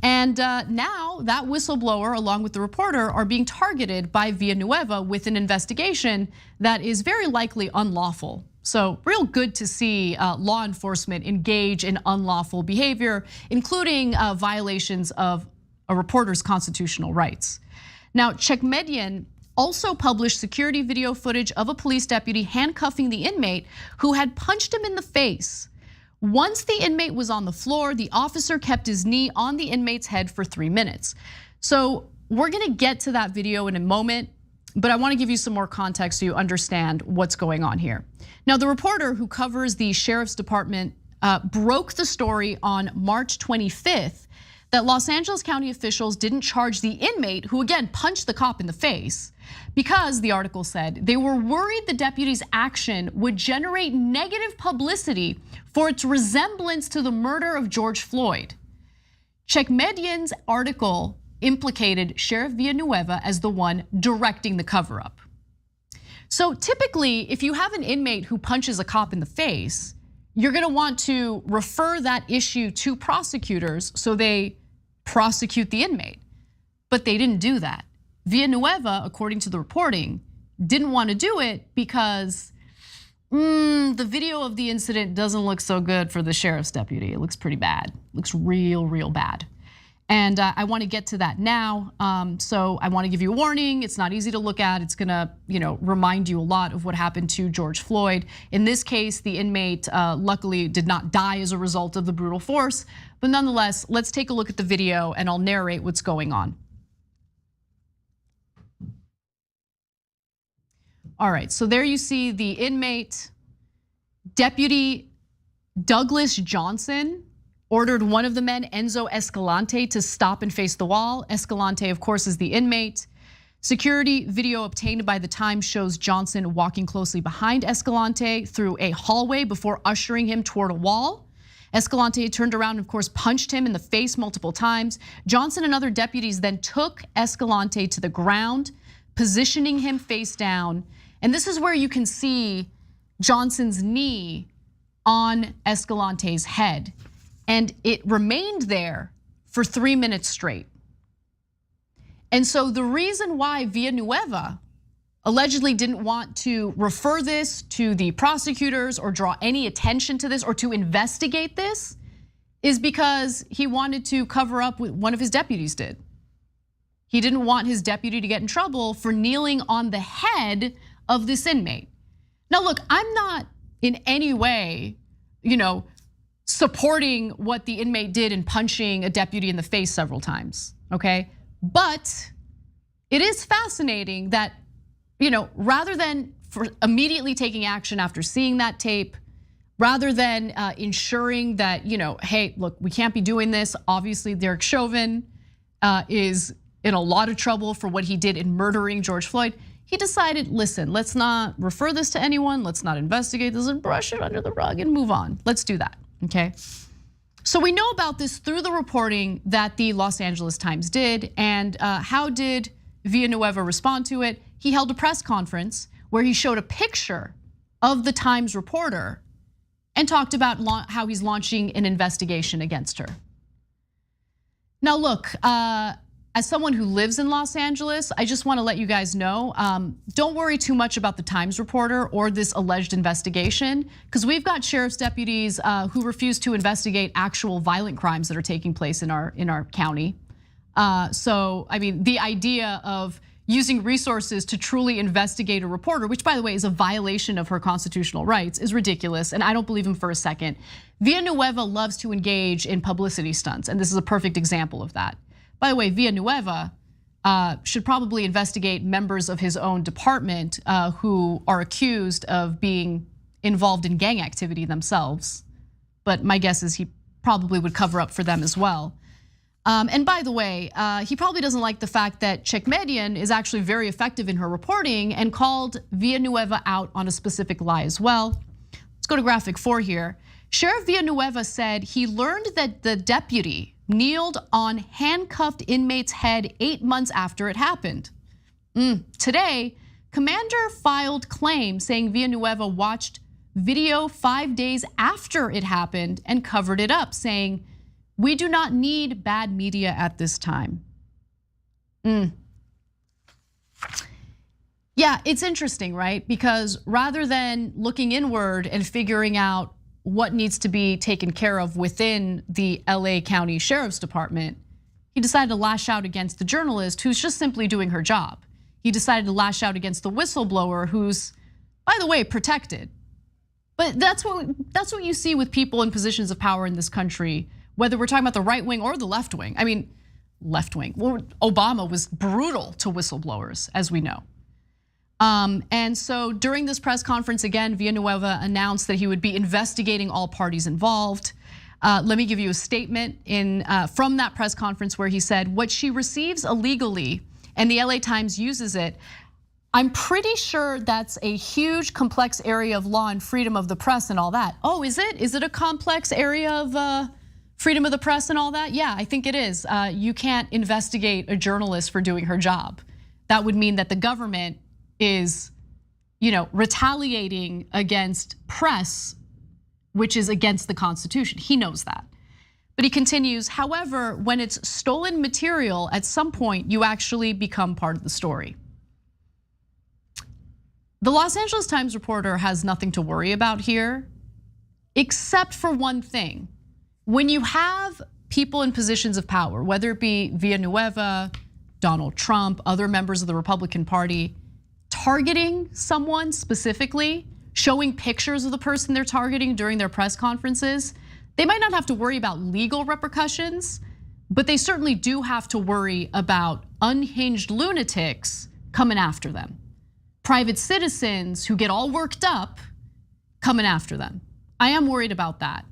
And now that whistleblower, along with the reporter, are being targeted by Villanueva with an investigation that is very likely unlawful. So real good to see law enforcement engage in unlawful behavior, including violations of a reporter's constitutional rights. Now, Chekmedian also published security video footage of a police deputy handcuffing the inmate who had punched him in the face. Once the inmate was on the floor, the officer kept his knee on the inmate's head for 3 minutes. So we're gonna get to that video in a moment, but I wanna give you some more context so you understand what's going on here. Now, the reporter who covers the sheriff's department broke the story on March 25th that Los Angeles County officials didn't charge the inmate who again punched the cop in the face because, the article said, they were worried the deputy's action would generate negative publicity for its resemblance to the murder of George Floyd. Chekmedian's article implicated Sheriff Villanueva as the one directing the cover-up. So typically, if you have an inmate who punches a cop in the face, you're gonna want to refer that issue to prosecutors so they prosecute the inmate. But they didn't do that. Villanueva, according to the reporting, didn't want to do it because the video of the incident doesn't look so good for the sheriff's deputy. It looks pretty bad. It looks real bad. And I want to get to that now. So I want to give you a warning. It's not easy to look at. It's gonna, remind you a lot of what happened to George Floyd. In this case, the inmate luckily did not die as a result of the brutal force. But nonetheless, let's take a look at the video and I'll narrate what's going on. All right, so there you see the inmate. Deputy Douglas Johnson ordered one of the men, Enzo Escalante, to stop and face the wall. Escalante, of course, is the inmate. Security video obtained by the Times shows Johnson walking closely behind Escalante through a hallway before ushering him toward a wall. Escalante turned around and, of course, punched him in the face multiple times. Johnson and other deputies then took Escalante to the ground, positioning him face down. And this is where you can see Johnson's knee on Escalante's head. And it remained there for 3 minutes straight. And so the reason why Villanueva allegedly didn't want to refer this to the prosecutors or draw any attention to this or to investigate this is because he wanted to cover up what one of his deputies did. He didn't want his deputy to get in trouble for kneeling on the head of this inmate. Now look, I'm not in any way, supporting what the inmate did in punching a deputy in the face several times, okay? But it is fascinating that, rather than for immediately taking action after seeing that tape, rather than ensuring that, hey, look, we can't be doing this. Obviously, Derek Chauvin is in a lot of trouble for what he did in murdering George Floyd. He decided, listen, let's not refer this to anyone. Let's not investigate this and brush it under the rug and move on. Let's do that, okay? So we know about this through the reporting that the Los Angeles Times did. And how did Villanueva respond to it? He held a press conference where he showed a picture of the Times reporter and talked about how he's launching an investigation against her. Now look, as someone who lives in Los Angeles, I just want to let you guys know, don't worry too much about the Times reporter or this alleged investigation, because we've got sheriff's deputies who refuse to investigate actual violent crimes that are taking place in our county. So, I mean, the idea of using resources to truly investigate a reporter, which by the way is a violation of her constitutional rights, is ridiculous, and I don't believe him for a second. Villanueva loves to engage in publicity stunts, and this is a perfect example of that. By the way, Villanueva should probably investigate members of his own department who are accused of being involved in gang activity themselves. But my guess is he probably would cover up for them as well. And by the way, he probably doesn't like the fact that Chekmedian is actually very effective in her reporting and called Villanueva out on a specific lie as well. Let's go to graphic 4 here. Sheriff Villanueva said he learned that the deputy kneeled on handcuffed inmate's head 8 months after it happened. Today, Commander filed claim saying Villanueva watched video 5 days after it happened and covered it up, saying, "We do not need bad media at this time." Yeah, it's interesting, right? Because rather than looking inward and figuring out what needs to be taken care of within the LA County Sheriff's Department, he decided to lash out against the journalist who's just simply doing her job. He decided to lash out against the whistleblower who's, by the way, protected. But that's what you see with people in positions of power in this country, whether we're talking about the right wing or the left wing. I mean, left wing. Well, Obama was brutal to whistleblowers, as we know. And so during this press conference, again, Villanueva announced that he would be investigating all parties involved. Let me give you a statement from that press conference where he said, "What she receives illegally, and the LA Times uses it, I'm pretty sure that's a huge, complex area of law and freedom of the press and all that." Oh, is it? Is it a complex area of freedom of the press and all that? Yeah, I think it is. You can't investigate a journalist for doing her job. That would mean that the government is, retaliating against press, which is against the Constitution. He knows that. But he continues, however, when it's stolen material, at some point you actually become part of the story. The Los Angeles Times reporter has nothing to worry about here, except for one thing. When you have people in positions of power, whether it be Villanueva, Donald Trump, other members of the Republican Party, targeting someone specifically, showing pictures of the person they're targeting during their press conferences, they might not have to worry about legal repercussions, but they certainly do have to worry about unhinged lunatics coming after them. Private citizens who get all worked up coming after them. I am worried about that.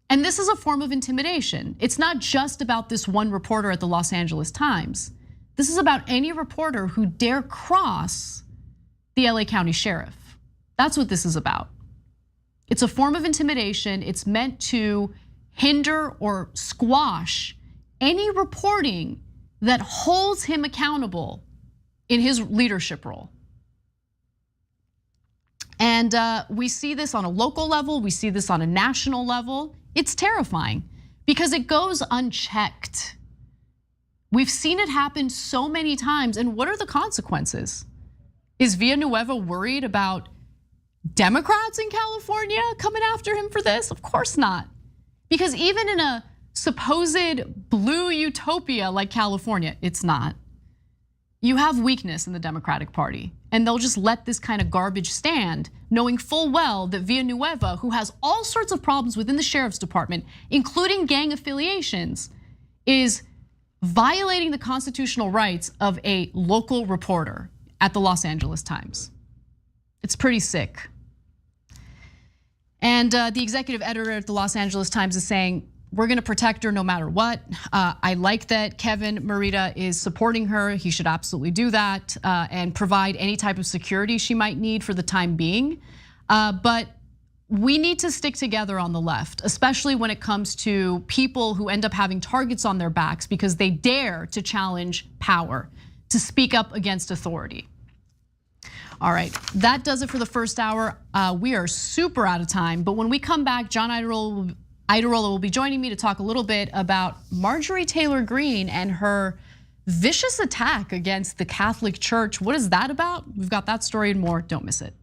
And this is a form of intimidation. It's not just about this one reporter at the Los Angeles Times. This is about any reporter who dare cross the LA County Sheriff. That's what this is about. It's a form of intimidation. It's meant to hinder or squash any reporting that holds him accountable in his leadership role. And we see this on a local level, we see this on a national level. It's terrifying because it goes unchecked. We've seen it happen so many times, and what are the consequences? Is Villanueva worried about Democrats in California coming after him for this? Of course not. Because even in a supposed blue utopia like California, it's not. You have weakness in the Democratic Party, and they'll just let this kind of garbage stand, knowing full well that Villanueva, who has all sorts of problems within the sheriff's department, including gang affiliations, is violating the constitutional rights of a local reporter at the Los Angeles Times. It's pretty sick. And the executive editor at the Los Angeles Times is saying, we're gonna protect her no matter what. I like that Kevin Merida is supporting her. He should absolutely do that and provide any type of security she might need for the time being. But we need to stick together on the left, especially when it comes to people who end up having targets on their backs because they dare to challenge power, to speak up against authority. All right, that does it for the first hour. We are super out of time, but when we come back, John Iadarola will be joining me to talk a little bit about Marjorie Taylor Greene and her vicious attack against the Catholic Church. What is that about? We've got that story and more, don't miss it.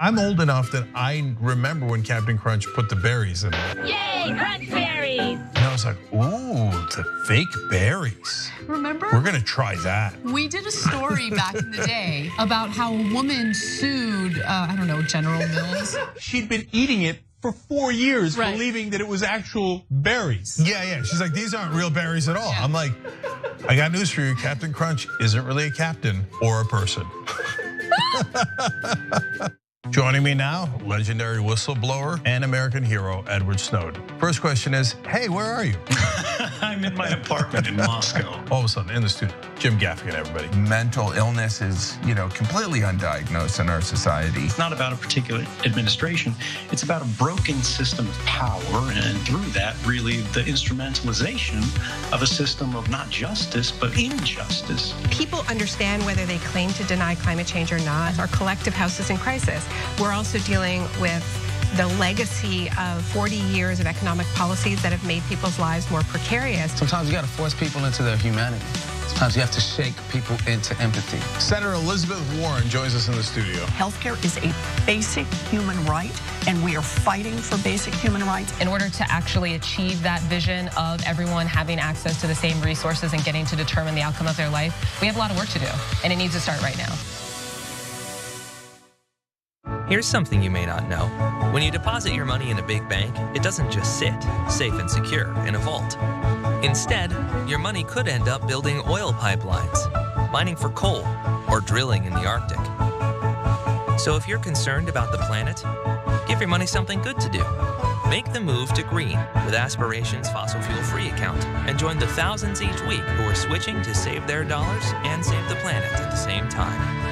I'm old enough that I remember when Captain Crunch put the berries in it. Yay, crunch berries! And I was like, ooh, the fake berries. Remember? We're gonna try that. We did a story back in the day about how a woman sued, I don't know, General Mills. She'd been eating it for 4 years, right, believing that it was actual berries. Yeah, she's like, these aren't real berries at all. Yeah. I'm like, I got news for you, Captain Crunch isn't really a captain or a person. Joining me now, legendary whistleblower and American hero, Edward Snowden. First question is, hey, where are you? I'm in my apartment in Moscow. All of a sudden, in the studio, Jim Gaffigan, everybody. Mental illness is, completely undiagnosed in our society. It's not about a particular administration. It's about a broken system of power, and through that, really, the instrumentalization of a system of not justice, but injustice. People understand whether they claim to deny climate change or not. Our collective house is in crisis. We're also dealing with the legacy of 40 years of economic policies that have made people's lives more precarious. Sometimes you got to force people into their humanity. Sometimes you have to shake people into empathy. Senator Elizabeth Warren joins us in the studio. Healthcare is a basic human right, and we are fighting for basic human rights. In order to actually achieve that vision of everyone having access to the same resources and getting to determine the outcome of their life, we have a lot of work to do, and it needs to start right now. Here's something you may not know. When you deposit your money in a big bank, it doesn't just sit, safe and secure, in a vault. Instead, your money could end up building oil pipelines, mining for coal, or drilling in the Arctic. So if you're concerned about the planet, give your money something good to do. Make the move to green with Aspiration's fossil fuel-free account and join the thousands each week who are switching to save their dollars and save the planet at the same time.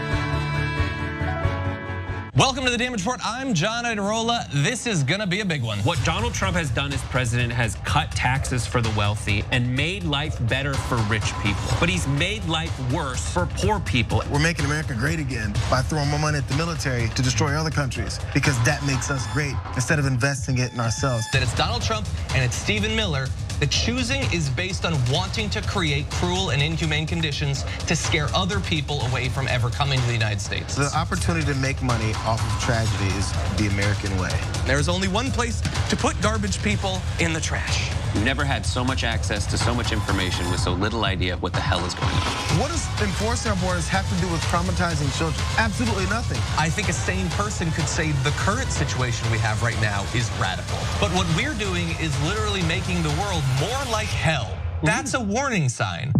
Welcome to the Damage Report. I'm John Iadarola. This is gonna be a big one. What Donald Trump has done as president has cut taxes for the wealthy and made life better for rich people. But he's made life worse for poor people. We're making America great again by throwing more money at the military to destroy other countries because that makes us great instead of investing it in ourselves. That it's Donald Trump and it's Stephen Miller. The choosing is based on wanting to create cruel and inhumane conditions to scare other people away from ever coming to the United States. The opportunity to make money off of tragedy is the American way. There's only one place to put garbage people: in the trash. We've never had so much access to so much information with so little idea of what the hell is going on. What does enforcing our borders have to do with traumatizing children? Absolutely nothing. I think a sane person could say the current situation we have right now is radical. But what we're doing is literally making the world more like hell. That's a warning sign.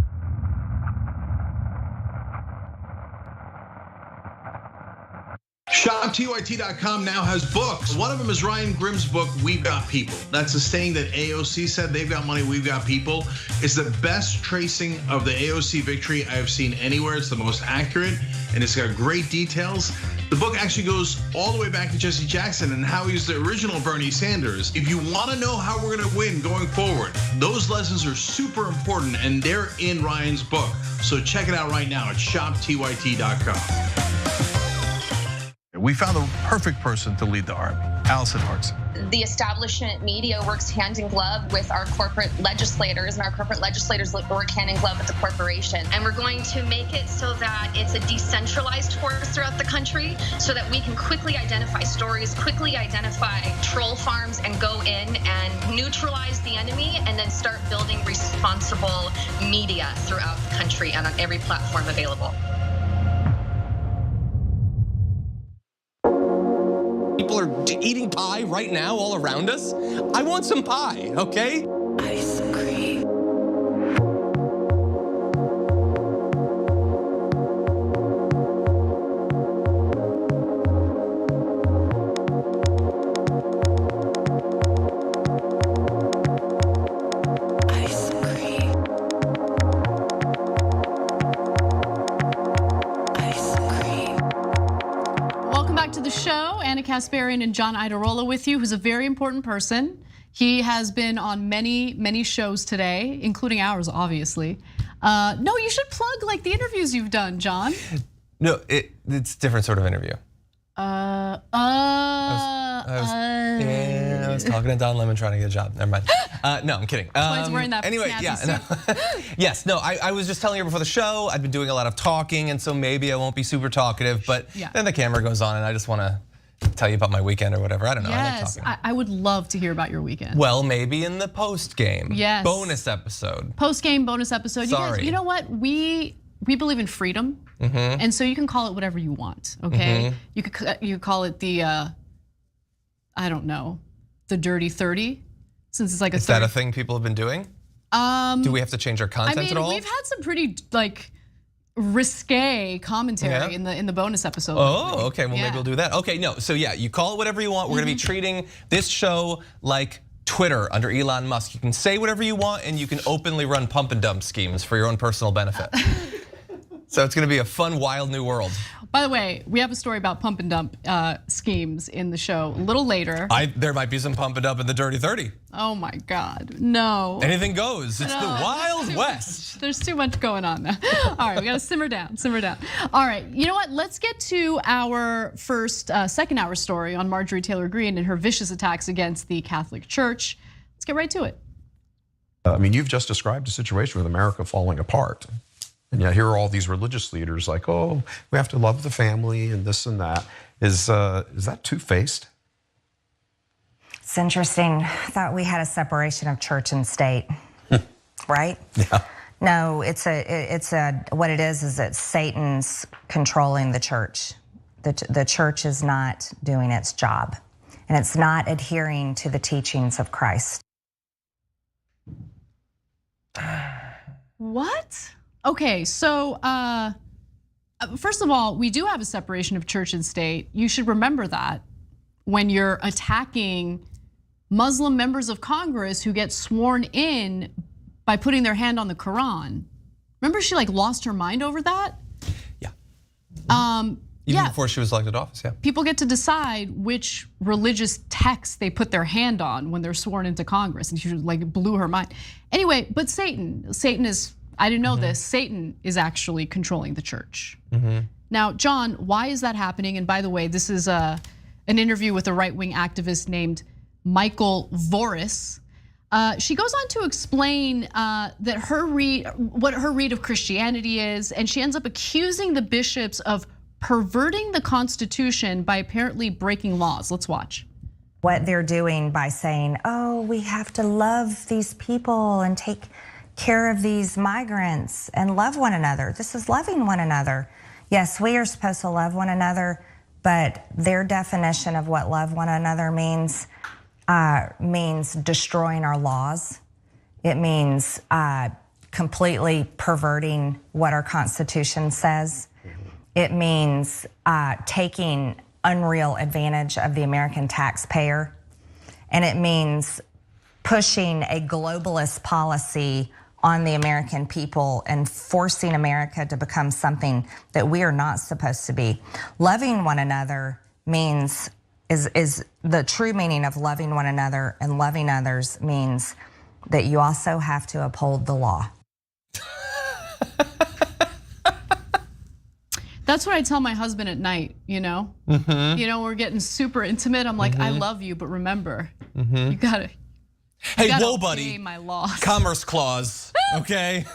ShopTYT.com now has books. One of them is Ryan Grimm's book, We've Got People. That's a saying that AOC said, they've got money, we've got people. It's the best tracing of the AOC victory I have seen anywhere. It's the most accurate, and it's got great details. The book actually goes all the way back to Jesse Jackson and how he was the original Bernie Sanders. If you want to know how we're going to win going forward, those lessons are super important, and they're in Ryan's book. So check it out right now at ShopTYT.com. We found the perfect person to lead the army, Allison Hartson. The establishment media works hand in glove with our corporate legislators, and our corporate legislators work hand in glove with the corporation. And we're going to make it so that it's a decentralized force throughout the country so that we can quickly identify stories, quickly identify troll farms, and go in and neutralize the enemy, and then start building responsible media throughout the country and on every platform available. People are eating pie right now all around us. I want some pie, okay? Ice cream. Anna Kasparian and John Iadarola with you, who's a very important person. He has been on many shows today, including ours, obviously. No, you should plug like the interviews you've done, John. No, it's a different sort of interview. I was talking to Don Lemon trying to get a job. Never mind. No, I'm kidding. He's wearing that anyway, yeah. suit. Yes, no, I was just telling you before the show, I've been doing a lot of talking, and so maybe I won't be super talkative, but then the camera goes on and I just want to tell you about my weekend or whatever. I don't know. Yes, I like talking. I would love to hear about your weekend. Well, maybe in the post game. Yes. Bonus episode. Post game bonus episode. Sorry. You guys, you know what? We believe in freedom, and so you can call it whatever you want. Okay, you could call it the I don't know, the Dirty 30, since it's like a. Is that a thing people have been doing? Do we have to change our content at all? We've had some pretty like risque commentary in the bonus episode. Oh, okay. Well, maybe we'll do that. Okay, no. So yeah, you call it whatever you want. We're gonna be treating this show like Twitter under Elon Musk. You can say whatever you want and you can openly run pump and dump schemes for your own personal benefit. So it's gonna be a fun, wild new world. By the way, we have a story about pump and dump schemes in the show a little later. There might be some pump and dump in the Dirty 30. Oh my God, no. Anything goes, it's the Wild West. There's too much going on now. All right, we gotta simmer down, simmer down. All right, you know what? Let's get to our second hour story on Marjorie Taylor Greene and her vicious attacks against the Catholic Church. Let's get right to it. I mean, you've just described a situation with America falling apart. And yet here are all these religious leaders like, oh, we have to love the family and this and that. Is that two-faced? It's interesting. I thought we had a separation of church and state, right? Yeah. No, what it is it's Satan's controlling the church. The church is not doing its job, and it's not adhering to the teachings of Christ. What? Okay, so first of all, we do have a separation of church and state. You should remember that when you're attacking Muslim members of Congress who get sworn in by putting their hand on the Quran. Remember she lost her mind over that? Yeah. Even before she was elected to office, yeah. People get to decide which religious text they put their hand on when they're sworn into Congress, and she blew her mind. Anyway, but Satan is, I didn't know this, Satan is actually controlling the church. Now, John, why is that happening? And by the way, this is an interview with a right-wing activist named Michael Voris. She goes on to explain that what her read of Christianity is, and she ends up accusing the bishops of perverting the Constitution by apparently breaking laws. Let's watch. What they're doing by saying, oh, we have to love these people and take care of these migrants and love one another. This is loving one another. Yes, we are supposed to love one another, but their definition of what love one another means destroying our laws. It means completely perverting what our Constitution says. It means taking unreal advantage of the American taxpayer. And it means pushing a globalist policy on the American people and forcing America to become something that we are not supposed to be. Loving one another is the true meaning of loving one another, and loving others means that you also have to uphold the law. That's what I tell my husband at night, you know? We're getting super intimate. I'm like, I love you, but remember, you gotta Hey, whoa, buddy. my loss. Commerce clause, okay?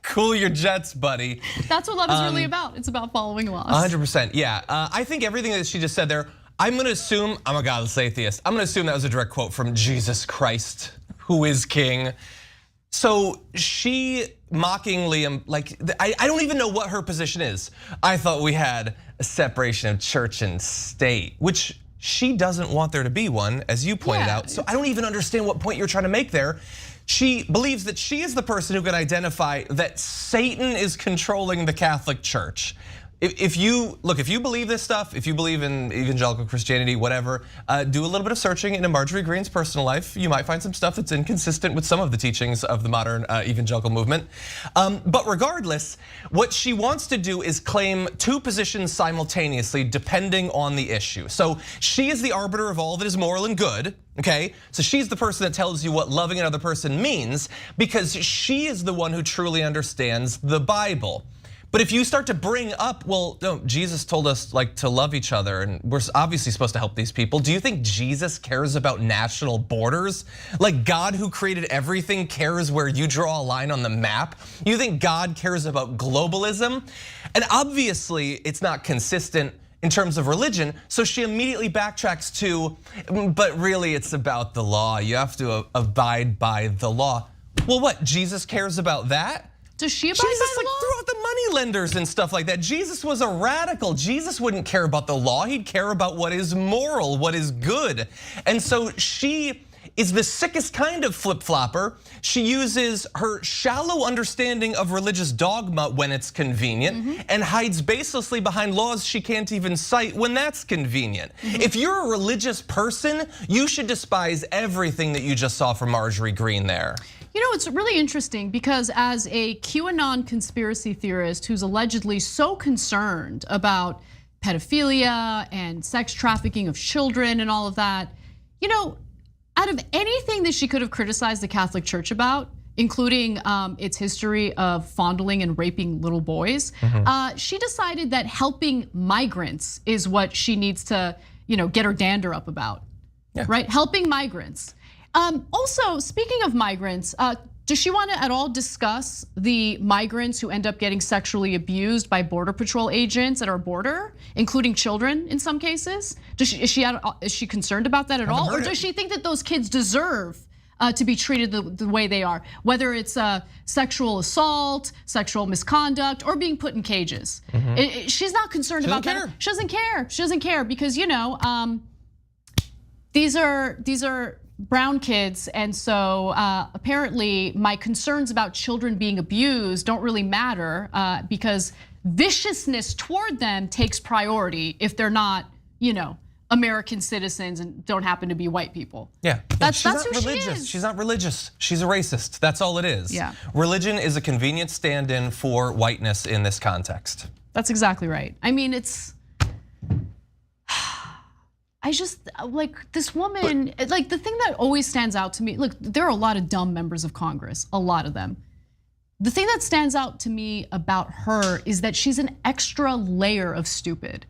Cool your jets, buddy. That's what love is really about. It's about following laws. 100%, yeah. I think everything that she just said there, I'm gonna assume, I'm a godless atheist. I'm gonna assume that was a direct quote from Jesus Christ, who is king. So she mockingly, I don't even know what her position is. I thought we had a separation of church and state, which she doesn't want there to be one, as you pointed out. So I don't even understand what point you're trying to make there. She believes that she is the person who can identify that Satan is controlling the Catholic Church. If you believe this stuff, if you believe in evangelical Christianity, whatever, do a little bit of searching into Marjorie Greene's personal life. You might find some stuff that's inconsistent with some of the teachings of the modern evangelical movement. But regardless, what she wants to do is claim two positions simultaneously depending on the issue. So she is the arbiter of all that is moral and good, okay? So she's the person that tells you what loving another person means because she is the one who truly understands the Bible. But if you start to bring up, well, no, Jesus told us to love each other and we're obviously supposed to help these people. Do you think Jesus cares about national borders? Like God who created everything cares where you draw a line on the map? You think God cares about globalism? And obviously it's not consistent in terms of religion, so she immediately backtracks to, but really it's about the law. You have to abide by the law. Well, what, Jesus cares about that? Does she abide by the law? Threw out the money lenders and stuff like that. Jesus was a radical. Jesus wouldn't care about the law. He'd care about what is moral, what is good. And so she is the sickest kind of flip-flopper. She uses her shallow understanding of religious dogma when it's convenient and hides baselessly behind laws she can't even cite when that's convenient. If you're a religious person, you should despise everything that you just saw from Marjorie Greene there. You know, it's really interesting because as a QAnon conspiracy theorist who's allegedly so concerned about pedophilia and sex trafficking of children and all of that, you know, out of anything that she could have criticized the Catholic Church about, including its history of fondling and raping little boys, she decided that helping migrants is what she needs to, you know, get her dander up about, right? Helping migrants. Also, speaking of migrants, does she want to at all discuss the migrants who end up getting sexually abused by Border Patrol agents at our border, including children in some cases? Is she concerned about that at all? Or does she think that those kids deserve to be treated the way they are, whether it's sexual assault, sexual misconduct, or being put in cages? She's not concerned about that. She doesn't care. She doesn't care because, you know, these are brown kids, and so apparently my concerns about children being abused don't really matter because viciousness toward them takes priority if they're not, you know, American citizens and don't happen to be white people. That's who she is. She's not religious. She's a racist. That's all it is. Yeah. Religion is a convenient stand-in for whiteness in this context. That's exactly right. I mean, it's. I just, like this woman, like the thing that always stands out to me, look, there are a lot of dumb members of Congress, a lot of them. The thing that stands out to me about her is that she's an extra layer of stupid.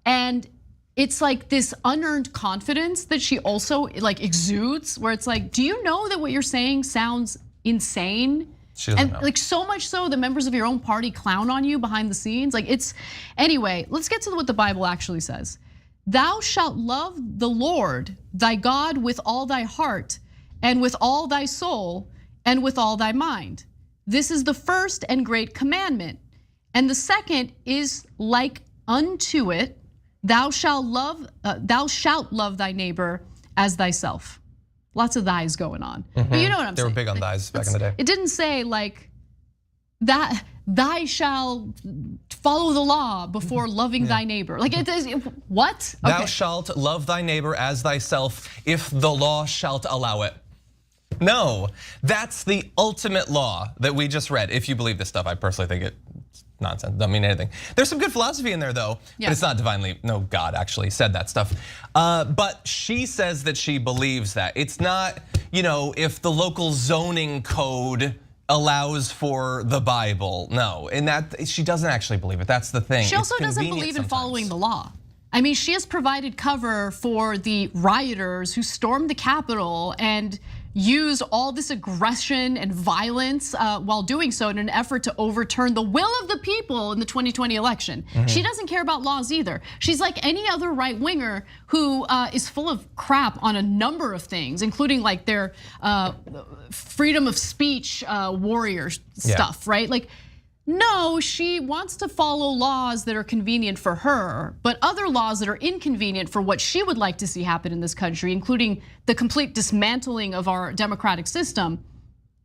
And it's like this unearned confidence that she also like exudes, where it's like, do you know that what you're saying sounds insane? She doesn't know. Like so much so the members of your own party clown on you behind the scenes. Like it's, anyway, let's get to what the Bible actually says. Thou shalt love the Lord thy God with all thy heart and with all thy soul and with all thy mind. This is the first and great commandment. And the second is like unto it, thou shalt love thy neighbor as thyself. Lots of thys going on. But you know what I'm saying. They were big on thys back in the day. It didn't say like that. Thy shall follow the law before loving thy neighbor. Like it is what? Thou shalt love thy neighbor as thyself if the law shalt allow it. No, that's the ultimate law that we just read. If you believe this stuff, I personally think it's nonsense. Doesn't mean anything. There's some good philosophy in there though, but it's not divinely. No, God actually said that stuff. But she says that she believes that. It's not, you know, if the local zoning code allows for the Bible. No, and that she doesn't actually believe it. That's the thing. She also doesn't believe in following the law. I mean, she has provided cover for the rioters who stormed the Capitol and used all this aggression and violence while doing so in an effort to overturn the will of the people in the 2020 election. She doesn't care about laws either. She's like any other right winger who is full of crap on a number of things, including like their freedom of speech warrior stuff, right? Like, no, she wants to follow laws that are convenient for her, but other laws that are inconvenient for what she would like to see happen in this country, including the complete dismantling of our democratic system.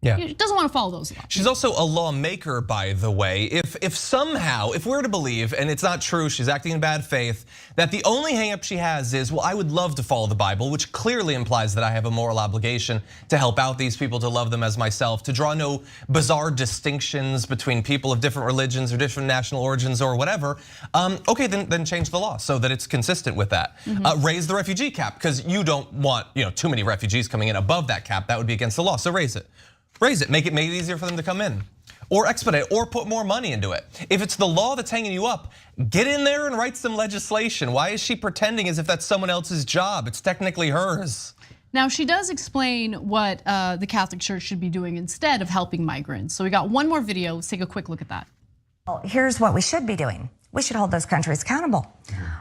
She doesn't want to follow those laws. She's also a lawmaker, by the way. If somehow, if we're to believe, and it's not true, she's acting in bad faith, that the only hang-up she has is, well, I would love to follow the Bible, which clearly implies that I have a moral obligation to help out these people, to love them as myself, to draw no bizarre distinctions between people of different religions or different national origins or whatever. Okay, then change the law so that it's consistent with that. Raise the refugee cap, because you don't want too many refugees coming in above that cap. That would be against the law, so raise it. Raise it, make it easier for them to come in. Or expedite it, or put more money into it. If it's the law that's hanging you up, get in there and write some legislation. Why is she pretending as if that's someone else's job? It's technically hers. Now, she does explain what the Catholic Church should be doing instead of helping migrants. So we got one more video, let's take a quick look at that. Well, here's what we should be doing. We should hold those countries accountable.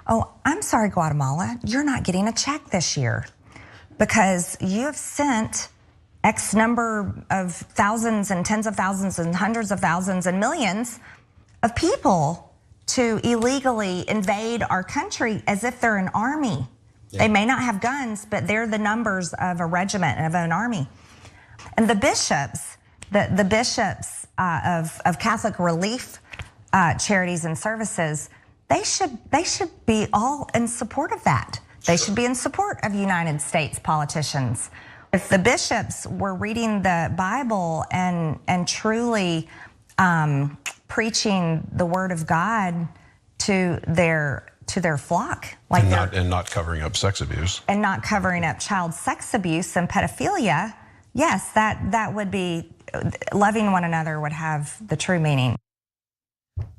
Oh, I'm sorry, Guatemala, you're not getting a check this year because you have sent X number of thousands and tens of thousands and hundreds of thousands and millions of people to illegally invade our country as if they're an army. They may not have guns, but they're the numbers of a regiment and of an army. And the bishops, the bishops of Catholic relief charities and services, they should be all in support of that. They should be in support of United States politicians. If the bishops were reading the Bible and truly preaching the Word of God to their flock, like and not covering up sex abuse, and not covering up child sex abuse and pedophilia, yes, that would be, loving one another would have the true meaning.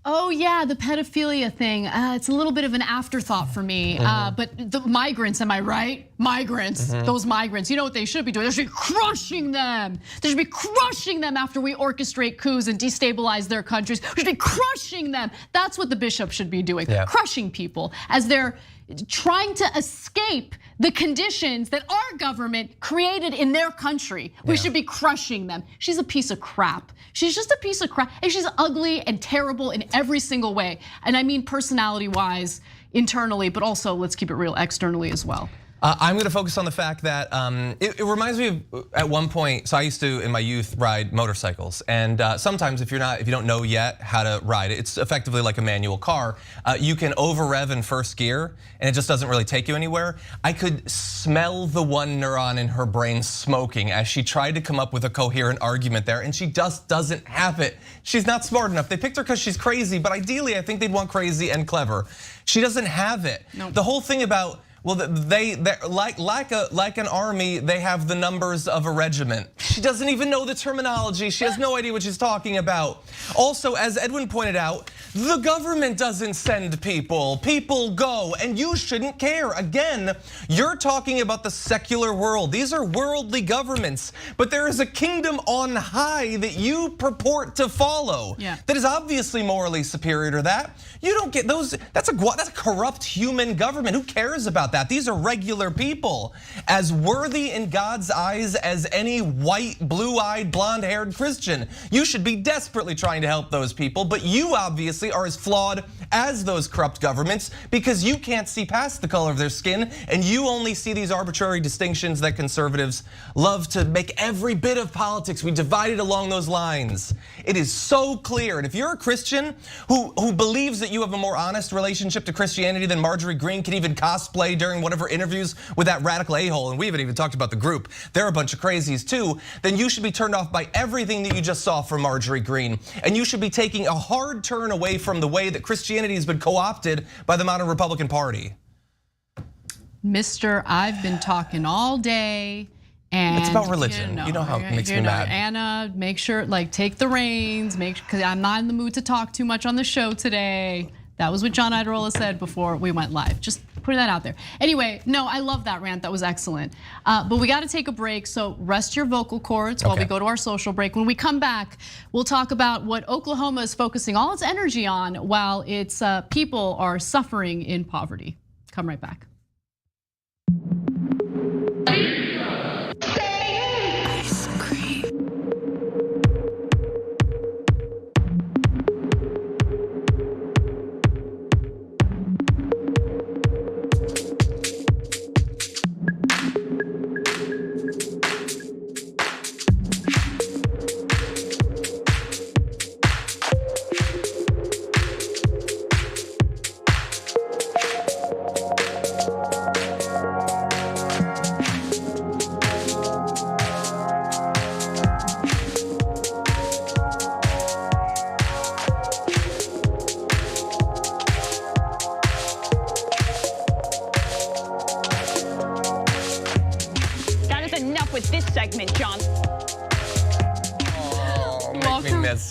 Oh yeah, the pedophilia thing. It's a little bit of an afterthought for me. But the migrants, am I right? Migrants, those migrants. You know what they should be doing? They should be crushing them. They should be crushing them after we orchestrate coups and destabilize their countries. We should be crushing them. That's what the bishop should be doing. Yeah. Crushing people as they're trying to escape the conditions that our government created in their country. We should be crushing them. She's a piece of crap. She's just a piece of crap, and she's ugly and terrible in every single way. And I mean personality-wise, internally, but also, let's keep it real, externally as well. I'm gonna focus on the fact that it reminds me of at one point, so I used to in my youth ride motorcycles, and sometimes if you don't know yet how to ride it, it's effectively like a manual car. You can over rev in first gear and it just doesn't really take you anywhere. I could smell the one neuron in her brain smoking as she tried to come up with a coherent argument there, and she just doesn't have it. She's not smart enough. They picked her because she's crazy, but ideally I think they'd want crazy and clever. She doesn't have it. Nope. The whole thing about, well, they like an army, they have the numbers of a regiment. She doesn't even know the terminology. She has no idea what she's talking about. Also, as Edwin pointed out, the government doesn't send people. People go, and you shouldn't care. Again, you're talking about the secular world. These are worldly governments, but there is a kingdom on high that you purport to follow. That is obviously morally superior to that. You don't get those. That's a corrupt human government. Who cares about that? These are regular people, as worthy in God's eyes as any white, blue-eyed, blonde-haired Christian. You should be desperately trying to help those people, but you obviously are as flawed as those corrupt governments because you can't see past the color of their skin, and you only see these arbitrary distinctions that conservatives love to make every bit of politics. We divide it along those lines. It is so clear, and if you're a Christian who believes that you have a more honest relationship to Christianity than Marjorie Greene can even cosplay during whatever interviews with that radical a-hole, and we haven't even talked about the group, they're a bunch of crazies too, then you should be turned off by everything that you just saw from Marjorie Greene. And you should be taking a hard turn away from the way that Christianity has been co-opted by the modern Republican Party. Mister, I've been talking all day. And it's about religion. You know how it makes me mad. Anna, make sure, take the reins, because I'm not in the mood to talk too much on the show today. That was what John Iadarola said before we went live. Just putting that out there. Anyway, no, I love that rant. That was excellent. But we got to take a break, so rest your vocal cords while we go to our social break. When we come back, we'll talk about what Oklahoma is focusing all its energy on while its people are suffering in poverty. Come right back.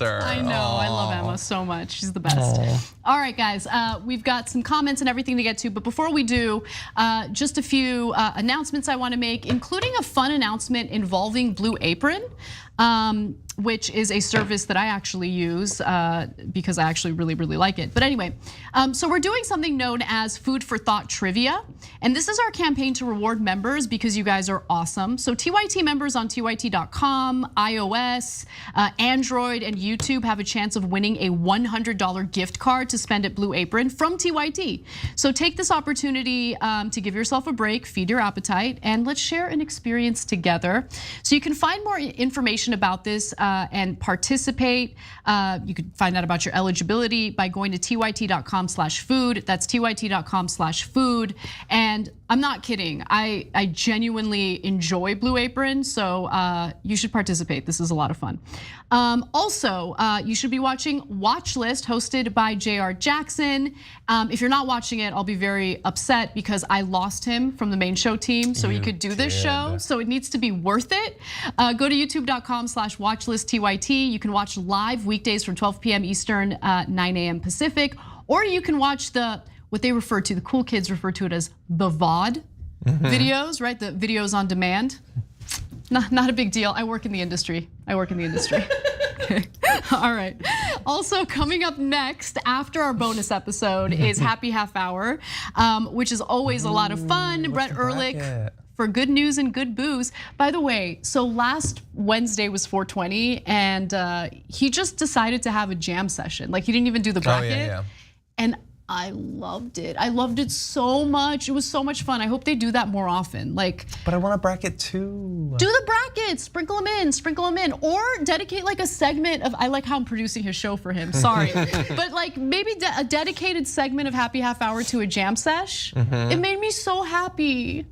I know, I love Emma so much. She's the best. All right, guys, we've got some comments and everything to get to, but before we do, just a few announcements I want to make, including a fun announcement involving Blue Apron, which is a service that I actually use because I actually really, really like it. But anyway, so we're doing something known as Food for Thought Trivia. And this is our campaign to reward members because you guys are awesome. So TYT members on TYT.com, iOS, Android, Android and YouTube have a chance of winning a $100 gift card to spend at Blue Apron from TYT. So take this opportunity to give yourself a break, feed your appetite, and let's share an experience together. So you can find more information about this and participate. You can find out about your eligibility by going to tyt.com/food. That's tyt.com/food. And I'm not kidding. I genuinely enjoy Blue Apron, so you should participate. This is a lot of fun. Also, you should be watching Watch List, hosted by J.R. Jackson. If you're not watching it, I'll be very upset because I lost him from the main show team, so he could do this show. So it needs to be worth it. Go to youtube.com/watchlisttyt. You can watch live weekdays from 12 p.m. Eastern, 9 a.m. Pacific, or you can watch what they refer to, the cool kids refer to it as the VOD videos, right? The videos on demand. Not a big deal. I work in the industry. Okay. All right. Also coming up next after our bonus episode is Happy Half Hour, which is always a lot of fun. Brett Ehrlich for good news and good booze. By the way, so last Wednesday was 420 and he just decided to have a jam session. Like he didn't even do the bracket. Yeah. And I loved it. I loved it so much. It was so much fun. I hope they do that more often. Like, but I want a bracket too. Do the brackets, sprinkle them in, or dedicate like a segment of. I like how I'm producing his show for him. Sorry, but like maybe a dedicated segment of Happy Half Hour to a jam sesh. It made me so happy.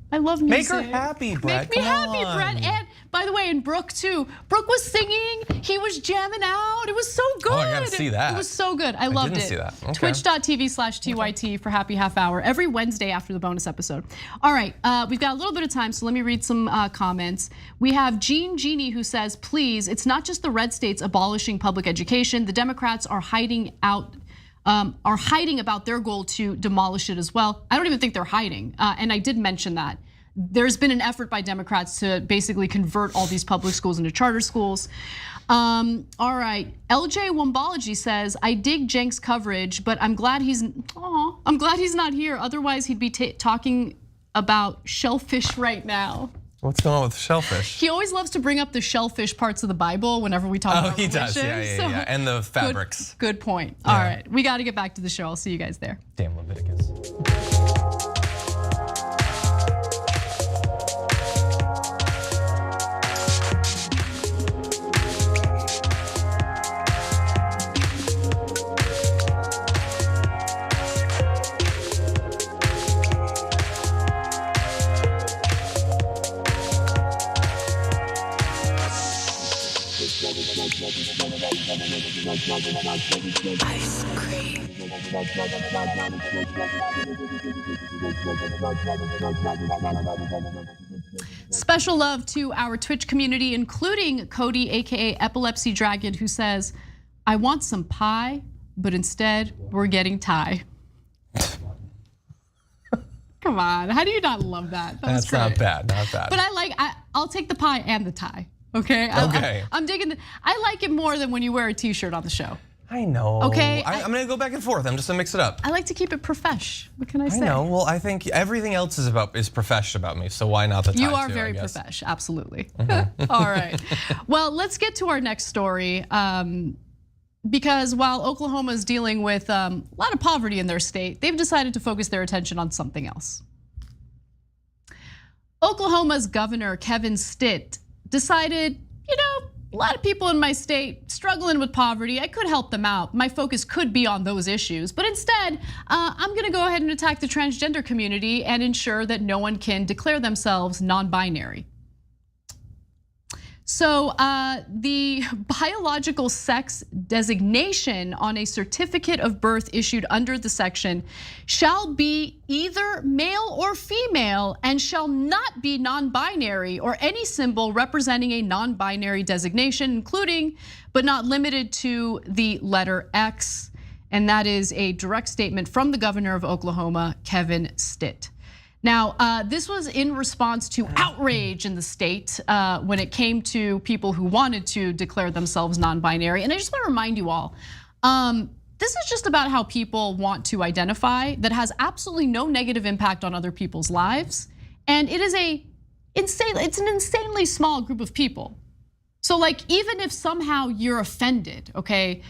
I love music. Make her happy, Brett. Make me happy, Brett. And by the way, and Brooke too. Brooke was singing. He was jamming out. It was so good. Oh, I gotta see that. It was so good. I loved it. I didn't see that. Okay. Twitch.tv/TYT for Happy Half Hour every Wednesday after the bonus episode. All right, we've got a little bit of time, so let me read some comments. We have Jean Genie who says, please, it's not just the red states abolishing public education. The Democrats are hiding about their goal to demolish it as well. I don't even think they're hiding, and I did mention that. There's been an effort by Democrats to basically convert all these public schools into charter schools. All right, LJ Wombology says, I dig Cenk's coverage, but I'm glad he's not here. Otherwise, he'd be talking about shellfish right now. What's going on with shellfish? He always loves to bring up the shellfish parts of the Bible whenever we talk about religion. He does, yeah. And the fabrics. Good point. Yeah. All right, we got to get back to the show. I'll see you guys there. Damn Leviticus. Ice cream. Special love to our Twitch community, including Cody, AKA Epilepsy Dragon, who says, I want some pie, but instead we're getting Thai. Come on, how do you not love that? That's not bad, not bad. But I'll take the pie and the tie. Okay. Okay. I'm digging. I like it more than when you wear a T-shirt on the show. I know. Okay. I'm gonna go back and forth. I'm just gonna mix it up. I like to keep it profesh. What can I say? I know. Well, I think everything else is profesh about me. So why not the tie You are too, very I guess. profesh. Absolutely. All right. Well, let's get to our next story. Because while Oklahoma is dealing with a lot of poverty in their state, they've decided to focus their attention on something else. Oklahoma's governor, Kevin Stitt, decided, a lot of people in my state struggling with poverty. I could help them out. My focus could be on those issues. But instead, I'm gonna go ahead and attack the transgender community and ensure that no one can declare themselves non-binary. So the biological sex designation on a certificate of birth issued under the section shall be either male or female and shall not be non-binary or any symbol representing a non-binary designation, including but not limited to the letter X. And that is a direct statement from the governor of Oklahoma, Kevin Stitt. Now, this was in response to outrage in the state when it came to people who wanted to declare themselves non-binary. And I just want to remind you all, this is just about how people want to identify that has absolutely no negative impact on other people's lives. And it's an insanely small group of people. So like, even if somehow you're offended, okay,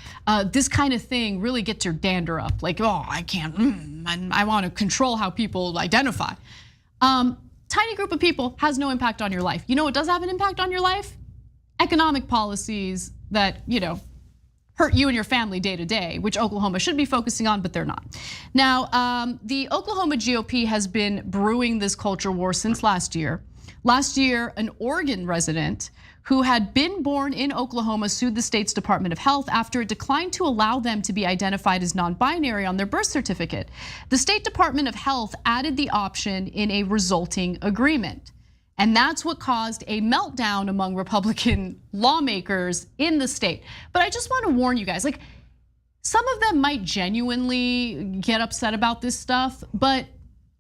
this kind of thing really gets your dander up. Like, oh, I can't, I want to control how people identify. Tiny group of people has no impact on your life. You know what does have an impact on your life? Economic policies that, hurt you and your family day to day, which Oklahoma should be focusing on, but they're not. Now, the Oklahoma GOP has been brewing this culture war since last year. Last year, an Oregon resident who had been born in Oklahoma sued the state's Department of Health after it declined to allow them to be identified as non-binary on their birth certificate. The State Department of Health added the option in a resulting agreement. And that's what caused a meltdown among Republican lawmakers in the state. But I just want to warn you guys, like, some of them might genuinely get upset about this stuff, but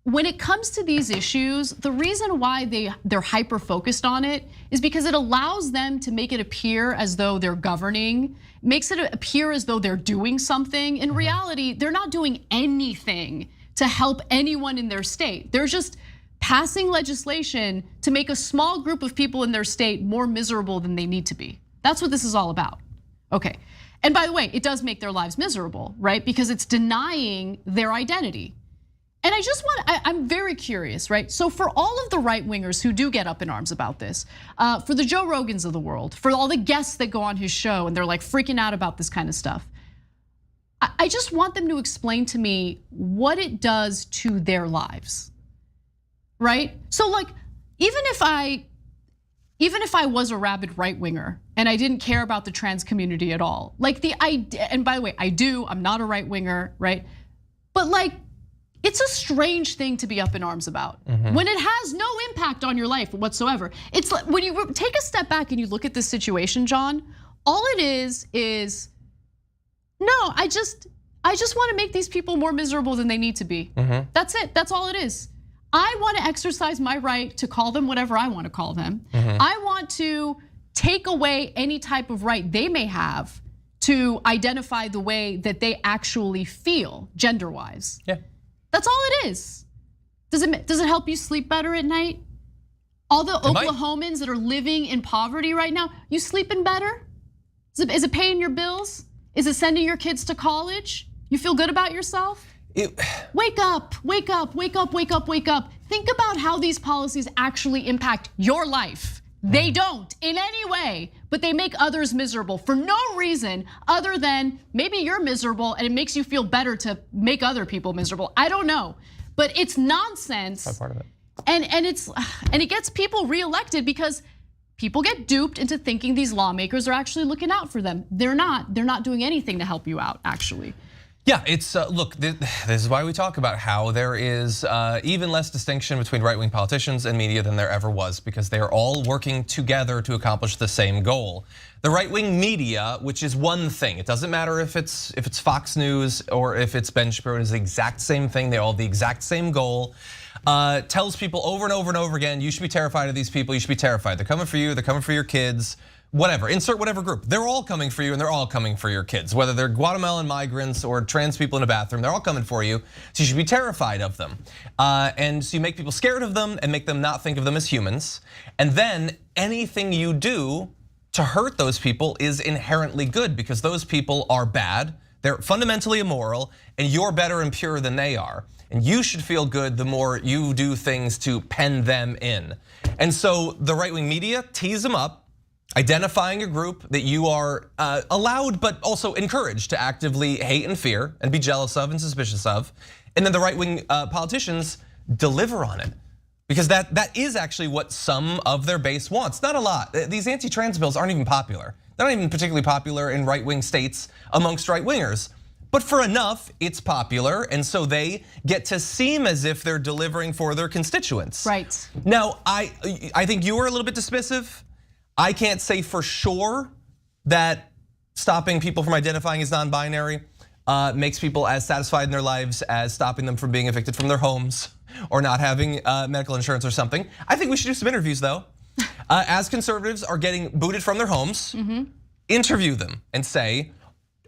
when it comes to these issues, the reason why they're hyper focused on it is because it allows them to make it appear as though they're governing, makes it appear as though they're doing something. In reality, they're not doing anything to help anyone in their state. They're just passing legislation to make a small group of people in their state more miserable than they need to be. That's what this is all about. Okay, and by the way, it does make their lives miserable, right? Because it's denying their identity. And I'm very curious, right? So for all of the right wingers who do get up in arms about this, for the Joe Rogans of the world, for all the guests that go on his show and they're like freaking out about this kind of stuff, I just want them to explain to me what it does to their lives. Right? So like, even if I was a rabid right winger and I didn't care about the trans community at all, like and by the way, I'm not a right winger, right? But like, it's a strange thing to be up in arms about when it has no impact on your life whatsoever. It's like, when you take a step back and you look at this situation, John, all it is no, I just want to make these people more miserable than they need to be. That's it, that's all it is. I want to exercise my right to call them whatever I want to call them. I want to take away any type of right they may have to identify the way that they actually feel gender-wise. Yeah. That's all it is. Does it help you sleep better at night? All the Oklahomans that are living in poverty right now, you sleeping better? Is it paying your bills? Is it sending your kids to college? You feel good about yourself? Wake up, wake up, wake up, wake up, wake up. Think about how these policies actually impact your life. They don't in any way, but they make others miserable for no reason other than maybe you're miserable and it makes you feel better to make other people miserable. I don't know, but it's nonsense. That's part of it. And it gets people reelected because people get duped into thinking these lawmakers are actually looking out for them. They're not doing anything to help you out, actually. Yeah, it's look, this is why we talk about how there is even less distinction between right-wing politicians and media than there ever was, because they are all working together to accomplish the same goal. The right-wing media, which is one thing, it doesn't matter if it's Fox News or if it's Ben Shapiro, it is the exact same thing. They all have the exact same goal. Tells people over and over and over again, you should be terrified of these people. You should be terrified. They're coming for you. They're coming for your kids. Whatever, insert whatever group. They're all coming for you and they're all coming for your kids. Whether they're Guatemalan migrants or trans people in a bathroom, they're all coming for you. So you should be terrified of them. And so you make people scared of them and make them not think of them as humans. And then anything you do to hurt those people is inherently good because those people are bad. They're fundamentally immoral and you're better and purer than they are. And you should feel good the more you do things to pen them in. And so the right-wing media tease them up, identifying a group that you are allowed but also encouraged to actively hate and fear and be jealous of and suspicious of. And then the right-wing politicians deliver on it. Because that is actually what some of their base wants. Not a lot. These anti-trans bills aren't even popular. They're not even particularly popular in right-wing states amongst right-wingers. But for enough, it's popular, and so they get to seem as if they're delivering for their constituents. Right. Now, I think you were a little bit dismissive. I can't say for sure that stopping people from identifying as non-binary makes people as satisfied in their lives as stopping them from being evicted from their homes or not having medical insurance or something. I think we should do some interviews though. As conservatives are getting booted from their homes, interview them and say,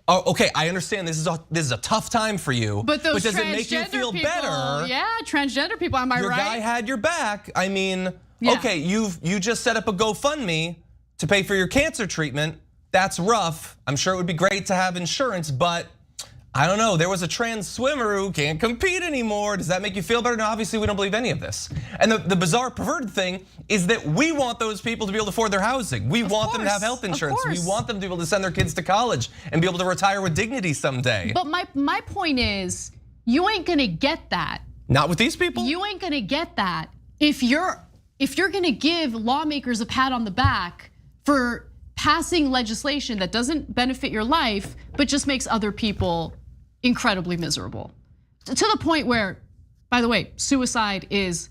oh, okay, I understand this is a tough time for you, but does it make you feel people, better? Yeah, transgender people, am I right? Your guy had your back. I mean, okay, you just set up a GoFundMe to pay for your cancer treatment. That's rough. I'm sure it would be great to have insurance, but I don't know, there was a trans swimmer who can't compete anymore. Does that make you feel better? No, obviously we don't believe any of this. And the bizarre, perverted thing is that we want those people to be able to afford their housing. We want them to have health insurance. We want them to be able to send their kids to college and be able to retire with dignity someday. But my point is, you ain't gonna get that. Not with these people. You ain't gonna get that if you're gonna give lawmakers a pat on the back for passing legislation that doesn't benefit your life, but just makes other people incredibly miserable. To the point where, by the way, suicide is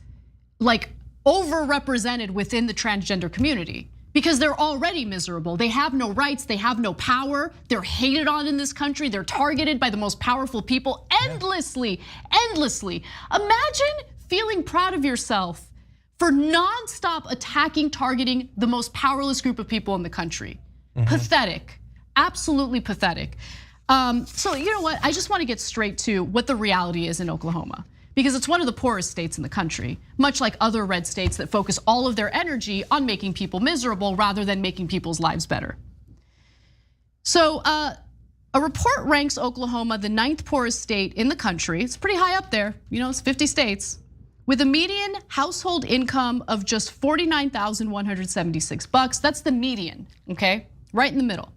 like overrepresented within the transgender community because they're already miserable. They have no rights, they have no power, they're hated on in this country, they're targeted by the most powerful people endlessly. Imagine feeling proud of yourself for nonstop attacking, targeting the most powerless group of people in the country. Pathetic, absolutely pathetic. So you know what, I just wanna get straight to what the reality is in Oklahoma, because it's one of the poorest states in the country, much like other red states that focus all of their energy on making people miserable rather than making people's lives better. So a report ranks Oklahoma the 9th poorest state in the country. It's pretty high up there, it's 50 states. With a median household income of just $49,176. That's the median, okay? Right in the middle.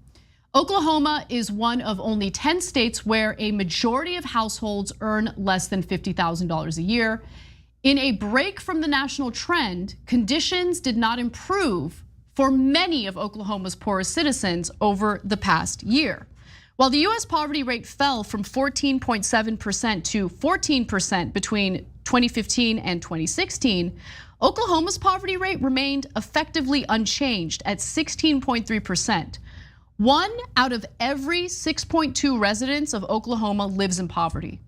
Oklahoma is one of only 10 states where a majority of households earn less than $50,000 a year. In a break from the national trend, conditions did not improve for many of Oklahoma's poorest citizens over the past year. While the US poverty rate fell from 14.7% to 14% between 2015 and 2016, Oklahoma's poverty rate remained effectively unchanged at 16.3%. 1 out of every 6.2 residents of Oklahoma lives in poverty.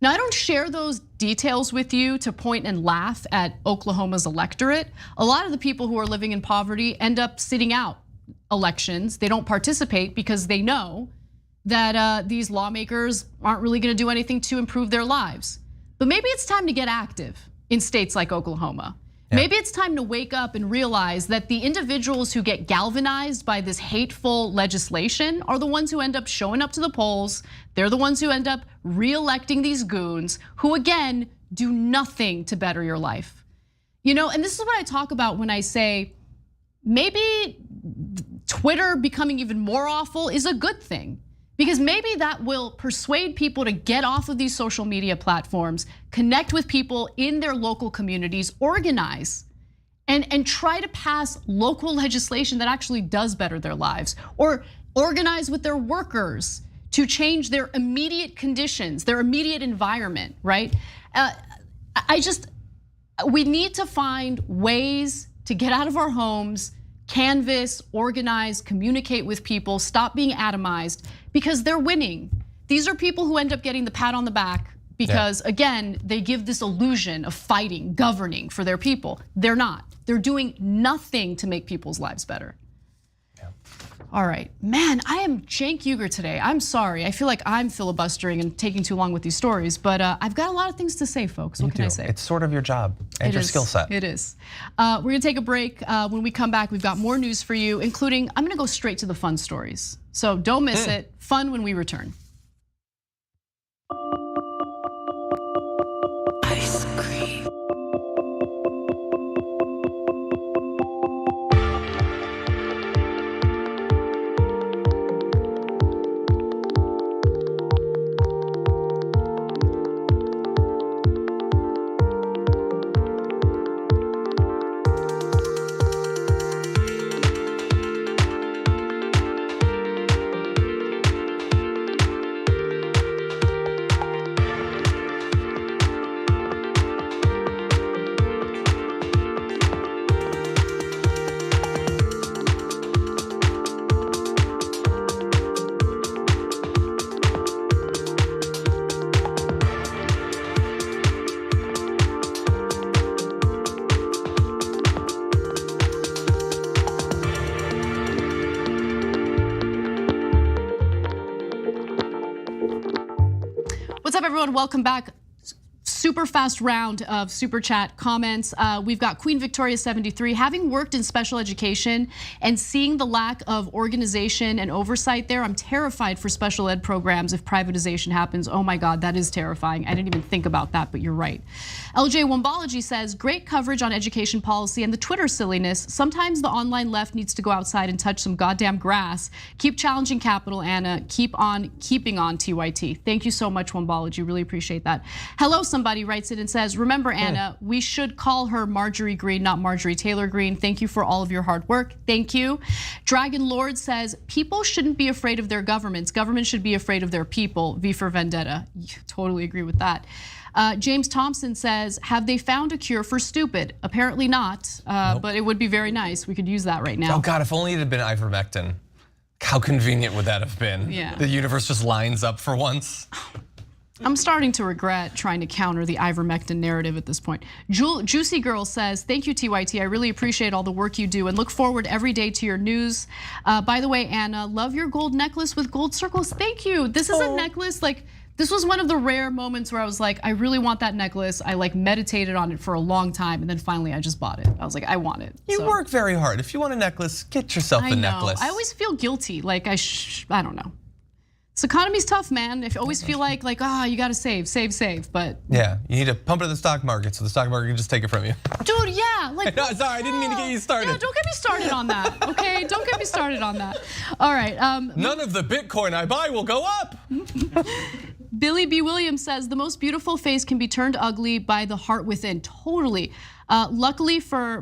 Now, I don't share those details with you to point and laugh at Oklahoma's electorate. A lot of the people who are living in poverty end up sitting out elections. They don't participate because they know that these lawmakers aren't really gonna do anything to improve their lives. But maybe it's time to get active in states like Oklahoma. Maybe it's time to wake up and realize that the individuals who get galvanized by this hateful legislation are the ones who end up showing up to the polls. They're the ones who end up re-electing these goons who, again, do nothing to better your life. And this is what I talk about when I say maybe Twitter becoming even more awful is a good thing. Because maybe that will persuade people to get off of these social media platforms, connect with people in their local communities, organize, and try to pass local legislation that actually does better their lives, or organize with their workers to change their immediate conditions, their immediate environment, right? We need to find ways to get out of our homes, canvass, organize, communicate with people, stop being atomized, because they're winning. These are people who end up getting the pat on the back because, again, they give this illusion of fighting, governing for their people. They're not. They're doing nothing to make people's lives better. All right, man, I am Cenk Uygur today. I'm sorry, I feel like I'm filibustering and taking too long with these stories, but I've got a lot of things to say, folks. What can I say? It's sort of your job and your skill set. It is. We're gonna take a break. When we come back, we've got more news for you, including, I'm gonna go straight to the fun stories. So don't miss it. Fun when we return. Ice cream. What's up, everyone? Welcome back. super fast round of super chat comments. We've got Queen Victoria 73. Having worked in special education and seeing the lack of organization and oversight there, I'm terrified for special ed programs if privatization happens. Oh my God, that is terrifying. I didn't even think about that, but you're right. LJ Wombology says, great coverage on education policy and the Twitter silliness. Sometimes the online left needs to go outside and touch some goddamn grass. Keep challenging capital, Anna. Keep on keeping on, TYT. Thank you so much, Wombology. Really appreciate that. Hello, somebody writes it and says, remember, Anna, we should call her Marjorie Green, not Marjorie Taylor Greene. Thank you for all of your hard work. Thank you. Dragon Lord says, people shouldn't be afraid of their governments. Governments should be afraid of their people. V for Vendetta. Totally agree with that. James Thompson says, have they found a cure for stupid? Apparently not, nope. But it would be very nice. We could use that right now. Oh God, if only it had been ivermectin. How convenient would that have been? Yeah. The universe just lines up for once. I'm starting to regret trying to counter the ivermectin narrative at this point. Juicy Girl says, thank you, TYT. I really appreciate all the work you do and look forward every day to your news. By the way, Anna, love your gold necklace with gold circles. Thank you. This is a necklace, like, this was one of the rare moments where I was like, I really want that necklace. I like meditated on it for a long time, and then finally I just bought it. I was like, I want it. You work very hard. If you want a necklace, get yourself a necklace. I always feel guilty, like I don't know. This economy's tough, man. If you always feel like you gotta save, but yeah, you need to pump it to the stock market so the stock market can just take it from you. Dude, yeah, like no, sorry, I didn't mean to get you started. Yeah, don't get me started on that, okay? Don't get me started on that. All right. None of the Bitcoin I buy will go up. Billy B. Williams says the most beautiful face can be turned ugly by the heart within. Totally. Luckily for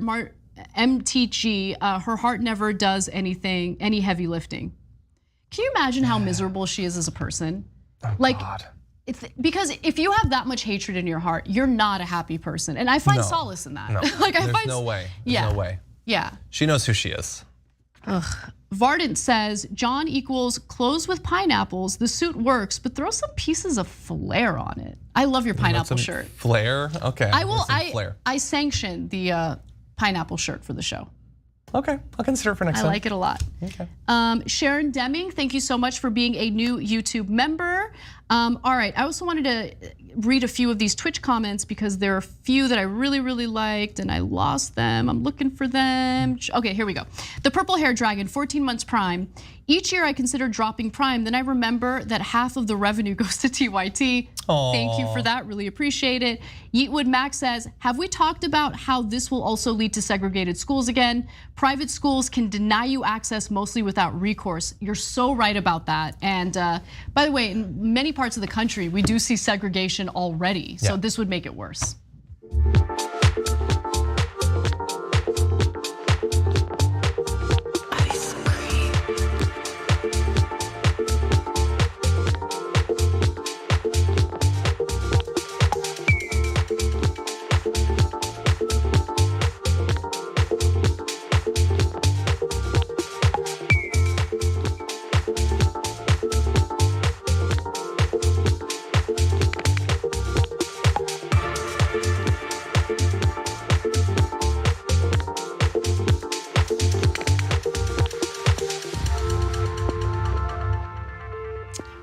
MTG, her heart never does any heavy lifting. Can you imagine how miserable she is as a person? Oh, like, God. Because if you have that much hatred in your heart, you're not a happy person, and I find solace in that. No, like there's no way. There's no way. Yeah. She knows who she is. Ugh. Vardant says, John equals clothes with pineapples. The suit works, but throw some pieces of flair on it. I love your pineapple shirt. Flair? Okay. I sanction the pineapple shirt for the show. Okay, I'll consider it for next time. I like it a lot. Okay. Sharon Deming, thank you so much for being a new YouTube member. All right, I also wanted to read a few of these Twitch comments because there are a few that I really, really liked and I lost them. I'm looking for them. Okay, here we go. The Purple Hair Dragon, 14 months Prime. Each year I consider dropping Prime, then I remember that half of the revenue goes to TYT. Aww. Thank you for that, really appreciate it. Yeetwood Max says, have we talked about how this will also lead to segregated schools again? Private schools can deny you access mostly without recourse. You're so right about that. And by the way, in many parts of the country, we do see segregation already. So this would make it worse.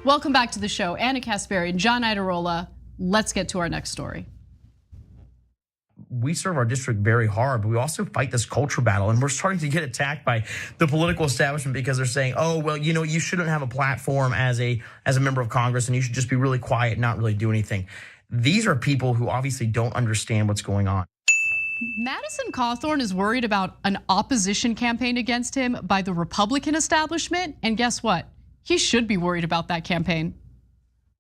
Welcome back to the show. Anna Kasparian, John Iadarola. Let's get to our next story. We serve our district very hard, but we also fight this culture battle, and we're starting to get attacked by the political establishment because they're saying, oh, well, you know, you shouldn't have a platform as a member of Congress, and you should just be really quiet and not really do anything. These are people who obviously don't understand what's going on. Madison Cawthorn is worried about an opposition campaign against him by the Republican establishment, and guess what? He should be worried about that campaign.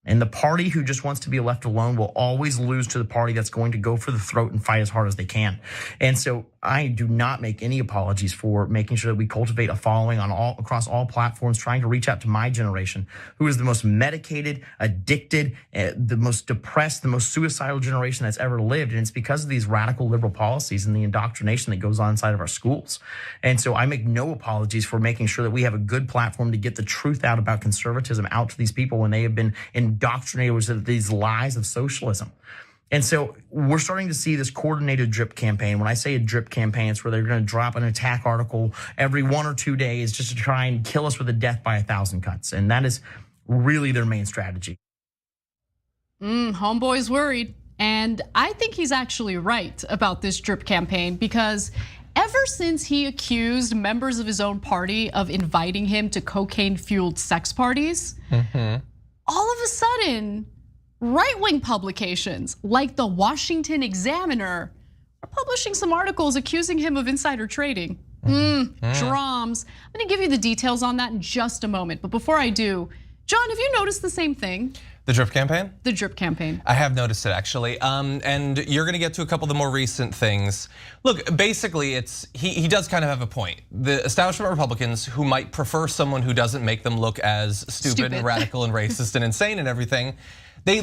And the party who just wants to be left alone will always lose to the party that's going to go for the throat and fight as hard as they can. And so I do not make any apologies for making sure that we cultivate a following on across all platforms, trying to reach out to my generation, who is the most medicated, addicted, the most depressed, the most suicidal generation that's ever lived. And it's because of these radical liberal policies and the indoctrination that goes on inside of our schools. And so I make no apologies for making sure that we have a good platform to get the truth out about conservatism out to these people when they have been indoctrinated with these lies of socialism. And so we're starting to see this coordinated drip campaign. When I say a drip campaign, it's where they're going to drop an attack article every 1 or 2 days just to try and kill us with a death by 1,000 cuts. And that is really their main strategy. Homeboy's worried. And I think he's actually right about this drip campaign because ever since he accused members of his own party of inviting him to cocaine-fueled sex parties, all of a sudden, right-wing publications like the Washington Examiner are publishing some articles accusing him of insider trading. Drums. I'm gonna give you the details on that in just a moment. But before I do, John, have you noticed the same thing? The drip campaign? The drip campaign. I have noticed it actually, and you're gonna get to a couple of the more recent things. Look, basically he does kind of have a point. The establishment Republicans who might prefer someone who doesn't make them look as stupid. And radical and racist and insane and everything, they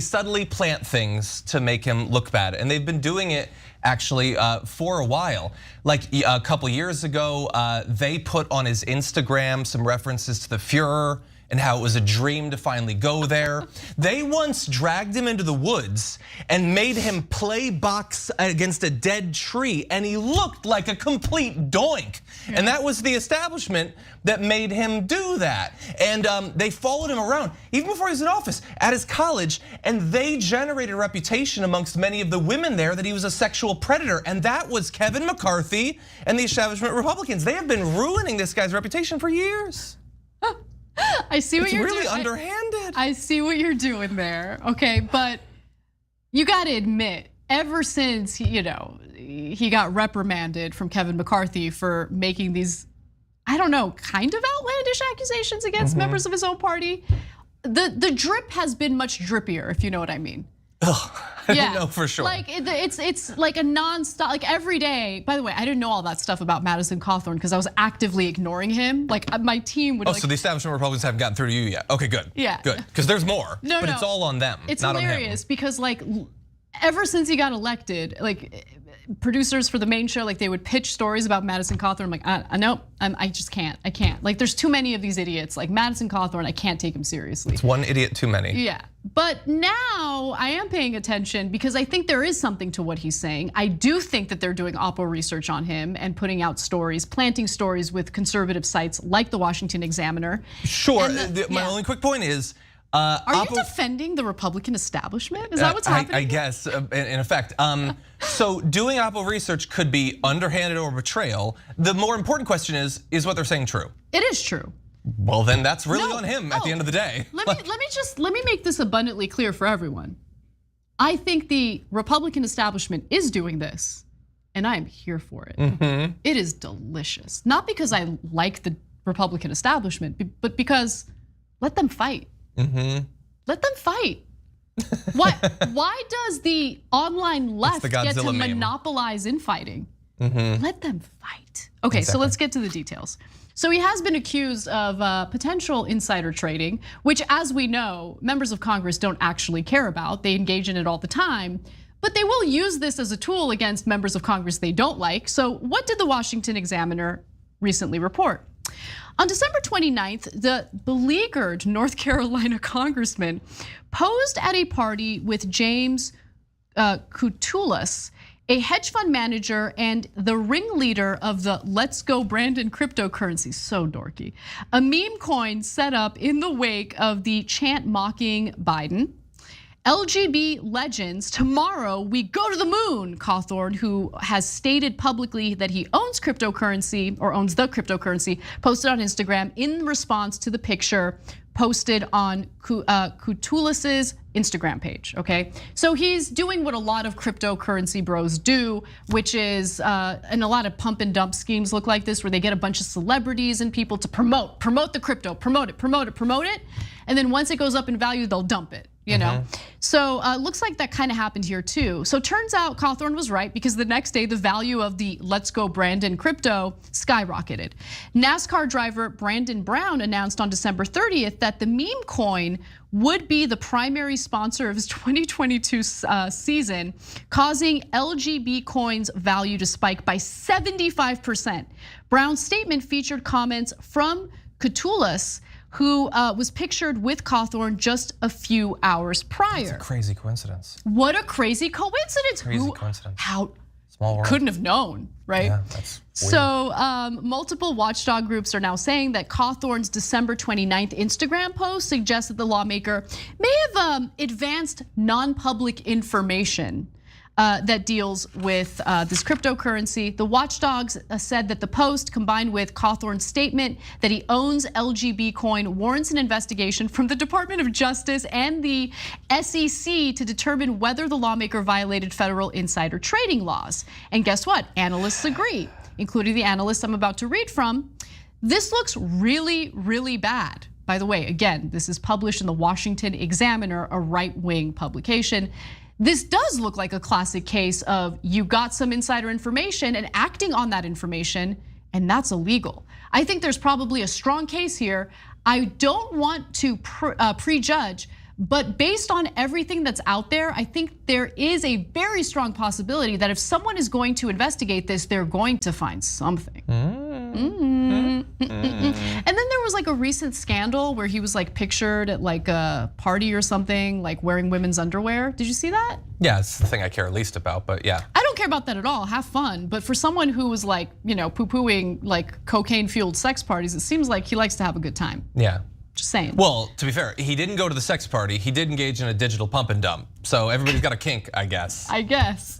subtly plant things to make him look bad, and they've been doing it actually for a while. Like a couple years ago, they put on his Instagram some references to the Fuhrer and how it was a dream to finally go there. They once dragged him into the woods and made him play box against a dead tree, and he looked like a complete doink. And that was the establishment that made him do that. And they followed him around, even before he was in office, at his college, and they generated a reputation amongst many of the women there that he was a sexual predator, and that was Kevin McCarthy and the establishment Republicans. They have been ruining this guy's reputation for years. I see what you're doing. It's really underhanded. I see what you're doing there. Okay, but you got to admit, ever since he got reprimanded from Kevin McCarthy for making these, I don't know, kind of outlandish accusations against members of his own party, the drip has been much drippier, if you know what I mean. I don't know for sure. Like it's like a nonstop, like every day. By the way, I didn't know all that stuff about Madison Cawthorn because I was actively ignoring him. Like my team would. So the establishment Republicans haven't gotten through to you yet. Okay, good. Yeah, good. Because there's more. No, but it's all on them. It's not hilarious on him. because like ever since he got elected, like producers for the main show, like they would pitch stories about Madison Cawthorn. I'm like, I just can't. I can't. Like there's too many of these idiots. Like Madison Cawthorn, I can't take him seriously. It's one idiot too many. Yeah. But now I am paying attention because I think there is something to what he's saying. I do think that they're doing Oppo research on him and putting out stories, planting stories with conservative sites like the Washington Examiner. Sure, my only quick point is, are you defending the Republican establishment? Is that what's happening? I guess, in effect. So doing Oppo research could be underhanded or betrayal. The more important question is what they're saying true? It is true. Well, then that's really on him at the end of the day. Let me make this abundantly clear for everyone. I think the Republican establishment is doing this, and I am here for it. It is delicious. Not because I like the Republican establishment, but because let them fight. Let them fight. Why does the online left get to monopolize infighting? Let them fight. Okay, so let's get to the details. So he has been accused of potential insider trading, which, as we know, members of Congress don't actually care about. They engage in it all the time, but they will use this as a tool against members of Congress they don't like. So what did the Washington Examiner recently report? On December 29th, the beleaguered North Carolina congressman posed at a party with James Koutulas, a hedge fund manager and the ringleader of the Let's Go Brandon cryptocurrency, so dorky, a meme coin set up in the wake of the chant mocking Biden. LGB legends, tomorrow we go to the moon, Cawthorn, who has stated publicly that he owns cryptocurrency or owns the cryptocurrency, posted on Instagram in response to the picture posted on Koutulas's Instagram page, okay? So he's doing what a lot of cryptocurrency bros do, which is, and a lot of pump and dump schemes look like this, where they get a bunch of celebrities and people to promote the crypto, promote it. And then once it goes up in value, they'll dump it, you know? So looks like that kind of happened here too. So turns out Cawthorn was right because the next day the value of the Let's Go Brandon crypto skyrocketed. NASCAR driver Brandon Brown announced on December 30th that the meme coin would be the primary sponsor of his 2022 season, causing LGB coins value to spike by 75%. Brown's statement featured comments from Koutulas, who was pictured with Cawthorn just a few hours prior. That's a crazy coincidence. What a crazy coincidence. Crazy coincidence. Small world. Couldn't have known, right? Yeah, that's weird. So multiple watchdog groups are now saying that Cawthorn's December 29th Instagram post suggests that the lawmaker may have advanced non-public information that deals with this cryptocurrency. The watchdogs said that the post, combined with Cawthorn's statement that he owns LGB coin, warrants an investigation from the Department of Justice and the SEC to determine whether the lawmaker violated federal insider trading laws. And guess what? Analysts agree, including the analyst I'm about to read from. This looks really, really bad. By the way, again, this is published in the Washington Examiner, a right-wing publication. This does look like a classic case of you got some insider information and acting on that information, and that's illegal. I think there's probably a strong case here. I don't want to prejudge, but based on everything that's out there, I think there is a very strong possibility that if someone is going to investigate this, they're going to find something. And then there was like a recent scandal where he was like pictured at like a party or something, like wearing women's underwear. Did you see that? Yeah, it's the thing I care least about, but yeah. I don't care about that at all. Have fun. But for someone who was like, poo-pooing like cocaine-fueled sex parties, it seems like he likes to have a good time. Yeah. Just saying. Well, to be fair, he didn't go to the sex party. He did engage in a digital pump and dump. So everybody's got a kink, I guess. I guess.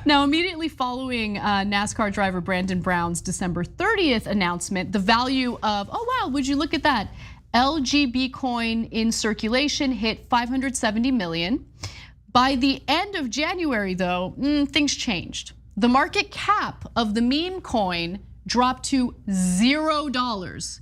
Now, immediately following NASCAR driver Brandon Brown's December 30th announcement, the value of, oh wow, would you look at that? LGB coin in circulation hit 570 million. By the end of January though, things changed. The market cap of the meme coin dropped to $0.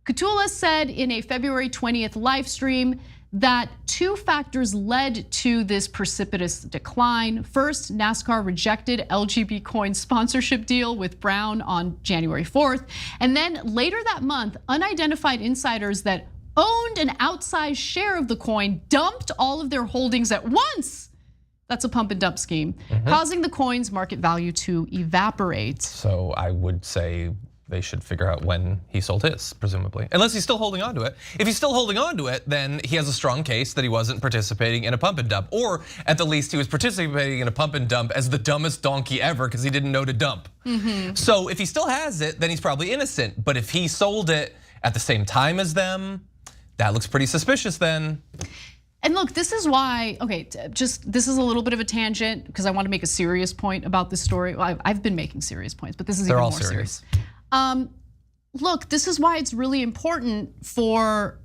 Cutula said in a February 20th live stream that two factors led to this precipitous decline. First, NASCAR rejected LGB coin sponsorship deal with Brown on January 4th. And then later that month, unidentified insiders that owned an outsized share of the coin dumped all of their holdings at once. That's a pump and dump scheme, causing the coin's market value to evaporate. So I would say they should figure out when he sold his, presumably. Unless he's still holding on to it. If he's still holding on to it, then he has a strong case that he wasn't participating in a pump and dump. Or at the least, he was participating in a pump and dump as the dumbest donkey ever because he didn't know to dump. So if he still has it, then he's probably innocent. But if he sold it at the same time as them, that looks pretty suspicious then. And look, this is why, okay, this is a little bit of a tangent because I want to make a serious point about this story. Well, I've been making serious points, but this is even more serious. Look, this is why it's really important for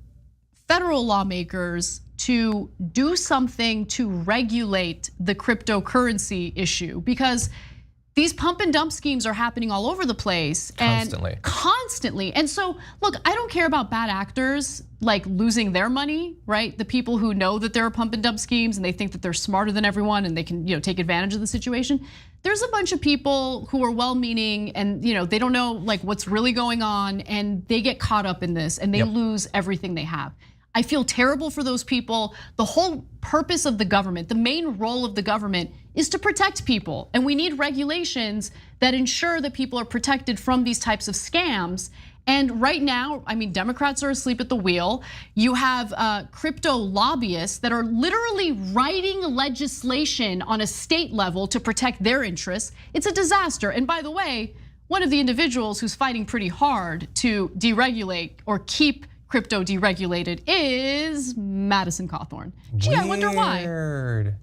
federal lawmakers to do something to regulate the cryptocurrency issue, because these pump and dump schemes are happening all over the place constantly. And so, look, I don't care about bad actors like losing their money, right? The people who know that there are pump and dump schemes and they think that they're smarter than everyone and they can, take advantage of the situation. There's a bunch of people who are well-meaning and they don't know like what's really going on and they get caught up in this and they lose everything they have. I feel terrible for those people. The whole purpose of the government, the main role of the government is to protect people. And we need regulations that ensure that people are protected from these types of scams. And right now, I mean, Democrats are asleep at the wheel. You have crypto lobbyists that are literally writing legislation on a state level to protect their interests. It's a disaster. And by the way, one of the individuals who's fighting pretty hard to deregulate or keep crypto deregulated is Madison Cawthorn. Gee, I wonder why.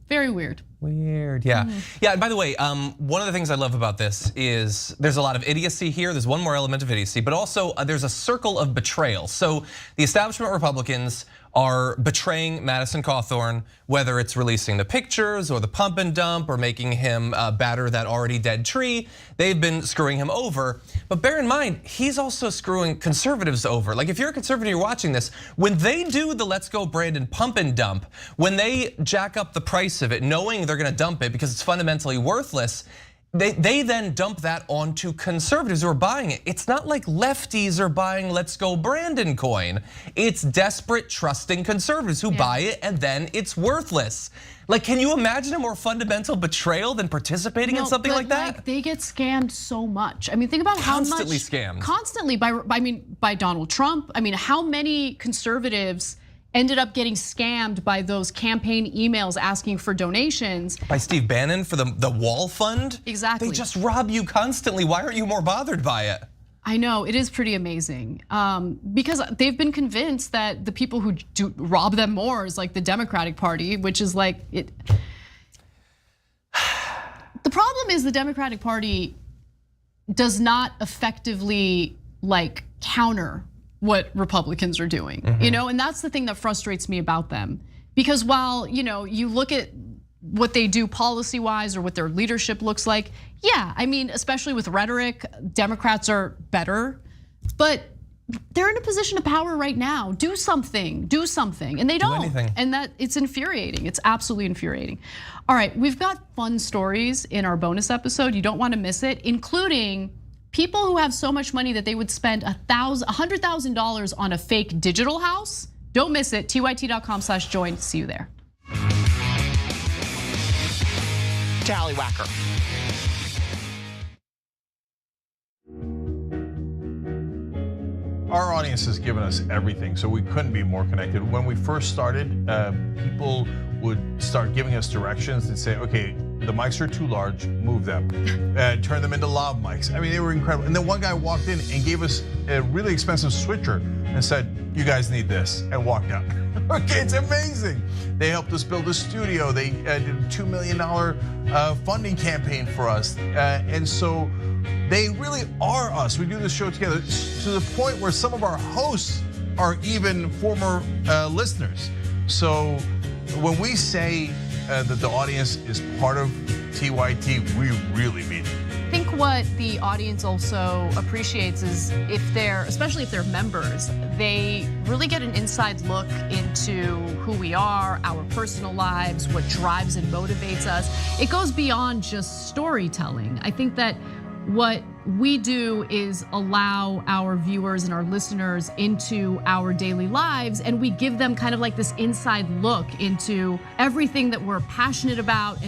Very weird. Weird, yeah. Yeah, and by the way, one of the things I love about this is there's a lot of idiocy here. There's one more element of idiocy, but also there's a circle of betrayal. So the establishment Republicans are betraying Madison Cawthorn, whether it's releasing the pictures or the pump and dump or making him batter that already dead tree. They've been screwing him over. But bear in mind, he's also screwing conservatives over. Like if you're a conservative, you're watching this, when they do the Let's Go Brandon pump and dump, when they jack up the price of it, knowing they're gonna dump it because it's fundamentally worthless, they then dump that onto conservatives who are buying it. It's not like lefties are buying Let's Go Brandon coin. It's desperate, trusting conservatives who buy it and then it's worthless. Like, can you imagine a more fundamental betrayal than participating in something like that? Like, they get scammed so much. I mean, think about how much. Constantly scammed. Constantly by Donald Trump. I mean, how many conservatives ended up getting scammed by those campaign emails asking for donations. By Steve Bannon for the wall fund? Exactly. They just rob you constantly. Why aren't you more bothered by it? I know, it is pretty amazing. Because they've been convinced that the people who do rob them more is like the Democratic Party, which is like it. The problem is the Democratic Party does not effectively like counter what Republicans are doing, and that's the thing that frustrates me about them. Because while, you look at what they do policy-wise or what their leadership looks like, yeah, I mean, especially with rhetoric, Democrats are better, but they're in a position of power right now. Do something, and they don't. Anything. And that it's infuriating. It's absolutely infuriating. All right, we've got fun stories in our bonus episode. You don't want to miss it, including people who have so much money that they would spend $100,000 on a fake digital house. Don't miss it. tyt.com/join. See you there. Tallywhacker. Our audience has given us everything, so we couldn't be more connected. When we first started, people would start giving us directions and say, okay, the mics are too large, move them. Turn them into lav mics. I mean, they were incredible. And then one guy walked in and gave us a really expensive switcher and said, you guys need this, and walked out. Okay, it's amazing. They helped us build a studio. They did a $2 million funding campaign for us. And so they really are us. We do this show together to the point where some of our hosts are even former listeners. So when we say that the audience is part of TYT, we really mean it. I think what the audience also appreciates is especially if they're members, they really get an inside look into who we are, our personal lives, what drives and motivates us. It goes beyond just storytelling. I think that what we do is allow our viewers and our listeners into our daily lives, and we give them kind of like this inside look into everything that we're passionate about.